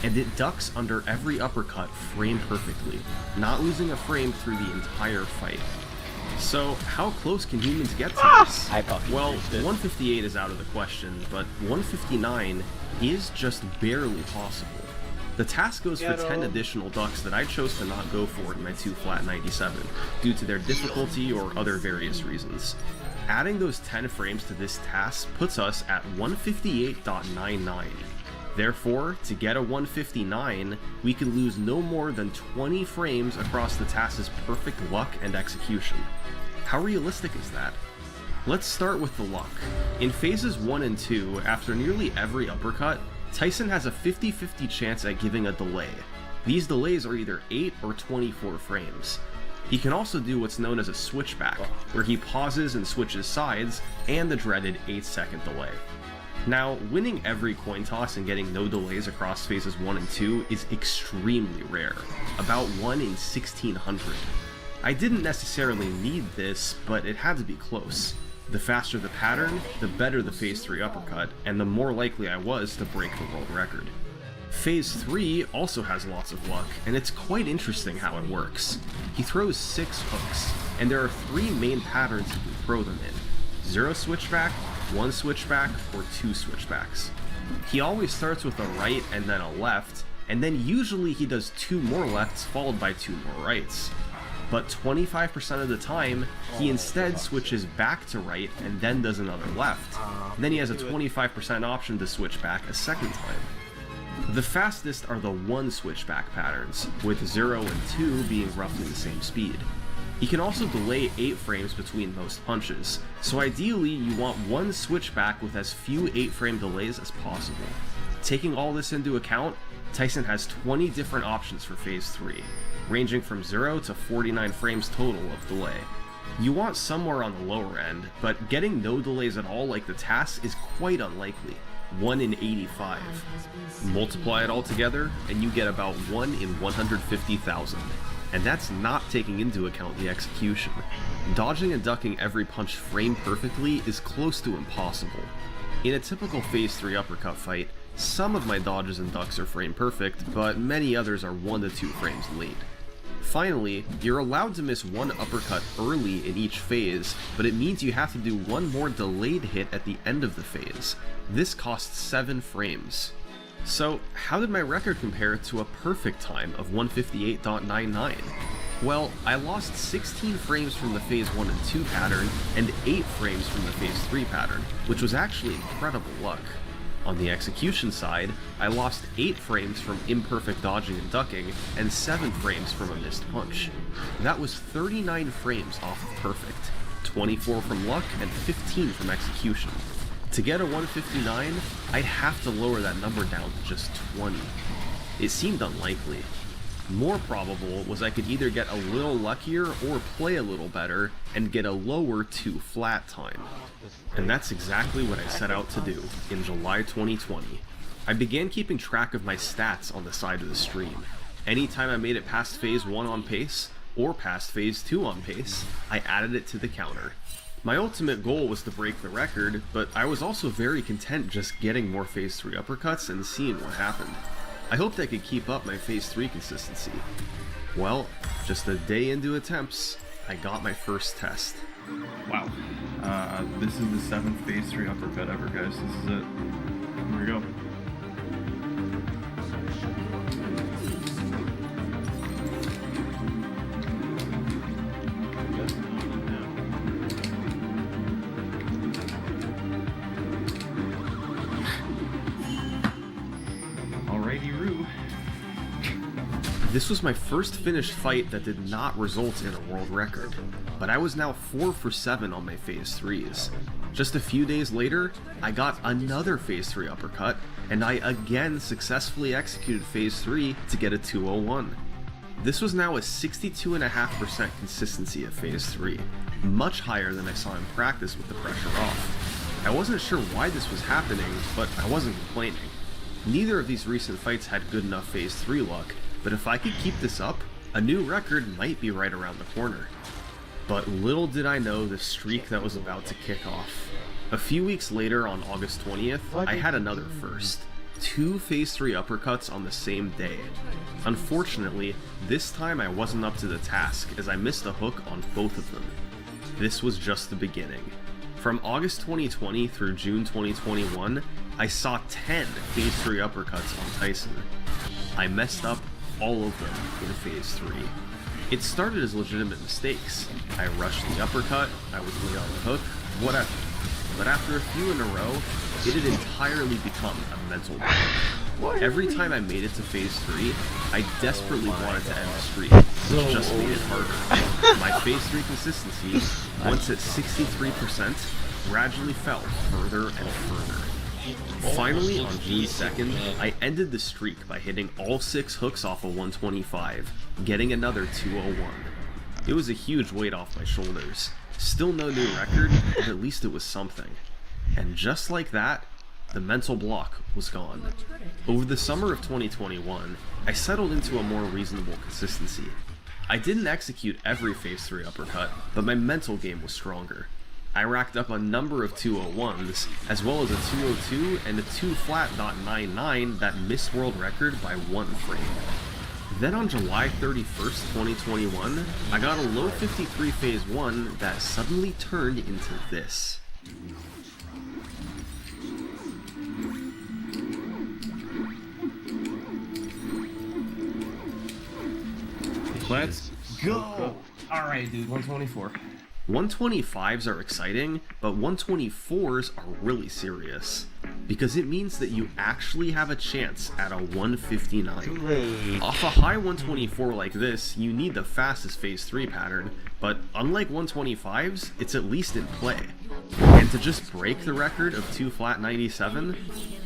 and it ducks under every uppercut frame perfectly, not losing a frame through the entire fight. So, how close can humans get to this? Well, 158 is out of the question, but 159 is just barely possible. The task goes for 10 additional ducks that I chose to not go for in my 2 flat 97, due to their difficulty or other various reasons. Adding those 10 frames to this task puts us at 158.99. Therefore, to get a 159, we could lose no more than 20 frames across the task's perfect luck and execution. How realistic is that? Let's start with the luck. In phases 1 and 2, after nearly every uppercut, Tyson has a 50-50 chance at giving a delay. These delays are either 8 or 24 frames. He can also do what's known as a switchback, where he pauses and switches sides, and the dreaded 8-second delay. Now, winning every coin toss and getting no delays across phases 1 and 2 is extremely rare, about 1 in 1600. I didn't necessarily need this, but it had to be close. The faster the pattern, the better the phase 3 uppercut, and the more likely I was to break the world record. Phase 3 also has lots of luck, and it's quite interesting how it works. He throws 6 hooks, and there are 3 main patterns he can throw them in: 0 switchback, 1 switchback, or 2 switchbacks. He always starts with a right and then a left, and then usually he does 2 more lefts followed by 2 more rights. But 25% of the time, he instead switches back to right and then does another left. Then he has a 25% option to switch back a second time. The fastest are the 1 switchback patterns, with 0 and 2 being roughly the same speed. He can also delay 8 frames between most punches, so ideally you want 1 switchback with as few 8-frame delays as possible. Taking all this into account, Tyson has 20 different options for phase 3, ranging from 0 to 49 frames total of delay. You want somewhere on the lower end, but getting no delays at all like the TAS is quite unlikely. 1 in 85. Multiply it all together, and you get about 1 in 150,000. And that's not taking into account the execution. Dodging and ducking every punch frame perfectly is close to impossible. In a typical Phase 3 uppercut fight, some of my dodges and ducks are frame perfect, but many others are 1 to 2 frames late. Finally, you're allowed to miss one uppercut early in each phase, but it means you have to do one more delayed hit at the end of the phase. This costs 7 frames. So, how did my record compare to a perfect time of 158.99? Well, I lost 16 frames from the Phase 1 and 2 pattern, and 8 frames from the Phase 3 pattern, which was actually incredible luck. On the execution side, I lost 8 frames from imperfect dodging and ducking, and 7 frames from a missed punch. That was 39 frames off of perfect, 24 from luck, and 15 from execution. To get a 159, I'd have to lower that number down to just 20. It seemed unlikely. More probable was I could either get a little luckier or play a little better and get a lower 2 flat time. And that's exactly what I set out to do in July 2020. I began keeping track of my stats on the side of the stream. Anytime I made it past Phase 1 on pace, or past Phase 2 on pace, I added it to the counter. My ultimate goal was to break the record, but I was also very content just getting more Phase 3 uppercuts and seeing what happened. I hoped I could keep up my Phase 3 consistency. Well, just a day into attempts, I got my first test. Wow. This is the 7th Phase 3 uppercut ever, guys. This is it. Here we go. This was my first finished fight that did not result in a world record, but I was now 4 for 7 on my Phase 3s. Just a few days later, I got another Phase 3 uppercut, and I again successfully executed Phase 3 to get a 201. This was now a 62.5% consistency at Phase 3, much higher than I saw in practice with the pressure off. I wasn't sure why this was happening, but I wasn't complaining. Neither of these recent fights had good enough Phase 3 luck, but if I could keep this up, a new record might be right around the corner. But little did I know the streak that was about to kick off. A few weeks later, on August 20th, I had another first. 2 Phase 3 uppercuts on the same day. Unfortunately, this time I wasn't up to the task, as I missed a hook on both of them. This was just the beginning. From August 2020 through June 2021, I saw 10 Phase 3 uppercuts on Tyson. I messed up all of them in Phase 3. It started as legitimate mistakes. I rushed the uppercut, I was late on the hook, whatever. But after a few in a row, it had entirely become a mental block. Every time I made it to Phase 3, I desperately wanted to end the streak, which just made it harder. My Phase 3 consistency, once at 63%, gradually fell further and further. Finally, on June 2nd, I ended the streak by hitting all 6 hooks off a 125, getting another 201. It was a huge weight off my shoulders. Still no new record, but at least it was something. And just like that, the mental block was gone. Over the summer of 2021, I settled into a more reasonable consistency. I didn't execute every Phase 3 uppercut, but my mental game was stronger. I racked up a number of 201s, as well as a 202 and a 2 flat .99 that missed world record by 1 frame. Then on July 31st, 2021, I got a low 53 Phase 1 that suddenly turned into this. Let's go! Alright, dude, 124. 125s are exciting, but 124s are really serious, because it means that you actually have a chance at a 159. Off a high 124 like this, you need the fastest Phase 3 pattern, but unlike 125s, it's at least in play. And to just break the record of 2 flat 97,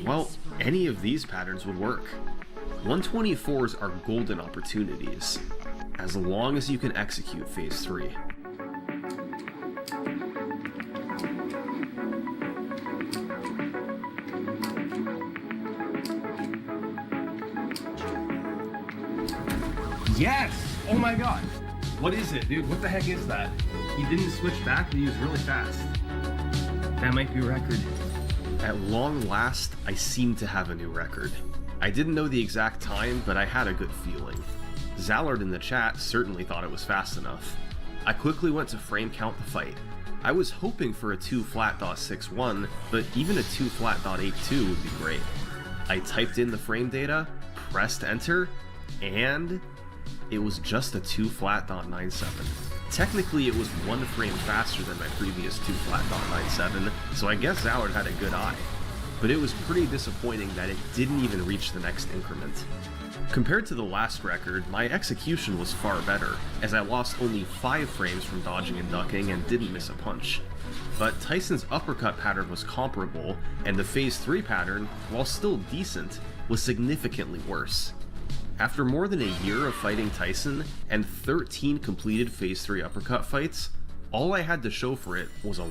well, any of these patterns would work. 124s are golden opportunities, as long as you can execute Phase 3. Yes! Oh my god. What is it, dude? What the heck is that? He didn't switch back, but he was really fast. That might be a record. At long last, I seemed to have a new record. I didn't know the exact time, but I had a good feeling. Zallard in the chat certainly thought it was fast enough. I quickly went to frame count the fight. I was hoping for a 2-flat.61, but even a 2-flat.82 would be great. I typed in the frame data, pressed enter, and it was just a 2-flat.97. Technically, it was one frame faster than my previous 2-flat.97, so I guess Zallard had a good eye. But it was pretty disappointing that it didn't even reach the next increment. Compared to the last record, my execution was far better, as I lost only 5 frames from dodging and ducking and didn't miss a punch. But Tyson's uppercut pattern was comparable, and the phase 3 pattern, while still decent, was significantly worse. After more than a year of fighting Tyson, and 13 completed phase 3 uppercut fights, all I had to show for it was a